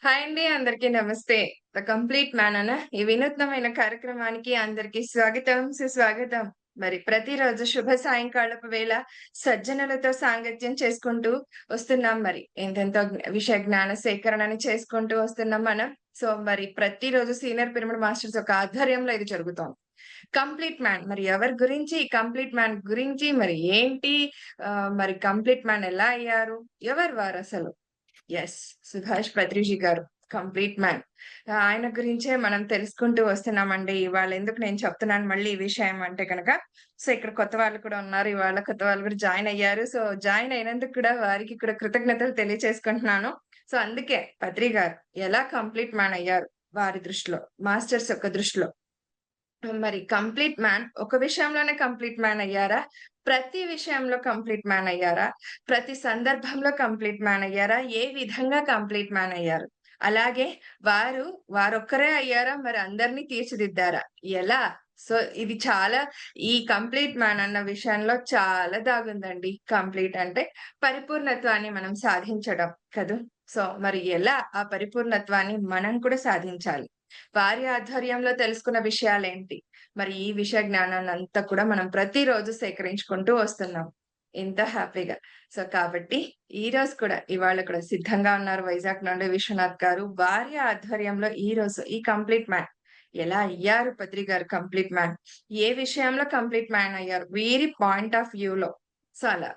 Hi అండి. అందరికీ నమస్తే. 'ద కంప్లీట్ మ్యాన్' అన్న ఈ వినూత్నమైన కార్యక్రమానికి అందరికీ స్వాగతం, సుస్వాగతం. మరి ప్రతిరోజు శుభ సాయంకాలపు వేళ సజ్జనులతో సాంగత్యం చేసుకుంటూ వస్తున్నాం మరి. ఎంతెంతో విషయ జ్ఞాన సేకరణని చేసుకుంటూ వస్తున్నాం మనం. సో, మరి ప్రతిరోజు సీనియర్ పిరమిడ్ మాస్టర్స్ యొక్క ఆధ్వర్యంలో ఇది జరుగుతోంది. కంప్లీట్ మ్యాన్ మరి ఎవరి గురించి, ఈ కంప్లీట్ మ్యాన్ గురించి మరి ఏంటి? మరి కంప్లీట్ మ్యాన్ ఎలా అయ్యారు? ఎవరు వారసలు? యెస్. సుభాష్ పత్రిజీ గారు. Complete man. ఆయన గురించే మనం తెలుసుకుంటూ వస్తున్నామండి. ఇవాళ ఎందుకు నేను చెప్తున్నాను మళ్ళీ ఈ విషయం అంటే గనక, సో, ఇక్కడ కొత్త వాళ్ళు కూడా ఉన్నారు. ఇవాళ కొత్త వాళ్ళు కూడా జాయిన్ అయ్యారు. సో, జాయిన్ అయినందుకు కూడా వారికి కూడా కృతజ్ఞతలు తెలియచేసుకుంటున్నాను. సో, అందుకే పత్రి గారు ఎలా కంప్లీట్ మ్యాన్ అయ్యారు వారి దృష్టిలో, మాస్టర్స్ యొక్క దృష్టిలో? మరి కంప్లీట్ మ్యాన్ ఒక విషయంలోనే కంప్లీట్ మ్యాన్ అయ్యారా? ప్రతి విషయంలో కంప్లీట్ మ్యాన్ అయ్యారా? ప్రతి సందర్భంలో కంప్లీట్ మ్యాన్ అయ్యారా? ఏ విధంగా కంప్లీట్ మ్యాన్ అయ్యారు? అలాగే వారొక్కరే అయ్యారా? మరి అందరిని తీర్చిదిద్దారా? ఎలా? సో, ఇది చాలా ఈ కంప్లీట్ మ్యాన్ అన్న విషయంలో చాలా దాగుందండి. కంప్లీట్ అంటే పరిపూర్ణత్వాన్ని మనం సాధించడం కదూ! సో, మరి ఎలా ఆ పరిపూర్ణత్వాన్ని మనం కూడా సాధించాలి? వారి ఆధ్వర్యంలో తెలుసుకున్న విషయాలేంటి? మరి ఈ విషయ జ్ఞానాన్నంతా కూడా మనం ప్రతిరోజు సేకరించుకుంటూ వస్తున్నాం. ఎంతో హ్యాపీగా. సో, కాబట్టి ఈరోజు కూడా ఇవాళ కూడా సిద్ధంగా ఉన్నారు వైజాగ్ నుండి విశ్వనాథ్ గారు. వారి ఆధ్వర్యంలో ఈరోజు ఈ కంప్లీట్ మ్యాన్ ఎలా అయ్యారు పత్రి గారు కంప్లీట్ మ్యాన్? ఏ విషయంలో కంప్లీట్ మ్యాన్ అయ్యారు? వీరి పాయింట్ ఆఫ్ వ్యూలో. సో, అలా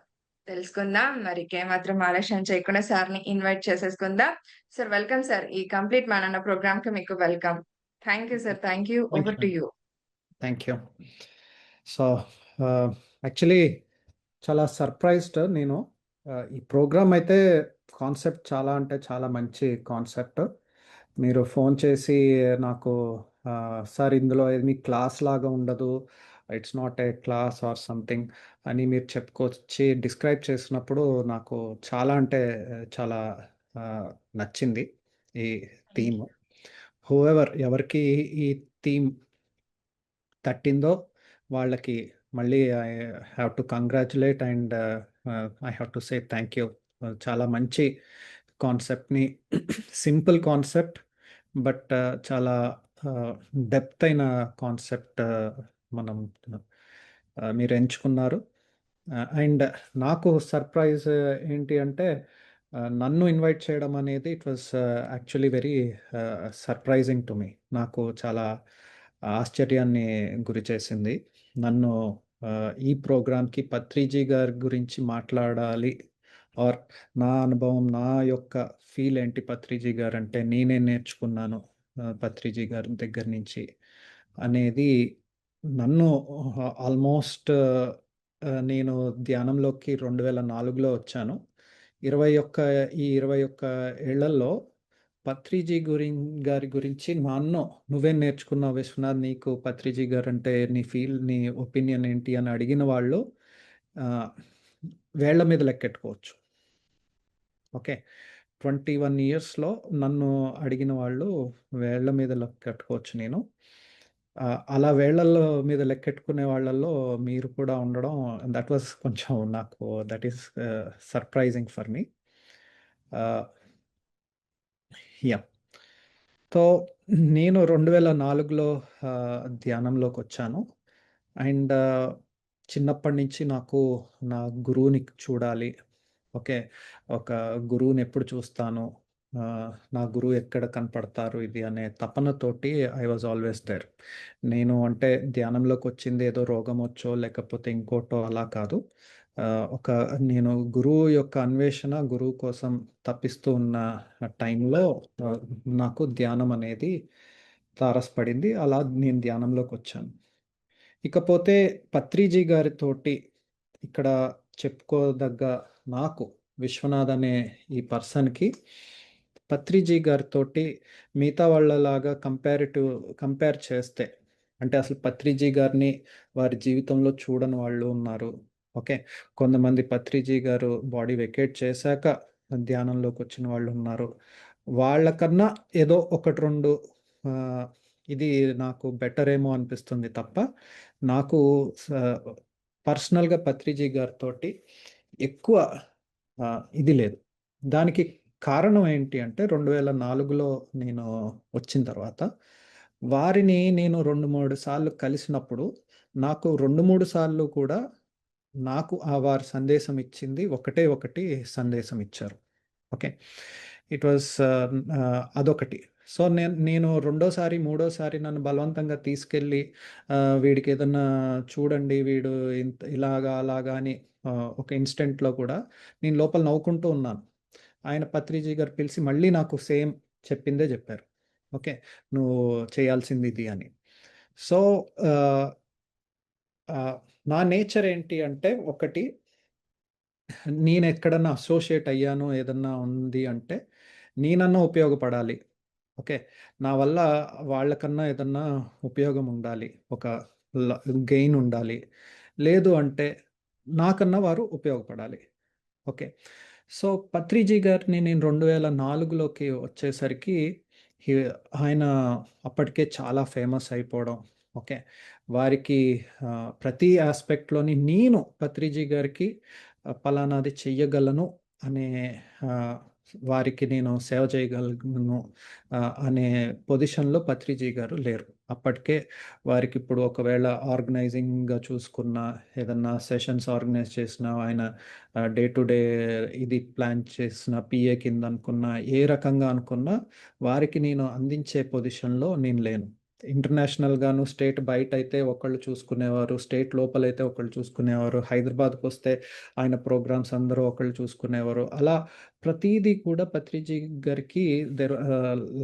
తెలుసుకుందాం. మరి ఇంకేమాత్రం ఆలస్యం చేయకుండా సార్‌ని ఇన్వైట్ చేసేసుకుందాం. Sir welcome sir. ఈ కంప్లీట్ మ్యాన్ అన్న ప్రోగ్రామ్‌కి మీకు welcome. Thank you sir. Thank you. Thank over you. To you. Thank you. So, actually చాలా సర్ప్రైజ్డ్ నేను. ఈ ప్రోగ్రామ్ అయితే కాన్సెప్ట్ చాలా అంటే చాలా మంచి కాన్సెప్ట్. మీరు ఫోన్ చేసి నాకు "సార్ ఇందులో ఏమి క్లాస్ లాగా ఉండదు. It's not a class or something" అని మీరు చెప్పుకొచ్చి డిస్క్రైబ్ చేసినప్పుడు నాకు చాలా అంటే చాలా నచ్చింది ఈ థీమ్. ఎవరికి ఈ థీమ్ తట్టిందో వాళ్ళకి మళ్ళీ I have to congratulate and I have to say thank you. చాలా మంచి కాన్సెప్ట్‌ని సింపుల్ కాన్సెప్ట్ బట్ చాలా డెప్త్ అయిన కాన్సెప్ట్ మనం మీరు ఎంచుకున్నారు. అండ్ నాకు సర్ప్రైజ్ ఏంటి అంటే నన్ను ఇన్వైట్ చేయడం అనేది it was actually very surprising to me. నాకు చాలా ఆశ్చర్యాన్ని గురిచేసింది. నన్ను ఈ ప్రోగ్రామ్‌కి పత్రిజీ గారి గురించి మాట్లాడాలి ఆర్ నా అనుభవం, నా యొక్క ఫీల్ ఏంటి పత్రిజీ గారంటే నేనేం నేర్చుకున్నాను పత్రిజీ గారి దగ్గర నుంచి అనేది నన్ను ఆల్మోస్ట్ నేను ధ్యానంలోకి 2004లో వచ్చాను. 21 ఏళ్లలో పత్రిజీ గారి గురించి నన్ను "నువ్వేం నేర్చుకున్నావు విశ్వనాథ్? నీకు పత్రిజీ గారంటే నీ ఒపీనియన్ ఏంటి?" అని అడిగిన వాళ్ళు ఆహ్, వేళ్ళ మీద లెక్కెట్టుకోవచ్చు. ఓకే. 21 ఇయర్స్‌లో నన్ను అడిగిన వాళ్ళు వేళ్ళ మీద లెక్కెట్టుకోవచ్చు నేను. అలా వేళ్ళల్లో మీద లెక్కెట్టుకునే వాళ్ళలో మీరు కూడా ఉండడం దట్ వాస్ కొంచెం నాకు that is surprising for me. ఆహ్, యాహ్! సో, నేను 2004లో ధ్యానంలోకొచ్చాను. అండ్ చిన్నప్పటి నుంచి నాకు నా గురువుని చూడాలి. ఓకే. ఒక గురువునెప్పుడు చూస్తాను, నా గురువు ఎక్కడ కనపడతారు ఇది అనే తపనతోటి ఐ వాజ్ ఆల్‌వేస్ దేర్. నేను అంటే ధ్యానంలోకొచ్చింది ఏదో రోగమొచ్చో, లేకపోతే ఇంకోటో అలా కాదు. ఒక నేను గురువు యొక్క అన్వేషణ, గురువు కోసం తపిస్తూ ఉన్న టైంలో ఆహ్, నాకు ధ్యానం అనేది తారసపడింది. అలా నేను ధ్యానంలోకొచ్చాను. ఇకపోతే పత్రిజీ గారితోటి ఇక్కడ చెప్పుకోదగ్గ నాకు విశ్వనాథ్ అనే ఈ పర్సన్‌కి పత్రిజీ గారితోటి మిగతా వాళ్ళలాగా కంపేర్ చేస్తే అంటే అసలు పత్రిజీ గారిని వారి జీవితంలో చూడని వాళ్ళు ఉన్నారు. ఓకే. కొంతమంది పత్రిజీ గారు బాడీ వెకేట్ చేశాక ధ్యానంలోకొచ్చిన వాళ్ళున్నారు. వాళ్ళకన్నా ఏదో 1, 2 ఆహ్, ఇది నాకు బెటరేమో అనిపిస్తుంది తప్ప, నాకు స పర్సనల్‌గా పత్రిజీ గారితోటి ఎక్కువ ఇది లేదు. దానికి కారణం ఏంటి అంటే 2004లో నేను వచ్చిన తర్వాత వారిని నేను 2, 3 సార్లు కలిసినప్పుడు నాకు 2, 3 సార్లు కూడా నాకు వారు సందేశం ఇచ్చింది ఒకటి సందేశం ఇచ్చారు. ఓకే. ఇట్ వాస్ అదొకటి. సో, నేను రెండోసారి, మూడోసారి నన్ను బలవంతంగా తీసుకెళ్ళి వీడికేదన్నా చూడండి వీడు ఇలాగా, అలాగా అని ఒక ఇన్సిడెంట్‌లో కూడా నేను లోపల నవ్వుకుంటూ ఉన్నాను. ఆయన పత్రిజీ గారు పిలిచి మళ్ళీ నాకు సేమ్ చెప్పిందే జెప్పారు. ఓకే. "నువ్వు చేయాల్సింది ఇది" అని. సో, ఆహ్, ఆహ్, నా నేచర్ ఏంటి అంటే ఒకటి నేనెక్కడన్నా అసోసియేట్ అయ్యాను, ఏదన్నా ఉంది అంటే, నేనన్నా ఉపయోగపడాలి. ఓకే. నా వల్ల వాళ్ళకన్నా ఏదన్నా ఉపయోగం ఉండాలి. ఒక ల గెయిన్ ఉండాలి. లేదు అంటే, నాకన్నా వారు ఉపయోగపడాలి. ఓకే. సో, పత్రిజీ గారిని నేను 2004లోకి వచ్చేసరికి హి ఆయన అప్పటికే చాలా ఫేమస్ అయిపోవడం. ఓకే. వారికి ప్రతి యాస్పెక్ట్‌లోని నేను పత్రిజీ గారికి పలానాది చెయ్యగలను అనే ఆహ్, వారికి నేను సేవ చేయగలను అనే పొజిషన్‌లో పత్రిజీ గారు లేరు. అప్పటికే వారికిప్పుడు ఒకవేళ ఆర్గనైజింగ్‌గా చూసుకున్నా, ఏదన్నా సెషన్స్ ఆర్గనైజ్ చేసినా, ఆయన డే టు డే ఇది ప్లాన్ చేసిన పీఏ కింద అనుకున్నా, ఏ రకంగా అనుకున్నా వారికి నేను అందించే పొజిషన్‌లో నేను లేను. ఇంటర్నేషనల్‌గాను స్టేట్ బయటైతే ఒకళ్ళు చూసుకునేవారు. స్టేట్ లోపలైతే ఒకళ్ళు చూసుకునేవారు. హైదరాబాద్‌కొస్తే ఆయన ప్రోగ్రామ్స్ అందరూ ఒకళ్ళు చూసుకునేవారు. అలా ప్రతీదీ కూడా పత్రిజీ గారికి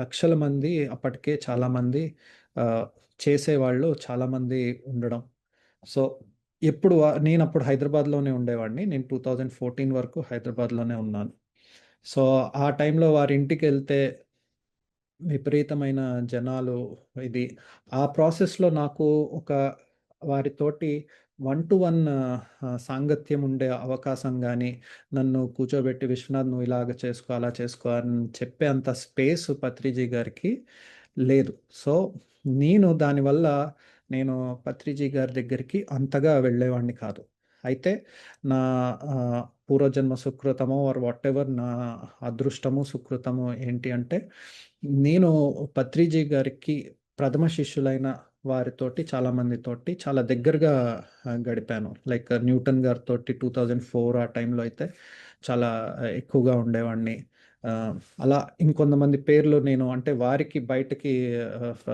లక్షల మంది అప్పటికే చాలామంది ఆహ్, చేసేవాళ్ళు చాలామంది ఉండడం. సో, నేనప్పుడు హైదరాబాద్‌లోనే ఉండేవాడిని. నేను 2014 వరకు హైదరాబాద్‌లోనే ఉన్నాను. సో, ఆ టైంలో వారింటికెళ్తే విపరీతమైన జనాలు ఇది. ఆ ప్రాసెస్‌లో నాకు ఒక వారితోటి వన్ టు వన్ సాంగత్యం ఉండే అవకాశం గాని, నన్ను కూర్చోబెట్టి విశ్వనాథ్ నువ్వు ఇలాగ చేసుకో, అలా చేసుకో అని చెప్పే అంత స్పేస్ పత్రిజీ గారికి లేదు. సో, దానివల్ల నేను పత్రిజీ గారి దగ్గరికి అంతగా వెళ్ళేవాడిని కాదు. అయితే నా పూర్వజన్మ సుకృతమో ఆర్ వాటెవర్ నా అదృష్టము, సుకృతము ఏంటి అంటే, నేను పత్రిజీ గారికి ప్రథమ శిష్యులైన వారితోటి చాలా మందితోటి చాలా దగ్గరగా గడిపాను. లైక్ న్యూటన్ గారితోటి 2004 ఆ టైంలో అయితే చాలా ఎక్కువగా ఉండేవాడిని. ఆహ్, అలా ఇంకొంతమంది పేర్లు నేను అంటే వారికి బయటకి ఆహ్, ఫ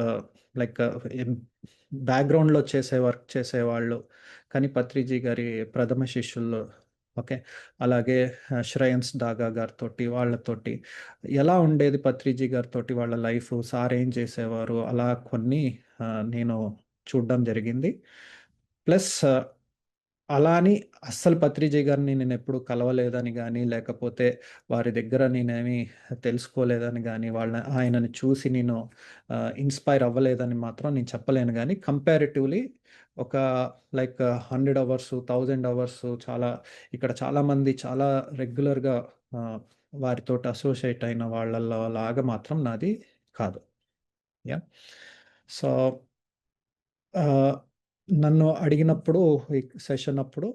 లైక్ ఎం బ్యాక్‌గ్రౌండ్‌లో వర్క్ చేసేవాళ్ళు. కానీ పత్రిజీ గారి ప్రథమ శిష్యుల్లో ఓకే. అలాగే శ్రేయన్స్ డాగా గారితోటి, వాళ్ళతోటి ఎలా ఉండేది పత్రిజీ గారితోటి వాళ్ళ లైఫు, సార్ ఏం చేసేవారు, అలా కొన్ని నేను చూడ్డం జరిగింది. ప్లస్ అలా అని అస్సలు పత్రిజీ గారిని నేనెప్పుడు కలవలేదని గానీ, లేకపోతే వారి దగ్గర నేనేమి తెలుసుకోలేదని గానీ, ఆయనని చూసి నేను ఇన్‌స్పైర్ అవ్వలేదని మాత్రం నేను చెప్పలేను గానీ, కంపారిటివ్‌లీ ఒక లైక్ 100 అవర్స్, 1000 అవర్స్ చాలా ఇక్కడ చాలామంది చాలా రెగ్యులర్‌గా ఆహ్, వారితోటి అసోసియేట్ అయిన వాళ్ళలో లాగా మాత్రం నాది కాదు. యాహ్! సో, ఆహ్, నన్ను అడిగినప్పుడు ఈ సెషన్ అప్పుడు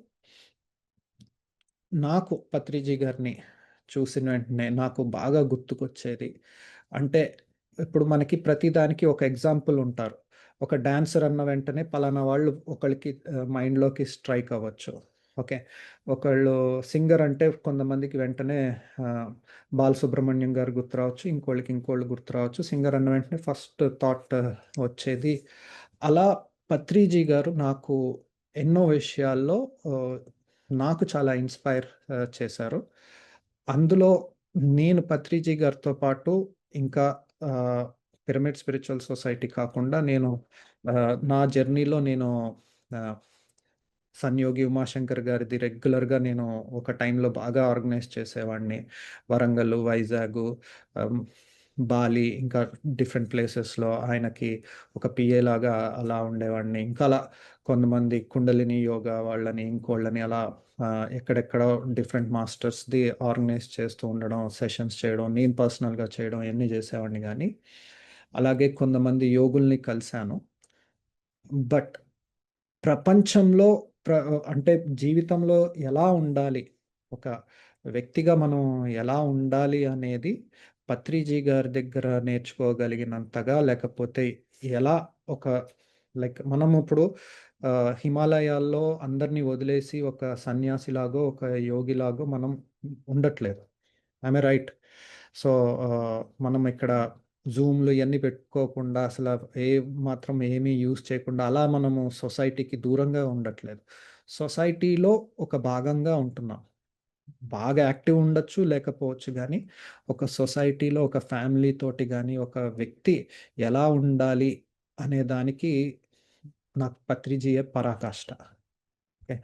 నాకు పత్రిజీ గారిని చూసిన వెంటనే నాకు బాగా గుర్తుకొచ్చేది. అంటే ఇప్పుడు మనకి ప్రతి దానికి ఒక ఎగ్జాంపుల్ ఉంటారు. ఒక డాన్సర్ అన్న వెంటనే పలానా వాళ్ళు ఒకళ్ళకి మైండ్‌లోకి స్ట్రైక్ అవ్వచ్చు. ఓకే. ఒకళ్ళు సింగర్ అంటే కొంతమందికి వెంటనే ఆహ్, బాలసుబ్రహ్మణ్యం గారు గుర్తురావచ్చు. ఇంకోళ్ళు గుర్తురావచ్చు. సింగర్ అన్న వెంటనే ఫస్ట్ థాట్ వచ్చేది. అలా పత్రిజీ గారు నాకు ఎన్నో విషయాల్లో ఆహ్, నాకు చాలా ఇన్‌స్పైర్ చేశారు. అందులో నేను పత్రిజీ గారితో పాటు ఇంకా ఆహ్, పిరమిడ్ స్పిరిచువల్ సొసైటీ కాకుండా నా జర్నీలో ఆహ్, సన్యోగి ఉమాశంకర్ గారిది రెగ్యులర్‌గా నేను ఒక టైంలో బాగా ఆర్గనైజ్ చేసేవాడిని. వరంగల్, వైజాగు, ఆహ్, బాలి ఇంకా డిఫరెంట్ ప్లేసెస్‌లో ఆయనకి ఒక పీఏలాగా అలా ఉండేవాడిని. ఇంకా అలా కొంతమంది కుండలిని యోగా వాళ్ళని, ఇంకోళ్ళని అలా ఎక్కడెక్కడో డిఫరెంట్ మాస్టర్స్‌ది ఆర్గనైజ్ చేస్తూ ఉండడం, సెషన్స్ చేయడం, నేను పర్సనల్‌గా చేయడం ఇయన్నీ చేసేవాడిని గానీ, అలాగే కొంతమంది యోగుల్ని కలిసాను. బట్ ప్రపంచంలో ప్ర అంటే జీవితంలో ఎలా ఉండాలి? ఒక వ్యక్తిగా మనం ఎలా ఉండాలి అనేది పత్రిజీ గారి దగ్గర నేర్చుకోగలిగినంతగా, లేకపోతే ఎలా ఒక లైక్ మనం ఇప్పుడు హిమాలయాల్లో అందరిని వదిలేసి ఒక సన్యాసిలాగో, ఒక యోగిలాగో మనం ఉండట్లేదు. I'm I right? సో, మనం ఇక్కడ జూమ్‌లు ఇయన్నీ పెట్టుకోకుండా అసల ఏ మాత్రం ఏమీ యూజ్ చేయకుండా అలా మనము సొసైటీకి దూరంగా ఉండట్లేదు. సొసైటీలో ఒక భాగంగా ఉంటున్నాం. బాగా యాక్టివ్ ఉండొచ్చు, లేకపోవచ్చు గానీ, ఒక సొసైటీలో ఒక ఫ్యామిలీ తోటి గానీ, ఒక వ్యక్తి ఎలా ఉండాలి అనే దానికి నాకు పత్రిజీయే పరాకాష్ట. ఓకే.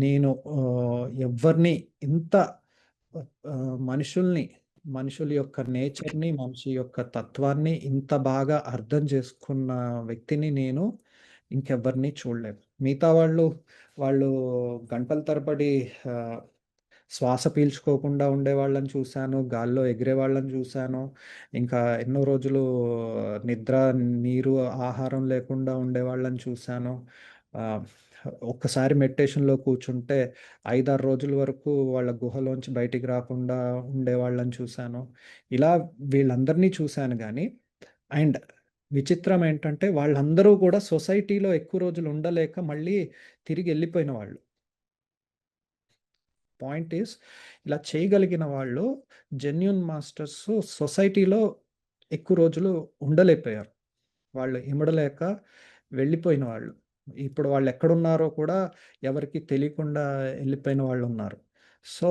నేను ఎవ్వరిని ఇంత మనుషుల్ని, మనుషుల యొక్క నేచర్‌ని, మనిషి యొక్క తత్వాన్ని ఇంత బాగా అర్థం చేసుకున్న వ్యక్తిని నేను ఇంకెవ్వరిని చూడలేదు. మిగతా వాళ్ళు గంటల తరబడి ఆహ్, శ్వాస పీల్చుకోకుండా ఉండేవాళ్ళని చూశాను. గాల్లో ఎగిరేవాళ్ళని చూశాను. ఇంకా ఎన్నో రోజులు నిద్ర, నీరు, ఆహారం లేకుండా ఉండేవాళ్ళని చూశాను. ఆహ్, ఒక్కసారి మెడిటేషన్‌లో కూర్చుంటే 5, 6 రోజుల వరకు వాళ్ళ గుహలోంచి బయటికి రాకుండా ఉండేవాళ్ళని చూశాను. ఇలా వీళ్ళందరినీ చూశాను గానీ అండ్ విచిత్రం ఏంటంటే వాళ్ళందరూ కూడా సొసైటీలో ఎక్కువ రోజులు ఉండలేక మళ్ళీ తిరిగెళ్ళిపోయిన వాళ్ళు. పాయింట్ ఈస్ ఇలా చేయగలిగిన వాళ్ళు జెన్యూన్ మాస్టర్స్ సొసైటీలో ఎక్కువ రోజులు ఉండలేకపోయారు. వాళ్ళు ఇమడలేక వెళ్ళిపోయిన వాళ్ళు. ఇప్పుడు వాళ్ళెక్కడున్నారో కూడా ఎవరికీ తెలియకుండా ఎళ్ళిపోయిన వాళ్ళున్నారు. సో,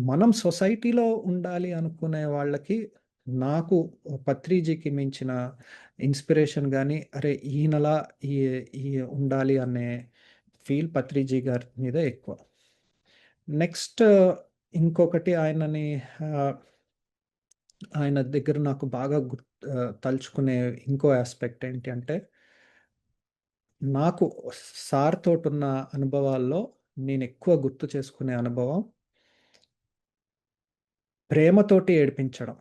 మనం సొసైటీలో ఉండాలి అనుకునే వాళ్ళకి నాకు పత్రిజీకి మించిన ఇన్‌స్పిరేషన్ గాని, అరే! ఈయనలా ఈ ఈ ఉండాలి అనే ఫీల్ పత్రిజీ గారి మీదే ఎక్కువ. నెక్స్ట్ ఇంకొకటి ఆహ్, ఆయన దగ్గర నాకు బాగా తలుచుకునే ఇంకో యాస్పెక్ట్ ఏంటి అంటే, నాకు సార్ తోటున్న అనుభవాల్లో నేనెక్కువ గుర్తు చేసుకునే అనుభవం ప్రేమతోటి ఏడిపించడం.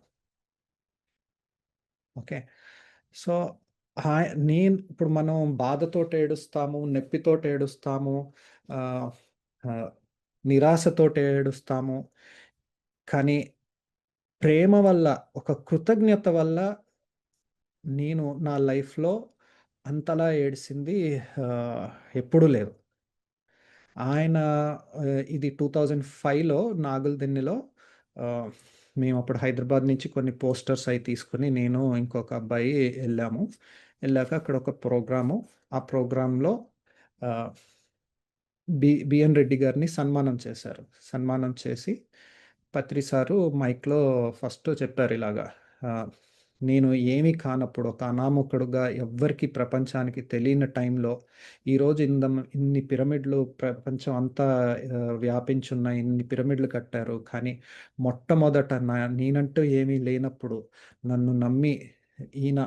ఓకే. సో, ఇప్పుడు మనం బాధతోటి ఏడుస్తాము, నొప్పితోటి ఏడుస్తాము, ఆహ్, ఆహ్, నిరాశతోటి ఏడుస్తాము. కానీ ప్రేమ వల్ల, ఒక కృతజ్ఞత వల్ల నేను నా లైఫ్‌లో అంతలా ఏడిసింది ఆహ్, ఎప్పుడూ లేదు. ఆయన ఇది 2005లో నాగులదిన్నెలో ఆహ్, మేమప్పుడు హైదరాబాద్ నుంచి కొన్ని పోస్టర్స్ అయి తీసుకొని నేను, ఇంకొక అబ్బాయి ఎళ్ళాము. ఎళ్ళాక అక్కడ ఒక ప్రోగ్రాము. ఆ ప్రోగ్రామ్‌లో ఆహ్, బిఎన్ రెడ్డి గారిని సన్మానం చేశారు. సన్మానం చేసి పత్రి సారు మైక్‌లో ఫస్ట్ చెప్పారు ఇలాగా. ఆహ్, నేను ఏమీ కానప్పుడు ఒక అనామకుడుగా ఎవ్వరికీ ప్రపంచానికి తెలియని టైంలో ఈరోజు ఇన్ని పిరమిడ్‌లు ప్రపంచం అంతా వ్యాపించున్నాయి. ఇన్ని పిరమిడ్‌లు కట్టారు. కానీ మొట్టమొదట నేనంటూ ఏమీ లేనప్పుడు నన్ను నమ్మి ఈయన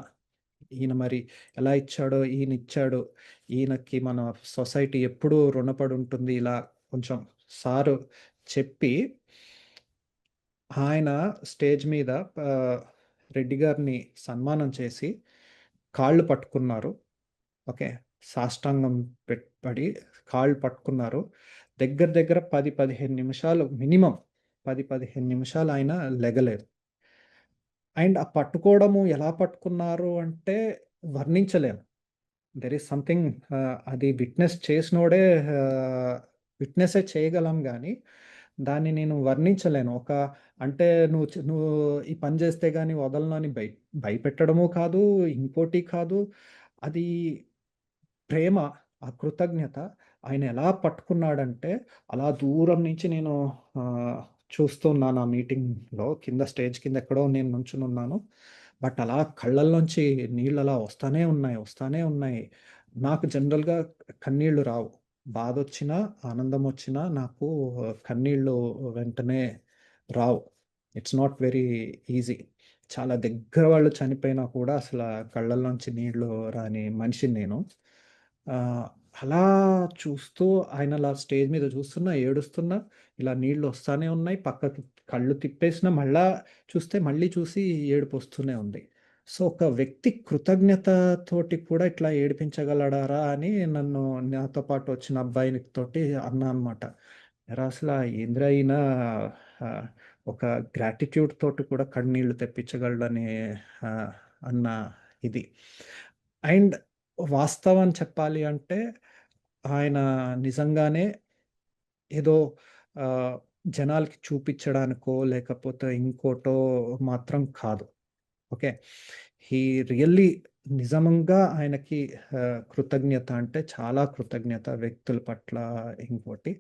ఈయన మరి ఎలా ఇచ్చాడో ఈయనిచ్చాడు. ఈయనకి మన సొసైటీ ఎప్పుడూ రుణపడి ఉంటుంది. ఇలా కొంచెం సారు చెప్పి, ఆయన స్టేజ్ మీద ఆహ్, రెడ్డి గారిని సన్మానం చేసి కాళ్ళు పట్టుకున్నారు. ఓకే. సాష్టాంగం పడి కాళ్ళు పట్టుకున్నారు. దగ్గర దగ్గర 10, 15 నిమిషాలు మినిమమ్ 10, 15 నిమిషాలు ఆయన లెగలేదు. అండ్ ఆ పట్టుకోవడము ఎలా పట్టుకున్నారు అంటే వర్ణించలేను. దేర్ ఈస్ సంథింగ్ అది విట్‌నెస్ చేసినోడే ఆహ్, విట్‌నెసే చేయగలం గానీ, దాన్ని నేను వర్ణించలేను. అంటే నువ్వు ఈ పని చేస్తే గాని వదలను అని భయపెట్టడము కాదు, ఇంకోటి కాదు. అది ప్రేమ, ఆ కృతజ్ఞత ఆయన ఎలా పట్టుకున్నాడంటే, అలా దూరం నుంచి నేను ఆహ్, చూస్తూ ఉన్నాను ఆ మీటింగ్‌లో. కింద స్టేజ్ కింద ఎక్కడో నేను నుంచునున్నాను. బట్ అలా కళ్ళల్లోంచి నీళ్ళలా వస్తానే ఉన్నాయి, వస్తానే ఉన్నాయి. నాకు జనరల్‌గా కన్నీళ్ళు రావు. బాధొచ్చినా, ఆనందమొచ్చినా నాకు కన్నీళ్ళు వెంటనే రావు. It's not very easy. చాలా దగ్గర వాళ్ళు చనిపోయినా కూడా అసల కళ్ళల్లోంచి నీళ్ళు రాని మనిషిని నేను. ఆహ్, అలా చూస్తూ ఆయన అలా స్టేజ్ మీద చూస్తున్నా, ఏడుస్తున్నా, ఇలా నీళ్ళొస్తానే ఉన్నాయి. పక్కకి కళ్ళు తిప్పేసినా మళ్ళా చూస్తే మళ్ళీ చూసి ఏడుపొస్తూనే ఉంది. సో, ఒక వ్యక్తి కృతజ్ఞతతోటి కూడా ఇట్లా ఏడిపించగలడారా అని నన్ను నాతో పాటు వచ్చిన అబ్బాయిని తోటి అన్నా అనమాట. ఎరా అసలా ఏందిరా ఈయన ఆహ్, ఒక గ్రాటిట్యూడ్ తోటి కూడా కన్నీళ్లు తెప్పించగలడని ఆహ్, అన్న ఇది. అండ్ వాస్తవం చెప్పాలి అంటే ఆయన నిజంగానే ఏదో ఆహ్, జనాలకి చూపిచ్చడానికో, లేకపోతే ఇంకోటో మాత్రం కాదు. ఓకే. హీ రియల్లీ నిజంగా ఆయనకి కృతజ్ఞత అంటే చాలా కృతజ్ఞత వ్యక్తుల పట్ల ఇంకోటి.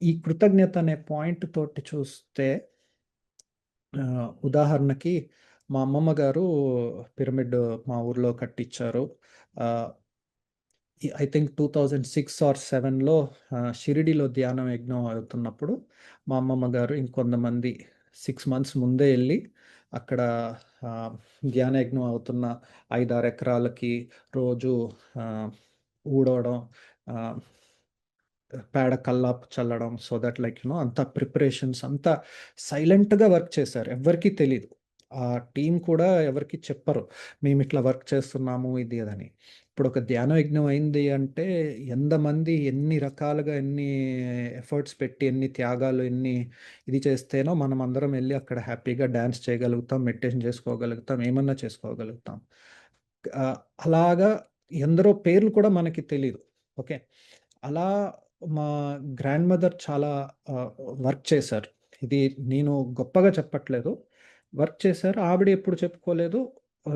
ఈ కృతజ్ఞత అనే పాయింట్ తోటి చూస్తే ఉదాహరణకి మా అమ్మమ్మ గారు పిరమిడ్ మా ఊర్లో కట్టిచ్చారు. ఆహ్, ఐ థింక్ 2006 ఆర్ 7లో షిరిడీలో ధ్యానం యజ్ఞం అవుతున్నప్పుడు మా అమ్మమ్మ గారు ఇంకొంతమంది 6 మంత్స్ ముందే ఎళ్లి అక్కడ ఆహ్, ధ్యాన యజ్ఞం అవుతున్న 5, 6 ఎకరాలకి రోజు ఆహ్, ఊడవడం, ఆహ్, పేడ కల్లాపు చల్లడం. సో దట్ లైక్ అంతా ప్రిపరేషన్స్ అంతా సైలెంట్‌గా వర్క్ చేశారు. ఎవ్వరికీ తెలీదు. ఆ టీమ్ కూడా ఎవరికీ చెప్పరు. మేమిట్లా వర్క్ చేస్తున్నాము ఇది అదని. ఇప్పుడు ఒక ధ్యాన యజ్ఞం అయింది అంటే ఎంతమంది ఎన్ని రకాలుగా ఎన్ని ఎఫర్ట్స్ పెట్టి, ఎన్ని త్యాగాలు, ఎన్ని ఇది చేస్తేనో మనమందరం ఎళ్లి అక్కడ హ్యాపీగా డాన్స్ చేయగలుగుతాం, మెడిటేషన్ చేసుకోగలుగుతాం, ఏమన్నా చేసుకోగలుగుతాం. ఆహ్, అలాగా ఎందరో పేర్లు కూడా మనకి తెలీదు. ఓకే. అలా మా గ్రాండ్ మదర్ చాలా ఆహ్, వర్క్ చేశారు. ఇది నేను గొప్పగా చెప్పట్లేదు. వర్క్ చేశారు. ఆవిడ ఎప్పుడు చెప్పుకోలేదు.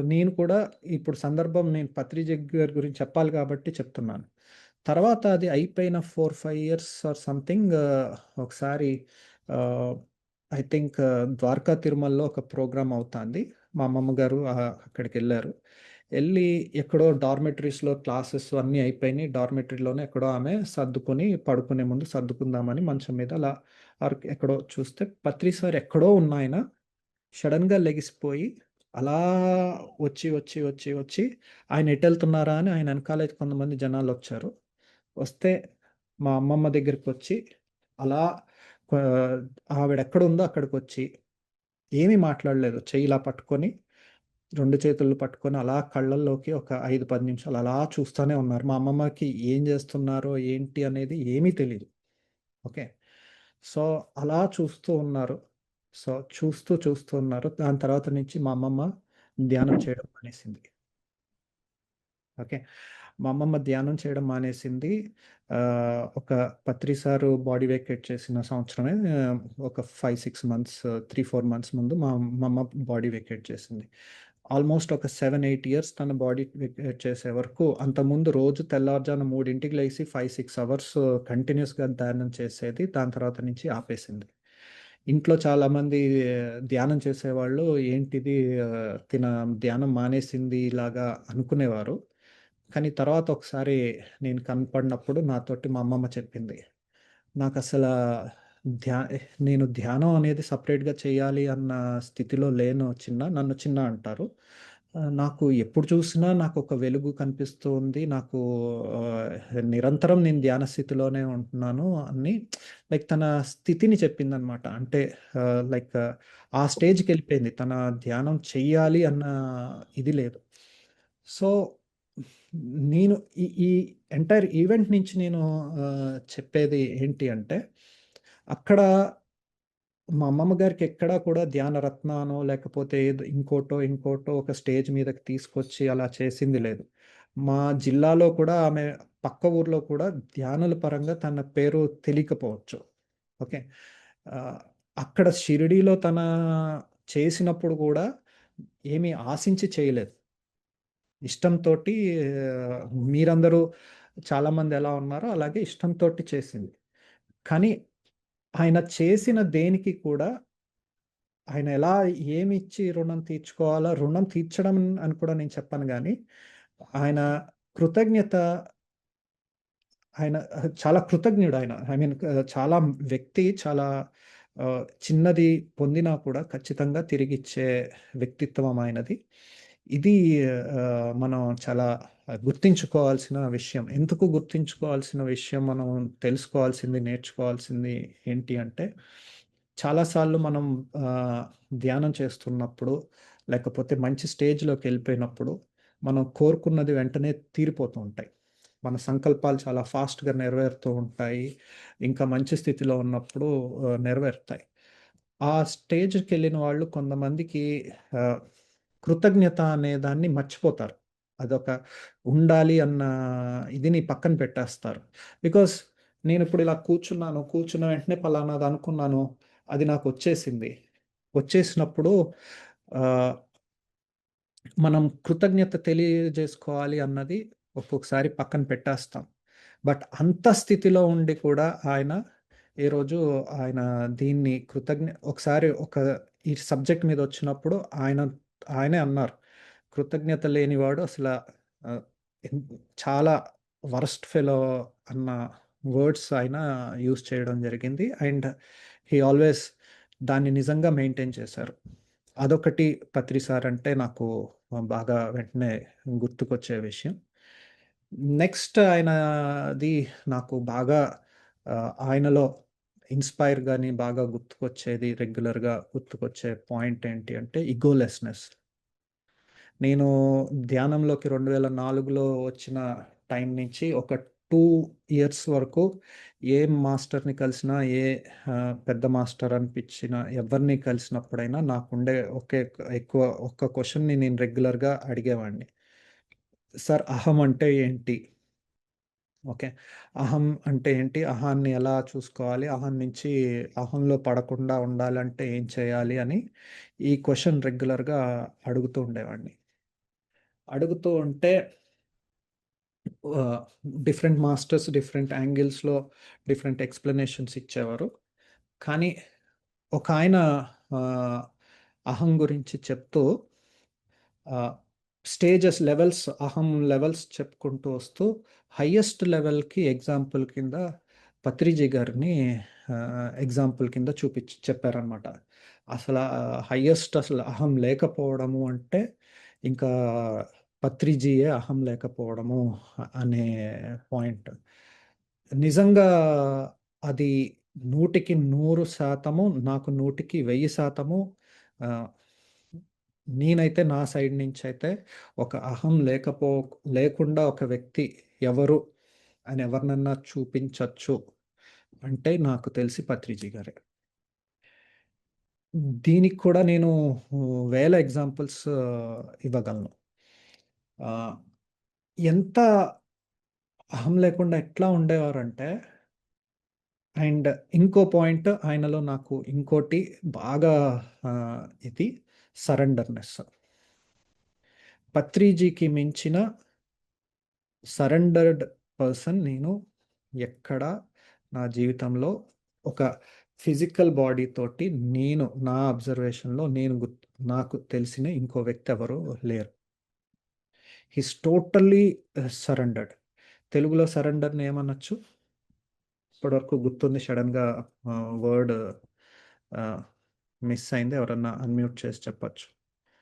నేను కూడా ఇప్పుడు సందర్భం నేను పత్రిజిత్ గారి గురించి చెప్పాలి కాబట్టి చెప్తున్నాను. తర్వాత అది అయిపోయిన 4, 5 ఇయర్స్ ఆర్ సంథింగ్ ఒకసారి ఆహ్, ఐ థింక్ ద్వారకా తిరుమలలో ఒక ప్రోగ్రామ్ అవుతాంది. మా అమ్మమ్మ గారు అక్కడికెళ్లారు. ఎళ్లి ఎక్కడో డార్మిటరీస్‌లో క్లాసెస్ అన్నీ అయిపోయినాయి. డార్మిటరీలోనే ఎక్కడో ఆమె సర్దుకొని పడుకునే ముందు సర్దుకుందామని మంచం మీద అలా ఎక్కడో చూస్తే పత్రి సార్ ఎక్కడో ఉన్నాయన సడెన్‌గా లెగిసిపోయి అలా వచ్చి ఆయన ఎటెళ్తున్నారా అని ఆయన ఎనకాలే కొంతమంది జనాలొచ్చారు. వస్తే మా అమ్మమ్మ దగ్గరికొచ్చి అలా ఆహ్, ఆవిడెక్కడుందో అక్కడికొచ్చి ఏమీ మాట్లాడలేదు. చెయ్యి ఇలా పట్టుకొని 2 చేతులు పట్టుకొని అలా కళ్ళల్లోకి ఒక 5, 10 నిమిషాలు అలా చూస్తానే ఉన్నారు. మా అమ్మమ్మకి ఏం జేస్తున్నారో, ఏంటి అనేది ఏమీ తెలీదు. ఓకే. సో, అలా చూస్తూ ఉన్నారు. సో, చూస్తూ ఉన్నారు. దాని తర్వాత నుంచి మా అమ్మమ్మ ధ్యానం చేయడం మానేసింది. ఓకే. మా అమ్మమ్మ ధ్యానం చేయడం మానేసింది. ఒక పత్రి సారు బాడీ వెకేట్ చేసిన సంవత్సరమే ఒక 5, 6 మంత్స్ 3, 4 మంత్స్ ముందు మా అమ్మ బాడీ వెకేట్ చేసింది. ఆల్‌మోస్ట్ ఒక 7, 8 ఇయర్స్ తన బాడీ వెకేట్ చేసే వరకు అంతకుముందు రోజు తెల్లారుజామున 3కి లేసి 5, 6 అవర్స్ కంటిన్యూయస్‌గా ధ్యానం చేసేది. దాని తర్వాత నుంచి ఆపేసింది. ఇంట్లో చాలామంది ధ్యానం చేసేవాళ్ళు ఏంటిది తిన ధ్యానం మానేసింది ఇలాగా అనుకునేవారు. కానీ తర్వాత ఒకసారి నేను కనపడినప్పుడు నాతోటి మా అమ్మమ్మ చెప్పింది. నాకసలా ధ్యా నేను ధ్యానం అనేది సెపరేట్‌గా చేయాలి అన్న స్థితిలో లేను చిన్న. నన్ను చిన్న అంటారు. నాకు ఎప్పుడు చూసినా నాకొక వెలుగు కనిపిస్తూ ఉంది. నాకు నిరంతరం నేను ధ్యాన స్థితిలోనే ఉంటున్నాను అని లైక్ తన స్థితిని చెప్పిందనమాట. అంటే లైక్ ఆ స్టేజ్‌కెళ్ళిపోయింది. తన ధ్యానం చెయ్యాలి అన్న ఇది లేదు. సో, నేను ఈ ఎంటైర్ ఈవెంట్ నుంచి నేను చెప్పేది ఏంటి అంటే, అక్కడ మా అమ్మమ్మ గారికి ఎక్కడా కూడా ధ్యాన రత్న అనో, లేకపోతే ఏదో ఇంకోటో ఒక స్టేజ్ మీదకి తీసుకొచ్చి అలా చేసింది లేదు. మా జిల్లాలో కూడా ఆమె పక్క ఊర్లో కూడా ధ్యానుల పరంగా తన పేరు తెలియకపోవచ్చు. ఓకే. ఆహ్, అక్కడ షిరిడీలో చేసినప్పుడు గూడా ఏమి ఆశించి చేయలేదు. ఇష్టంతోటి మీరందరూ చాలామంది ఎలా ఉన్నారో అలాగే ఇష్టంతోటి చేసింది. కానీ ఆయన చేసిన దేనికి కూడా ఆయన ఏమిచ్చి రుణం తీర్చుకోవాలో రుణం తీర్చడం అని కూడా నేను చెప్పను గానీ, ఆయన కృతజ్ఞత ఆయన చాలా కృతజ్ఞుడాయన. ఐ మీన్ చాలా వ్యక్తి చాలా చిన్నది పొందినా కూడా ఖచ్చితంగా తిరిగిచ్చే వ్యక్తిత్వం ఆయనది. ఇది మనం చాలా గుర్తుంచుకోవాల్సిన విషయం. ఎందుకు గుర్తుంచుకోవాల్సిన విషయం మనం తెలుసుకోవాల్సింది, నేర్చుకోవాల్సింది ఏంటి అంటే, చాలా సార్లు మనం ఆహ్, ధ్యానం చేస్తున్నప్పుడు, లేకపోతే మంచి స్టేజ్‌లోకెళ్ళిపోయినప్పుడు, మనం కోరుకున్నది వెంటనే తీరిపోతూ ఉంటాయి. మన సంకల్పాలు చాలా ఫాస్ట్‌గా నెరవేరుతూ ఉంటాయి. ఇంకా మంచి స్థితిలో ఉన్నప్పుడు నెరవేరుతాయి. ఆ స్టేజ్‌కెళ్ళిన వాళ్ళు కొంతమందికి ఆహ్, కృతజ్ఞత అనే దాన్ని మర్చిపోతారు. అదొక ఉండాలి అన్న ఇదిని పక్కన పెట్టేస్తారు. బికాజ్ నేనిప్పుడు ఇలా కూర్చున్నాను. కూర్చున్న వెంటనే పలానాది అనుకున్నాను. అది నాకొచ్చేసింది. వచ్చేసినప్పుడు ఆహ్, మనం కృతజ్ఞత తెలియజేసుకోవాలి అన్నది ఒక్కొక్కసారి పక్కన పెట్టేస్తాం. బట్ అంత స్థితిలో ఉండి కూడా ఆయన ఏ రోజు ఆయన దీన్ని ఒకసారి ఈ సబ్జెక్ట్ మీదొచ్చినప్పుడు ఆయనే అన్నారు. కృతజ్ఞత లేనివాడు ఆహ్, ఎన్ చాలా వరస్ట్ ఫెలో అన్న వర్డ్స్ ఆయన యూజ్ చేయడం జరిగింది. అండ్ హి ఆల్వేస్ దాన్ని నిజంగా మెయింటైన్ చేశారు. అదొకటి పత్రి సార్ అంటే నాకు బాగా వెంటనే గుర్తుకొచ్చే విషయం. నెక్స్ట్ ఆయనది నాకు బాగా ఆయనలో ఇన్‌స్పైర్ గాని బాగా గుర్తుకొచ్చేది రెగ్యులర్‌గా గుర్తుకొచ్చే పాయింట్ ఏంటి అంటే ఇగోలెస్‌నెస్. నేను ధ్యానంలోకి 2004లో వచ్చిన టైం నుంచి ఒక 2 ఇయర్స్ వరకు ఏ మాస్టర్‌ని కలిసినా, పెద్ద మాస్టర్ అనిపించిన ఎవరిని కలిసినప్పుడైనా నాకుండే ఎక్కువ ఒక్క క్వెషన్‌ని నేను రెగ్యులర్‌గా అడిగేవాడిని. సార్ అహం అంటే ఏంటి? ఓకే. అహం అంటే ఏంటి? అహాన్ని ఎలా చూసుకోవాలి? అహంలో పడకుండా ఉండాలంటే ఏం చేయాలి? అని ఈ క్వెషన్ రెగ్యులర్‌గా అడుగుతూ ఉండేవాడిని. అడుగుతూ ఉంటే ఆహ్, డిఫరెంట్ మాస్టర్స్ డిఫరెంట్ యాంగిల్స్‌లో డిఫరెంట్ ఎక్స్‌ప్లనేషన్స్ ఇచ్చేవారు. కానీ ఒకాయన ఆహ్, అహం గురించి చెప్తూ ఆహ్, అహం లెవెల్స్ చెప్పుకుంటూ వస్తూ హైయెస్ట్ లెవెల్‌కి ఎగ్జాంపుల్ కింద పత్రిజీ గారిని ఎగ్జాంపుల్ కింద చెప్పారనమాట. అసలు అహం లేకపోవడము అంటే ఇంకా పత్రిజీయే అహం లేకపోవడము అనే పాయింట్. నిజంగా అది 100కి 100% నాకు 100కి 1000% ఆహ్, నేనైతే నా సైడ్ నుంచయితే ఒక అహం లేకుండా ఒక వ్యక్తి ఎవరు అని ఎవరినన్నా చూపించొచ్చు అంటే నాకు తెలిసి పత్రిజీ గారే. దీనికి కూడా నేను వేల ఎగ్జాంపుల్స్ ఇవ్వగలను. ఆహ్, ఎంత అహం లేకుండా ఎట్లా ఉండేవారంటే అండ్ ఇంకో పాయింట్ ఆయనలో నాకు ఇంకోటి బాగా ఇది సరెండర్‌నెస్. పత్రిజీకి మించిన సరెండర్డ్ పర్సన్ నేను ఎక్కడా నా జీవితంలో ఒక ఫిజికల్ బాడీ తోటి నా అబ్జర్వేషన్‌లో నాకు తెలిసిన ఇంకో వ్యక్తి ఎవరు లేరు. హి ఈస్ టోటల్లీ సరెండర్డ్. తెలుగులో సరెండర్‌ని ఏమనొచ్చు? ఇప్పటివరకు గుర్తుంది సడెన్‌గా వర్డ్ ఆహ్, మిస్ అయింది. ఎవరన్నా అన్‌మ్యూట్ చేసి చెప్పొచ్చు.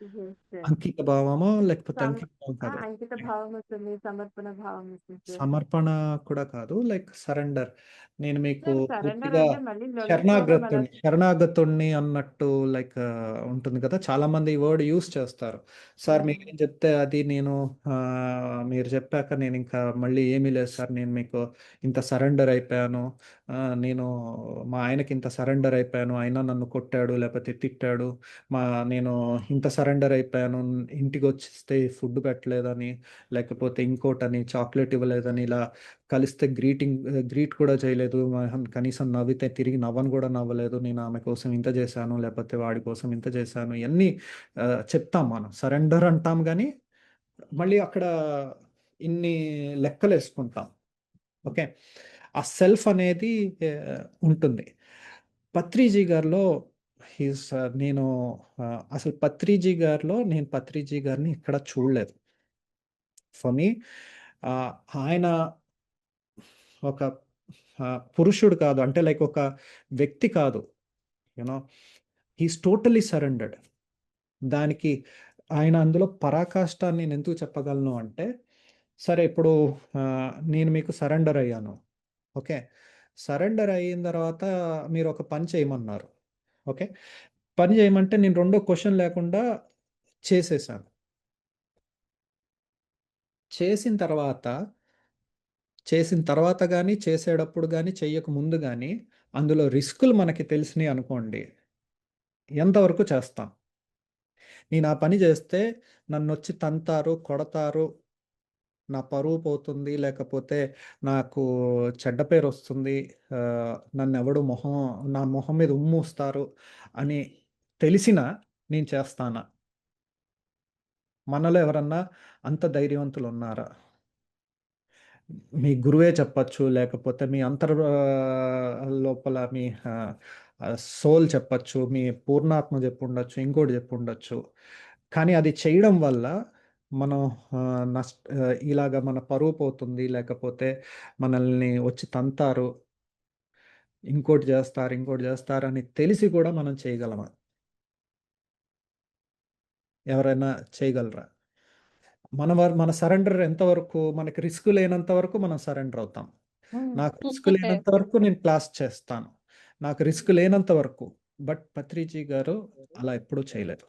జస్ట్ అంకిత భావమా? లేకపోతే సమ అంకిత భావం కాదా? అంకిత భావం ఉంటుంది. సమర్పణ భావం ఉంటుంది. సమర్పణ కూడా కాదు. Like surrender. నేను మీకు సార్ సరెండర్ పూర్తిగా అంటే మళ్ళీ లొంగిపోవడం అలా. శరణాగతుడిని అన్నట్టు లైక్ ఉంటుంది కదా! చాలామంది ఈ వర్డ్ యూజ్ చేస్తారు. సార్ హ్మ్. మీరేం చెప్తే అది మీరు చెప్పాక నేనింకా మళ్ళీ ఏమీ లేదు సార్. నేను మీకు ఇంత సరెండర్ అయిపోయాను. నేను మా ఆయనకి ఇంత సరెండర్ అయిపోయాను. అయినా నన్ను కొట్టాడు, లేకపోతే తిట్టాడు. మా నేను ఇంత సరెండర్ అయిపోయాను. ఇంటికొచ్చేస్తే ఫుడ్ పెట్టలేదని, లేకపోతే ఇంకోటని, చాక్లేట్ ఇవ్వలేదని, ఇలా కలిస్తే గ్రీట్ కూడా చేయలేదు. కనీసం నవ్వితే తిరిగి నవ్వను గూడా నవ్వలేదు. నేను ఆమె కోసం ఇంత జేశాను, లేపోతే వాడి కోసం ఇంత చేశాను. ఇయన్నీ చెప్తాం మనం. సరెండర్ అంటాం గానీ, మళ్ళీ అక్కడ ఇన్ని లెక్కలేసుకుంటాం. ఓకే. ఆ సెల్ఫ్ అనేది ఉంటుంది. పత్రిజీ గారిలో హిస్ నేను అసలు నేను పత్రిజీ గారిని ఎక్కడ చూడలేదు. ఫర్ మీ ఆహ్, ఆయన ఒక పురుషుడు కాదు. అంటే లైక్ ఒక వ్యక్తి కాదు. You no he is totally surrendered. దానికి ఆయన అందులో పరాకాష్ట అని నేనెందుకు చెప్పగలను అంటే, సరే ఇప్పుడు నేను మీకు సరెండర్ అయ్యాను. ఓకే. సరెండర్ అయిన తర్వాత మీరొక పని చేయమన్నారు. ఓకే. పని చేయమంటే నేను రెండో క్వెషన్ లేకుండా చేసేసాను. చేసిన తర్వాత చేసిన తర్వాత గానీ, చేసేటప్పుడు గానీ, చెయ్యక ముందు గానీ, అందులో రిస్కులు మనకి తెలిసినియి అనుకోండి, ఎంతవరకు చేస్తాం. నేను ఆ పని చేస్తే నన్నొచ్చి తంతారు, కొడతారు, నా పరువు పోతుంది, లేకపోతే నాకు చెడ్డ పేరొస్తుంది, నన్నెవడు నా మొహం మీద ఉమ్మూస్తారు అని తెలిసినా నేను చేస్తానా? మనలో ఎవరన్నా అంత ధైర్యవంతులున్నారా? మీ గురువే చెప్పచ్చు. లేకపోతే మీ లోపల మీ సోల్ చెప్పచ్చు. మీ పూర్ణాత్మ జెప్పుండొచ్చు. ఇంకోటి జెప్పుండొచ్చు. కానీ అది చేయడం వల్ల మనం ఇలాగ మన పరువు పోతుంది. లేకపోతే మనల్ని వచ్చి తంతారు. ఇంకోటి జేస్తారు, ఇంకోటి జేస్తారని తెలిసి కూడా మనం చేయగలమా? ఎవరైనా చేయగలరా? మన సరెండర్ ఎంతవరకు మనకి రిస్క్ లేనంత వరకు మనం సరెండర్ అవుతాం. హ్మ్. నాకు రిస్క్ లేనంత వరకు నేను క్లాస్ చేస్తాను. నాకు రిస్క్ లేనంత వరకు. బట్ పత్రిజీ గారు అలా ఎప్పుడూ చేయలేదు.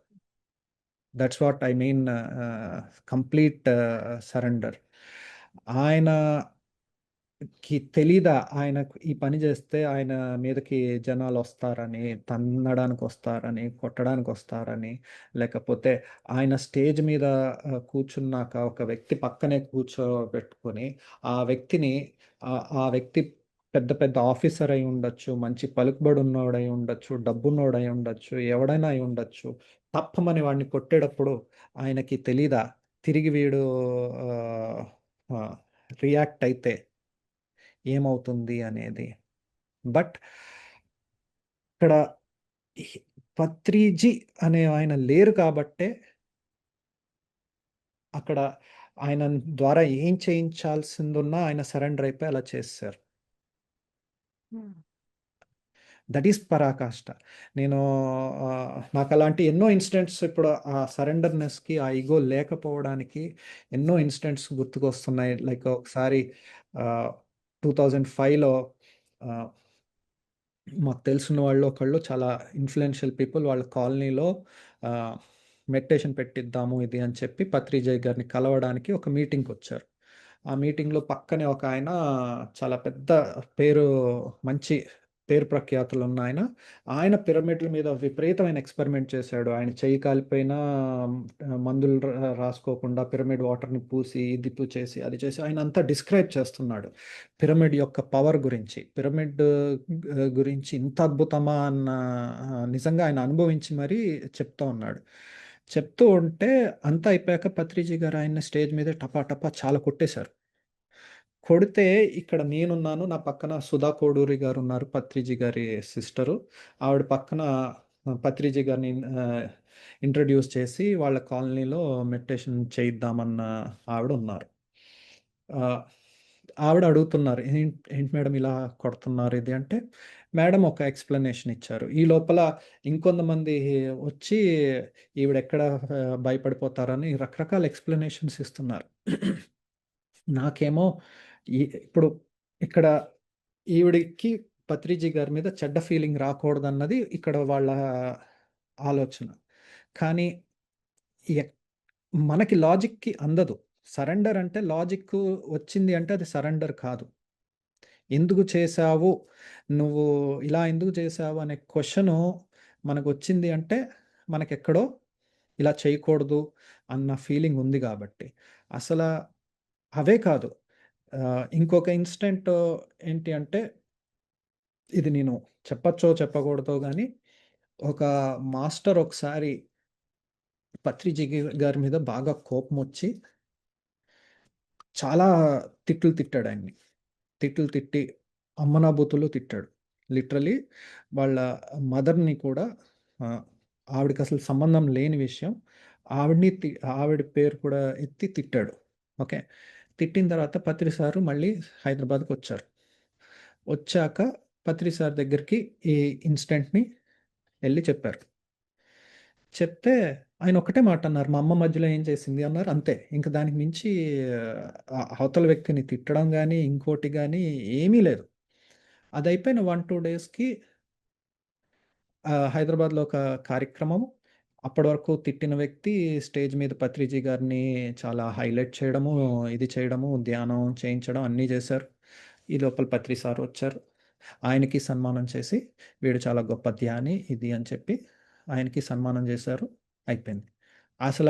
That's what I mean complete surrender. ఆయన తెలీదా ఆయనకు ఈ పని చేస్తే ఆయన మీదకి జనాలొస్తారని, తన్నడానికొస్తారని, కొట్టడానికొస్తారని, లేకపోతే ఆయన స్టేజ్ మీద కూర్చున్నాక ఒక వ్యక్తి పక్కనే కూర్చోబెట్టుకొని, ఆ వ్యక్తిని ఆ వ్యక్తి పెద్ద పెద్ద ఆఫీసర్ అయి ఉండొచ్చు, మంచి పలుకుబడున్నోడై ఉండొచ్చు, డబ్బున్నోడై ఉండొచ్చు, ఎవడైనా అయి ఉండొచ్చు. టప్పమని వాడిని కొట్టేటప్పుడు ఆయనకి తెలీదా? తిరిగి వీడు ఆహ్, ఆహ్, రియాక్ట్ అయితే ఏమవుతుంది అనేది. బట్ ఇక్కడ హి పత్రిజీ అనే ఆయన లేరు కాబట్టే అక్కడ ఆయన ద్వారా ఏం చేయించాల్సిందున్నా ఆయన సరెండర్ అయిపోయి అలా చేసేసారు. హ్మ్. దట్ ఈస్ పరాకాష్ట. నేను నాకలాంటి ఎన్నో ఇన్సిడెంట్స్ ఇప్పుడు ఆ సరెండర్‌నెస్‌కి, ఆ ఇగో లేకపోవడానికి ఎన్నో ఇన్సిడెంట్స్ గుర్తుకొస్తున్నాయి. లైక్ ఒకసారి 2005లో ఆహ్ మాకు తెలిసిన వాళ్ళు ఒకళ్ళు చాలా ఇన్‌ఫ్లూయెన్షియల్ పీపుల్ వాళ్ళ కాలనీలో ఆహ్, మెడిటేషన్ పెట్టిద్దాము ఇది అని చెప్పి పత్రిజయ్ గారిని కలవడానికి ఒక మీటింగ్‌కొచ్చారు. ఆ మీటింగ్‌లో పక్కనే ఒకాయన చాలా పెద్ద పేరు మంచి పేరు ప్రఖ్యాతులున్న ఆయన. ఆయన పిరమిడ్‌ల మీద విపరీతమైన ఎక్స్‌పెరిమెంట్ చేశాడు. ఆయన చెయ్యి కాలిపోయినా మందులు రాసుకోకుండా పిరమిడ్ వాటర్‌ని పూసి, ఇది చేసి, అది చేసి ఆయనంతా డిస్క్రైబ్ చేస్తున్నాడు. పిరమిడ్ యొక్క పవర్ గురించి. పిరమిడ్ గురించి ఇంత అద్భుతమా అన్న నిజంగా ఆయన అనుభవించి మరీ చెప్తా ఉన్నాడు. చెప్తూ ఉంటే అంతా అయిపోయాక పత్రిజీ గారు ఆయన్ని స్టేజ్ మీద టపా టపా చాలా కొట్టేశారు. కొడితే ఇక్కడ నేనున్నాను. నా పక్కన సుధా కోడూరి గారున్నారు. పత్రిజీ గారి సిస్టరు. ఆవిడ పక్కన పత్రిజీ గారిని ఇంట్రొడ్యూస్ చేసి వాళ్ళ కాలనీలో మెడిటేషన్ చేయిద్దామన్న ఆవిడున్నారు. ఆహ్, ఆవిడ అడుగుతున్నారు. ఏంటి మేడం ఇలా కొడుతున్నారు ఇది అంటే, మేడం ఒక ఎక్స్‌ప్లనేషన్ ఇచ్చారు. ఈ లోపల ఇంకొంతమంది వచ్చి ఈవిడెక్కడ భయపడిపోతారని రకరకాల ఎక్స్‌ప్లనేషన్స్ ఇస్తున్నారు. నాకేమో ఇప్పుడు ఇక్కడ ఈవిడకి పత్రిజీ గారి మీద చెడ్డ ఫీలింగ్ రాకూడదన్నది ఇక్కడ వాళ్ళ ఆలోచన. కానీ ఎక్ మనకి లాజిక్‌కి అందదు. సరెండర్ అంటే లాజిక్కు వచ్చింది అంటే అది సరెండర్ కాదు. ఎందుకు చేశావు? నువ్వు ఇలా ఎందుకు చేశావు? అనే క్వెషను మనకొచ్చింది అంటే మనకెక్కడో ఇలా చేయకూడదు అన్న ఫీలింగ్ ఉంది గాబట్టి. అసల అవే కాదు. ఇంకొక ఇన్సిడెంట్ ఏంటి అంటే ఇది నేను చెప్పచ్చో, చెప్పకూడదో గానీ ఒక మాస్టర్ ఒకసారి పత్రిజీ గారి మీద బాగా కోపమొచ్చి చాలా తిట్లు తిట్టాడాయన్ని. తిట్లు తిట్టి అమ్మనా బూతులు తిట్టాడు. లిటరల్లీ వాళ్ళ మదర్‌ని కూడా ఆహ్, ఆవిడకసలు సంబంధం లేని విషయం. ఆవిడని తి ఆవిడ పేరు కూడా ఎత్తి తిట్టాడు. ఓకే. తిట్టిన తర్వాత పత్రి సారు మళ్ళీ హైదరాబాద్‌కొచ్చారు. వచ్చాక పత్రి సార్ దగ్గరికి ఈ ఇన్సిడెంట్‌ని ఎళ్లి చెప్పారు. చెప్తే ఆయన ఒక్కటే మాట అన్నారు. "మా అమ్మ మధ్యలో ఏం చేసింది?" అన్నారు. అంతే. ఇంక దానికి మించి అవతల వ్యక్తిని తిట్టడం గాని, ఇంకోటి గాని ఏమీ లేదు. అదయిపోయిన 1, 2 డేస్‌కి హైదరాబాద్‌లో ఒక కార్యక్రమం. అప్పటి వరకు తిట్టిన వ్యక్తి స్టేజ్ మీద పత్రిజీ గారిని చాలా హైలైట్ చేయడము, ఇది చేయడము, ధ్యానం చేయించడం అన్నీ చేశారు. ఈ లోపల పత్రి సార్ వచ్చారు. ఆయనకి సన్మానం చేసి, వీడు చాలా గొప్ప ధ్యాని ఇది అని చెప్పి ఆయనకి సన్మానం చేశారు. అయిపోయింది. అసల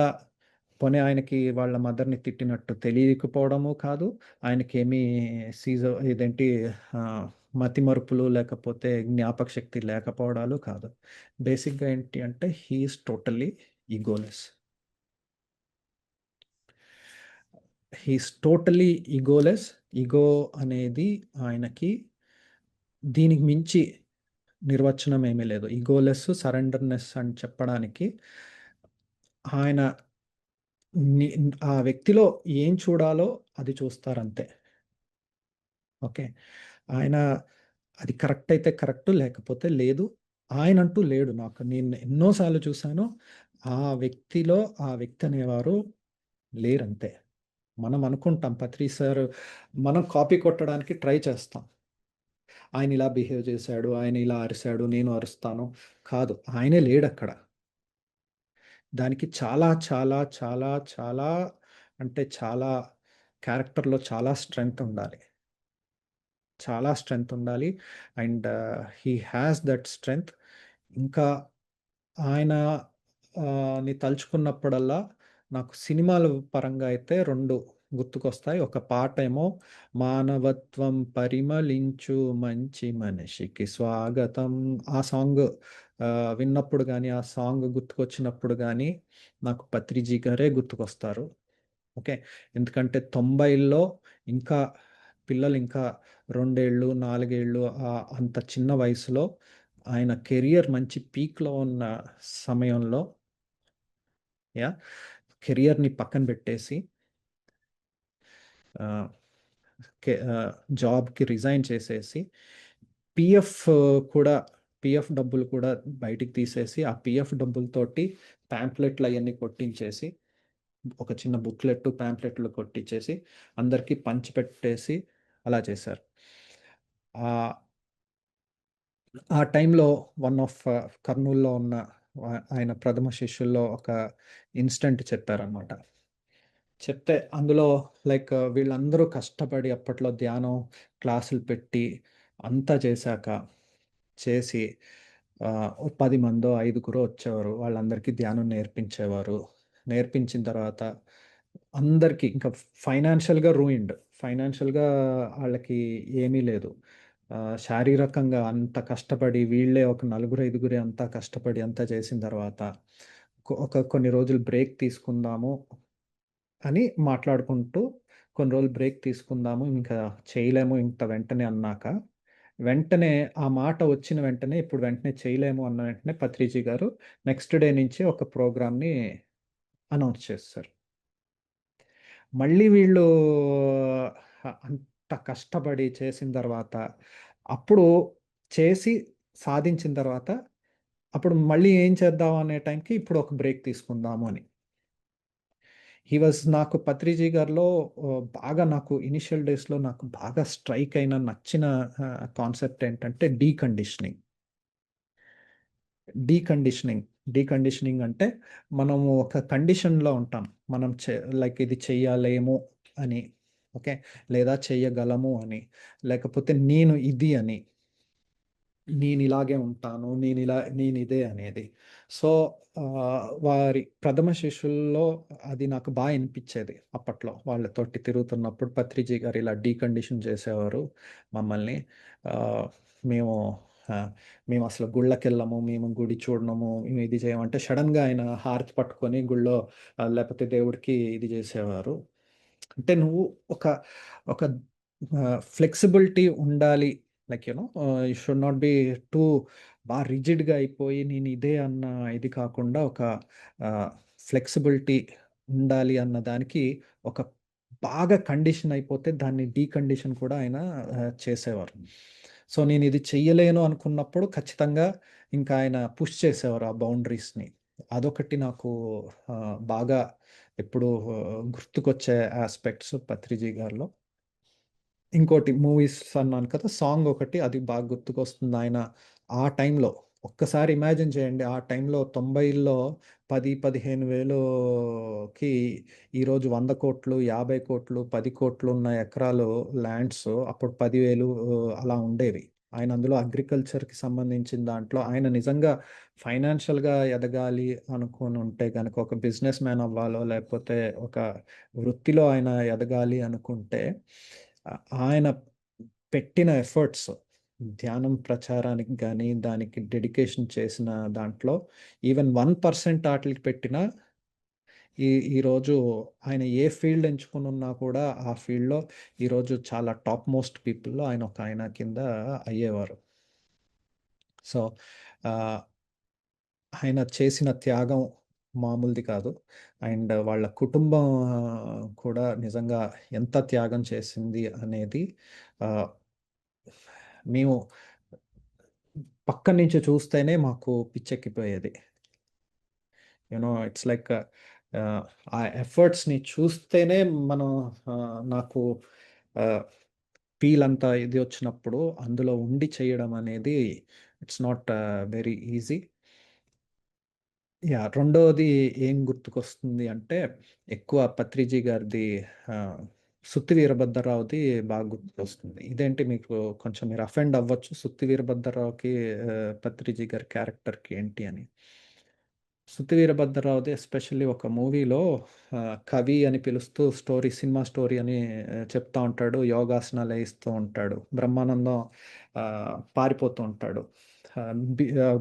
పోనీ ఆయనకి వాళ్ళ మదర్‌ని తిట్టినట్టు తెలియకపోవడము కాదు. ఆయనకేమీ ఇదేంటి ఆహ్, మతిమరుపులు లేకపోతే జ్ఞాపక శక్తి లేకపోవడాలు కాదు. బేసిక్‌గా ఏంటి అంటే he is totally egoless. He is totally egoless. Ego అనేది ఆయనకి దీనికి మించి నిర్వచనం ఏమీ లేదు. ఇగోలెస్, సరెండర్‌నెస్ అని చెప్పడానికి ఆయన ని ఆ వ్యక్తిలో ఏం చూడాలో అది చూస్తారంతే. ఓకే. ఆయన అది కరెక్ట్ అయితే కరెక్ట్, లేకపోతే లేదు. ఆయనంటూ లేడు నాకు. నేను ఎన్నో సార్లు చూసాను. ఆ వ్యక్తిలో ఆ వ్యక్తి అనేవారు లేరంతే. మనం అనుకుంటాం పత్రి సార్ మనం కాపీ కొట్టడానికి ట్రై చేస్తాం. ఆయన ఇలా బిహేవ్ చేశాడు, ఆయన ఇలా అరిసాడు, నేను అరుస్తాను. కాదు. ఆయనే లేడక్కడ. దానికి చాలా, చాలా, చాలా, చాలా అంటే చాలా క్యారెక్టర్‌లో చాలా స్ట్రెంగ్త్ ఉండాలి. చాలా స్ట్రెంగ్త్ ఉండాలి. And he has that strength. ఇంకా ఆయన ని తలుచుకున్నప్పుడల్లా నాకు సినిమాల పరంగా అయితే 2 గుర్తుకొస్తాయి. ఒక పాటేమో 'మానవత్వం పరిమళించు మంచి మనిషికి స్వాగతం' ఆ సాంగ్ విన్నప్పుడు గానీ, ఆ సాంగ్ గుర్తుకొచ్చినప్పుడు గానీ, నాకు పత్రిజీ గారే గుర్తుకొస్తారు. ఓకే. ఎందుకంటే 90ల్లో ఇంకా పిల్లలు ఇంకా 2 ఏళ్ళు, 4 ఏళ్ళు అంత చిన్న వయసులో ఆయన కెరియర్ మంచి పీక్‌లో ఉన్న సమయంలో యాహ్! కెరియర్‌ని పక్కన పెట్టేసి ఆహ్, జాబ్‌కి రిజైన్ చేసేసి పీఎఫ్ కూడా పీఎఫ్ డబ్బులు కూడా బయటికి తీసేసి, ఆ పీఎఫ్ డబ్బులతోటి పాంప్లెట్లు అయన్నీ కొట్టించేసి ఒక చిన్న బుక్‌లెట్, పాంప్లెట్లు కొట్టిచ్చేసి, అందరికి పంచిపెట్టేసి అలా చేశారు. ఆహ్, ఆ టైంలో వన్ ఆఫ్ కర్నూల్‌లో ఉన్న ఆయన ప్రథమ శిష్యుల్లో ఒక ఇన్సిడెంట్ చెప్పారనమాట. చెప్తే అందులో లైక్ వీళ్ళందరూ కష్టపడి అప్పట్లో ధ్యానం క్లాసులు పెట్టి అంతా చేశాక, చేసి ఓ 10 మందో, ఐదుగురో వచ్చేవారు. వాళ్ళందరికీ ధ్యానం నేర్పించేవారు. నేర్పించిన తర్వాత అందరికీ ఇంకా ఫైనాన్షియల్‌గా రూయిన్డ్. ఫైనాన్షియల్‌గా ఆళ్ళకి ఏమీ లేదు. శారీరకంగా అంత కష్టపడి వీళ్ళే ఒక నలుగురు, ఐదుగురే అంతా కష్టపడి అంతా చేసిన తర్వాత కొన్ని రోజులు బ్రేక్ తీసుకుందాము అని మాట్లాడుకుంటూ కొన్ని రోజులు బ్రేక్ తీసుకుందాము. ఇంకా చేయలేము ఇంత వెంటనే అన్నాక, వెంటనే ఆ మాట వచ్చిన వెంటనే ఇప్పుడు వెంటనే చేయలేము అన్న వెంటనే పత్రిజీ గారు నెక్స్ట్ డే నుంచే ఒక ప్రోగ్రామ్‌ని అనౌన్స్ చేసేసారు. మళ్ళీ వీళ్ళు అంత కష్టపడి చేసిన తర్వాత, అప్పుడు చేసి సాధించిన తర్వాత, అప్పుడు మళ్ళీ ఏం చేద్దాం అనే టైంకి ఇప్పుడు ఒక బ్రేక్ తీసుకుందాము అని. నాకు పత్రిజీ గారిలో బాగా నాకు ఇనీషియల్ డేస్‌లో నాకు బాగా స్ట్రైక్ అయిన నచ్చిన కాన్సెప్ట్ ఏంటంటే డీకండిషనింగ్. డీకండిషనింగ్. డీకండిషనింగ్ అంటే మనము ఒక కండిషన్‌లో ఉంటాం. మనం లైక్ ఇది చెయ్యలేము అని. ఓకే. లేదా చెయ్యగలము అని. లేకపోతే నేను ఇది అని. నేనిలాగే ఉంటాను. నేనిదే అనేది. సో, వారి ప్రథమ శిష్యుల్లో అది నాకు ఇనిపిచ్చేది అప్పట్లో. వాళ్ళతోటి తిరుగుతున్నప్పుడు పత్రిజీ గారు ఇలా డీకండిషన్ చేసేవారు మమ్మల్ని. ఆహ్, మేము ఆహ్, మేమసలు గుళ్ళకెళ్ళము, మేము గుడి చూడనము, మేము ఇది చేయము అంటే సడెన్‌గా ఆయన హారతి పట్టుకొని గుళ్ళో లేపోతే దేవుడికి ఇది జేసేవారు. అంటే నువ్వు ఒక ఒక ఫ్లెక్సిబిలిటీ ఉండాలి. Like you should not be too రిజిడ్‌గా అయిపోయి నేనిదే అన్న ఇది కాకుండా ఒక ఆహ్, ఫ్లెక్సిబిలిటీ ఉండాలి అన్న దానికి ఒక బాగా కండిషన్ అయిపోతే దాన్ని డీకండిషన్ కూడా ఆయన చేసేవారు. సో, నేనిది చెయ్యలేను అనుకున్నప్పుడు ఖచ్చితంగా ఇంకా ఆయన పుష్ చేసేవారు ఆ బౌండరీస్‌ని. అదొకటి నాకు బాగా ఎప్పుడూ గుర్తుకొచ్చే యాస్పెక్ట్స్ పత్రిజీ గారిలో. ఇంకోటి మూవీస్ అన్నాను కదా! సాంగ్ ఒకటి అది బాగా గుర్తుకొస్తుంది. ఆయన ఆ టైంలో ఒక్కసారి ఇమాజిన్ చేయండి. ఆ టైంలో 90ల్లో 10, 15,000కి ఈరోజు 100,00,00,000, 50,00,00,000, 10,00,00,000 ఉన్న ఎకరాలు ల్యాండ్స్ అప్పుడు 10,000 అలా ఉండేవి. ఆయన అందులో అగ్రికల్చర్‌కి సంబంధించిన దాంట్లో ఆయన నిజంగా ఫైనాన్షియల్‌గా ఎదగాలి అనుకోనుంటే గనక ఒక బిజినెస్ మ్యాన్ అవ్వాలో, లేకపోతే ఒక వృత్తిలో ఆయన ఎదగాలి అనుకుంటే ఆయన పెట్టిన ఎఫర్ట్స్ ధ్యానం ప్రచారానికి గానీ, దానికి డెడికేషన్ చేసిన దాంట్లో ఈవెన్ 1% ఆటిలికి పెట్టినా ఈ ఈరోజు ఆయన ఏ ఫీల్డ్ ఎంచుకొనున్నా కూడా ఆ ఫీల్డ్‌లో ఈరోజు చాలా టాప్ మోస్ట్ పీపుల్‌లో ఆయన ఒక ఆయన కింద అయ్యేవారు. సో, ఆహ్, ఆయన చేసిన త్యాగం మామూలుది కాదు. అండ్ వాళ్ళ కుటుంబం కూడా నిజంగా ఎంత త్యాగం చేసింది అనేది ఆహ్, మేము పక్క నుంచి చూస్తేనే మాకు పిచ్చెక్కిపోయేది. ఇట్స్ లైక్ ఆ ఎఫర్ట్స్‌ని చూస్తేనే మనం నాకు ఆహ్, ఫీల్ అంతా ఇది వచ్చినప్పుడు అందులో ఉండి చేయడం అనేది ఇట్స్ నాట్ వెరీ ఈజీ. రెండోది ఏం గుర్తుకొస్తుంది అంటే, ఎక్కువ పత్రిజీ గారిది ఆహ్, 'సుత్తి వీరభద్రరావు'ది బాగా గుర్తుకొస్తుంది. ఇదేంటి మీకు కొంచెం మీరు అఫెండ్ అవ్వచ్చు. 'సుత్తి వీరభద్రరావు'కి పత్రిజీ గారి క్యారెక్టర్‌కి ఏంటి అని. 'సుత్తి వీరభద్రరావు'ది ఎస్పెషల్లీ ఒక మూవీలో కవి అని పిలుస్తూ సినిమా స్టోరీ అని చెప్తా ఉంటాడు. యోగాసనాలేయిస్తూ ఉంటాడు. బ్రహ్మానందం పారిపోతూ ఉంటాడు.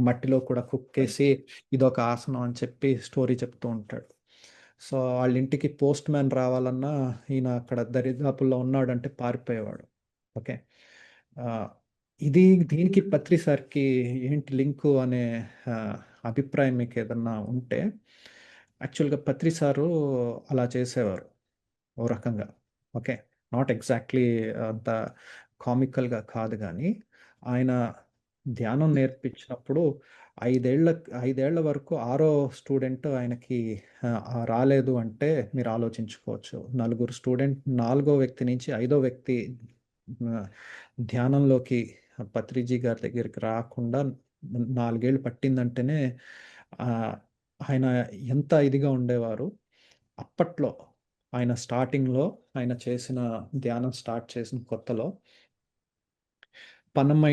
మట్టిలో కూడా కుక్కేసి ఇదొక ఆసనం అని చెప్పి స్టోరీ చెప్తూ ఉంటాడు. సో, ఆళ్ళింటికి పోస్ట్ మ్యాన్ రావాలన్నా ఈయన అక్కడ దరిదాపుల్లో ఉన్నాడంటే పారిపోయేవాడు. ఓకే. ఆహ్, ఇది దీనికి పత్రి సార్‌కి ఏంటి లింకు అనే ఆహ్, అభిప్రాయం మీకేదన్నా ఉంటే, యాక్చువల్‌గా పత్రి సారు అలా చేసేవారు. ఓ రకంగా. ఓకే. నాట్ ఎగ్జాక్ట్‌లీ అంత కామికల్‌గా కాదు గానీ, ఆయన ధ్యానం నేర్పించినప్పుడు 5 5 ఏళ్ల వరకు ఆరో స్టూడెంట్ ఆయనకి రాలేదు అంటే మీరు ఆలోచించుకోవచ్చు. నలుగురు స్టూడెంట్ నాలుగో వ్యక్తి నుంచి ఐదో వ్యక్తి ఆహ్, ధ్యానంలోకి పత్రిజీ గారి దగ్గరికి రాకుండా 4 ఏళ్ళు పట్టిందంటేనే ఆహ్, ఆయన ఎంత ఇదిగా ఉండేవారు. అప్పట్లో ఆయన స్టార్టింగ్‌లో ఆయన చేసిన ధ్యానం స్టార్ట్ చేసిన కొత్తలో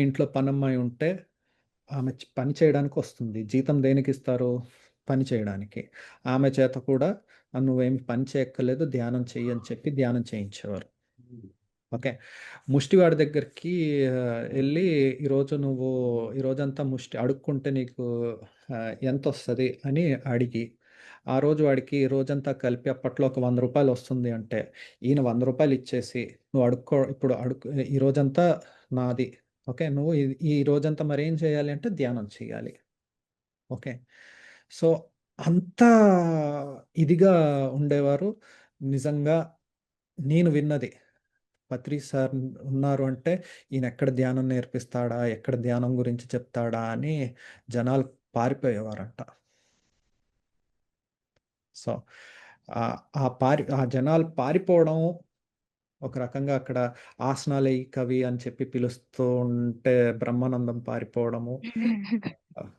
ఇంట్లో పనమ్మాయి ఉంటే ఆమె పని చేయడానికొస్తుంది. జీతం దేనికిస్తారు? పని చేయడానికి. ఆమె చేత కూడా "నువ్వేమి పని చేయక్కర్లేదు, ధ్యానం చెయ్యి" అని చెప్పి ధ్యానం చేయించేవారు. ఓకే. ముష్టివాడి దగ్గరికి ఎళ్లి ఈరోజు నువ్వు ఈరోజంతా అడుక్కుంటే నీకు ఎంతొస్తది అని అడిగి, ఆ రోజు వాడికి రోజంతా కలిపి అప్పట్లో ఒక రూ. 100 వస్తుంది అంటే, ఈయన రూ. 100 ఇచ్చేసి నువ్వు ఇప్పుడు ఈ రోజంతా నాది. ఓకే. నువ్వు ఈ రోజంతా మరేం చేయాలి అంటే ధ్యానం చేయాలి. ఓకే. సో, అంత ఇదిగా ఉండేవారు. నిజంగా నేను విన్నది. పత్రి సార్ ఉన్నారు అంటే, ఈయనెక్కడ ధ్యానం నేర్పిస్తాడా? ఎక్కడ ధ్యానం గురించి చెప్తాడా? అని జనాలు పారిపోయేవారంట. సో, ఆ జనాలు పారిపోవడం ఒక రకంగా అక్కడ ఆసనాలెయి కవి అని చెప్పి పిలుస్తూ ఉంటే బ్రహ్మానందం పారిపోవడము. ఆహ్,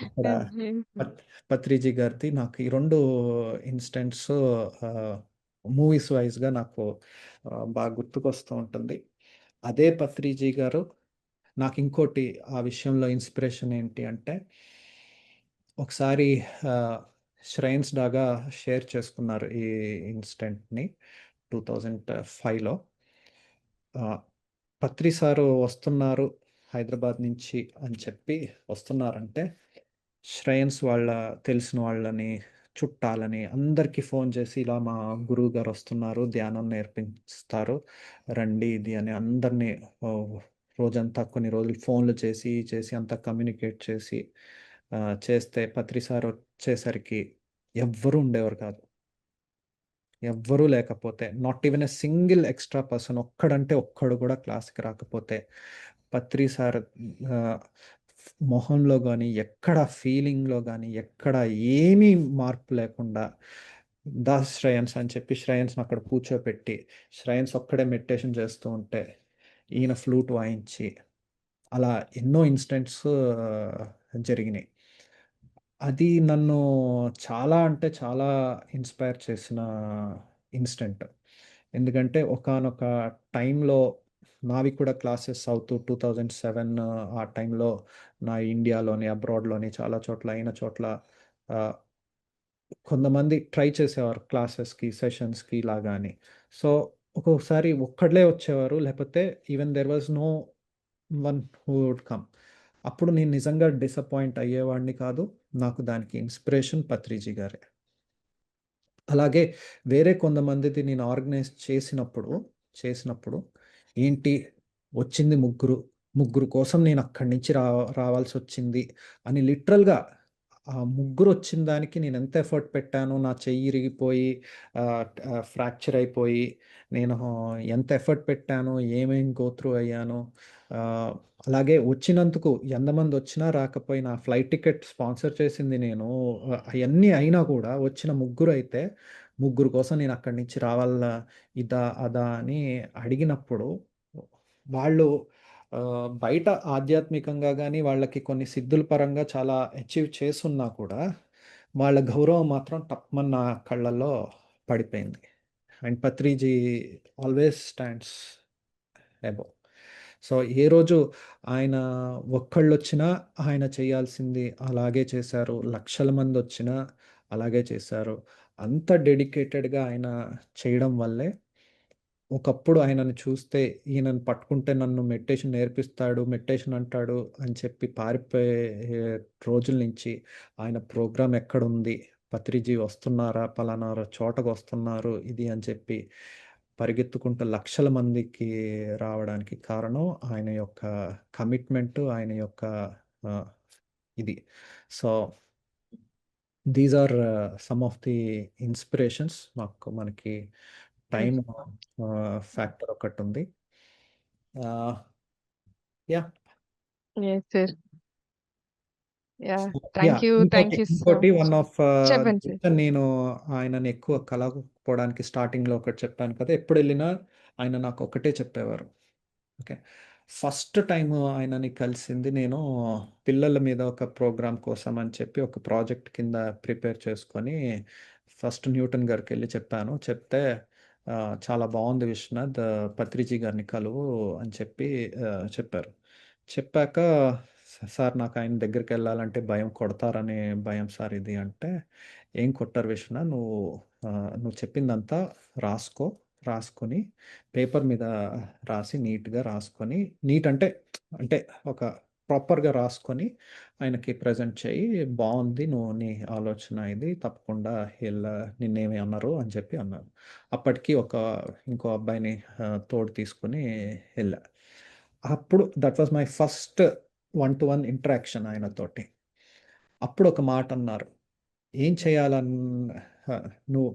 ఇక్కడ హుహు. పత్ పత్రిజీ గారిది నాకు ఈ 2 ఇన్సిడెంట్స్ ఆహ్, మూవీస్ వైస్‌గా నాకు బాగా గుర్తుకొస్తూ ఉంటుంది. అదే పత్రిజీ గారు నాకింకోటి ఆ విషయంలో ఇన్‌స్పిరేషన్ ఏంటి అంటే, ఒకసారి ఆహ్, శ్రేయాన్స్ డాగా షేర్ చేసుకున్నారు ఈ ఇన్సిడెంట్‌ని 2005లో. ఆహ్, పత్రి సారు వస్తున్నారు హైదరాబాద్ నుంచి అని చెప్పి వస్తున్నారంటే, శ్రేయన్స్ వాళ్ళ తెలిసిన వాళ్ళని, చుట్టాలని అందరికీ ఫోను చేసి, ఇలా మా గురువుగారొస్తున్నారు, ధ్యానం నేర్పిస్తారు, రండి ఇది అని అందరిని ఓహ్, రోజంతా కొన్ని రోజులు ఫోన్లు చేసి, చేసి అంతా కమ్యూనికేట్ చేసి చేస్తే పత్రి సారొచ్చేసరికి ఎవ్వరు ఉండేవారు కాదు. ఎవ్వరూ లేకపోతే not even a single extra person ఒక్కడంటే ఒక్కడు కూడా క్లాస్‌కి రాకపోతే, పత్రి సార్ ఆహ్, మొహంలో గాని, ఎక్కడ ఫీలింగ్‌లో గాని, ఎక్కడ ఏమీ మార్పు లేకుండా శ్రేయన్స్ అని చెప్పి శ్రేయన్స్‌ని అక్కడ కూర్చోపెట్టి, శ్రేయన్స్ ఒక్కడే మెడిటేషన్ చేస్తూ ఉంటే, ఈయన ఫ్లూట్ వాయించి, అలా ఎన్నో ఇన్సిడెంట్స్ జరిగినాయి. అది నన్ను చాలా అంటే చాలా ఇన్‌స్పైర్ చేసిన ఇన్సిడెంట్. ఎందుకంటే ఒకానొక టైంలో నావి కూడా క్లాసెస్ అవుతూ 2007 ఆ టైంలో నా ఇండియాలోని, అబ్రాడ్‌లోని చాలా చోట్ల అయిన చోట్ల ఆహ్, కొంతమంది ట్రై చేసేవారు క్లాసెస్‌కి, సెషన్స్‌కి ఇలాగా అని. సో, ఒక్కొక్కసారి ఒక్కళ్ళే వచ్చేవారు. లేపోతే even there was no one who would come. అప్పుడు నేను నిజంగా డిసప్పాయింట్ అయ్యేవాడిని కాదు. నాకు దానికి ఇన్‌స్పిరేషన్ పత్రిజీ గారే. అలాగే వేరే కొంతమందిది నేను ఆర్గనైజ్ చేసినప్పుడు ఏంటి వచ్చింది ముగ్గురు. ముగ్గురు కోసం నేను అక్కడి నుంచి రావాల్సొచ్చింది అని లిటరల్‌గా ఆ ముగ్గురొచ్చిన దానికి నేనెంత ఎఫర్ట్ పెట్టానో, నా చెయ్యి ఇరిగిపోయి ఫ్రాక్చర్ అయిపోయి, నేను ఎంత ఎఫర్ట్ పెట్టానో, ఏమేం గో త్రూ అయ్యానో, ఆహ్, అలాగే వచ్చినందుకు ఎంతమందొచ్చినా రాకపోయినా ఫ్లైట్ టికెట్ స్పాన్సర్ చేసింది నేను. అయన్నీ అయినా కూడా వచ్చిన ముగ్గురైతే ముగ్గురు కోసం నేను అక్కడి నుంచి రావాలా, ఇదా, అదా అని అడిగినప్పుడు వాళ్ళు బయట ఆధ్యాత్మికంగా గాని, వాళ్ళకి కొన్ని సిద్ధుల పరంగా చాలా అచీవ్ చేసున్నా కూడా, వాళ్ళ గౌరవం మాత్రం టప్‌మని నా కళ్ళల్లో పడిపోయింది. And Patriji always stands above. So, ఏ రోజు ఆయన ఒక్కళ్ళొచ్చినా ఆయన చేయాల్సింది అలాగే చేశారు. లక్షల మందొచ్చినా అలాగే చేశారు. అంత డెడికేటెడ్‌గా ఆయన చేయడం వల్లే ఒకప్పుడు ఆయనను చూస్తే ఈయనను పట్టుకుంటే నన్ను మెడిటేషన్ నేర్పిస్తాడు, మెడిటేషన్ అంటాడు అని చెప్పి పారిపోయే రోజుల నుంచి ఆయన ప్రోగ్రామ్ ఎక్కడుంది? పత్రిజీ వస్తున్నారా? పలానా చోటకొస్తున్నారు ఇది అని చెప్పి పరిగెత్తుకుంటూ లక్షల మందికి రావడానికి కారణం ఆయన యొక్క కమిట్మెంటు, ఆయన యొక్క ఆహ్, ఇది. సో, దీస్ ఆర్ సమ్ ఆఫ్ ది ఇన్‌స్పిరేషన్స్ మనకి హ్మ్. టైమ్ ఫ్యాక్టర్ ఒకటుంది. Ah, yeah! Yes sir. Yeah! Yeah! Thank ఇంకోటి, యూ సో ఇంకోటి మచ్. వన్ ఆఫ్ చెప్పండి సార్. రీజన్ నేను ఆయనని ఎక్కువ కలవకపోవడానికి స్టార్టింగ్‌లో ఒకటి చెప్పాను కదా! ఎప్పుడెళ్ళినా ఆయన నాకొక్కటే చెప్పేవారు. ఓకే. ఫస్ట్ టైము ఆయనని కలిసింది నేను పిల్లల మీద ఒక ప్రోగ్రామ్ కోసం అని చెప్పి ఒక ప్రాజెక్ట్ కింద ప్రిపేర్ చేసుకొని ఫస్ట్ న్యూటన్ గారికెళ్ళి చెప్పాను. చెప్తే "చాలా బావుంది విశ్వనాథ్ పత్రిజీ గారిని కలువు" అని చెప్పి చెప్పారు. చెప్పాక సార్ నాకు ఆయన దగ్గరికెళ్ళాలంటే భయం కొడతారనే భయం సార్ ఇది అంటే, "ఏం కొట్టరు విశ్వనాథ్ నువ్వు చెప్పిందంతా రాసుకో. రాసుకొని పేపర్ మీద రాసి నీట్‌గా రాసుకొని నీట్ అంటే, అంటే ఒక ప్రాపర్‌గా రాసుకొని ఆయనకి ప్రెజెంట్ చెయ్యి. బావుంది. నీ ఆలోచన ఇది. తప్పకుండా నిన్నేమి అనరు అని చెప్పి అన్నారు. అప్పటికి ఇంకో అబ్బాయిని తోడు తీసుకొని ఎళ్ళా. అప్పుడు that was my first one to one interaction ఆయనతోటి. అప్పుడొక మాటన్నారు. "ఏం చేయాలన్ నువ్వు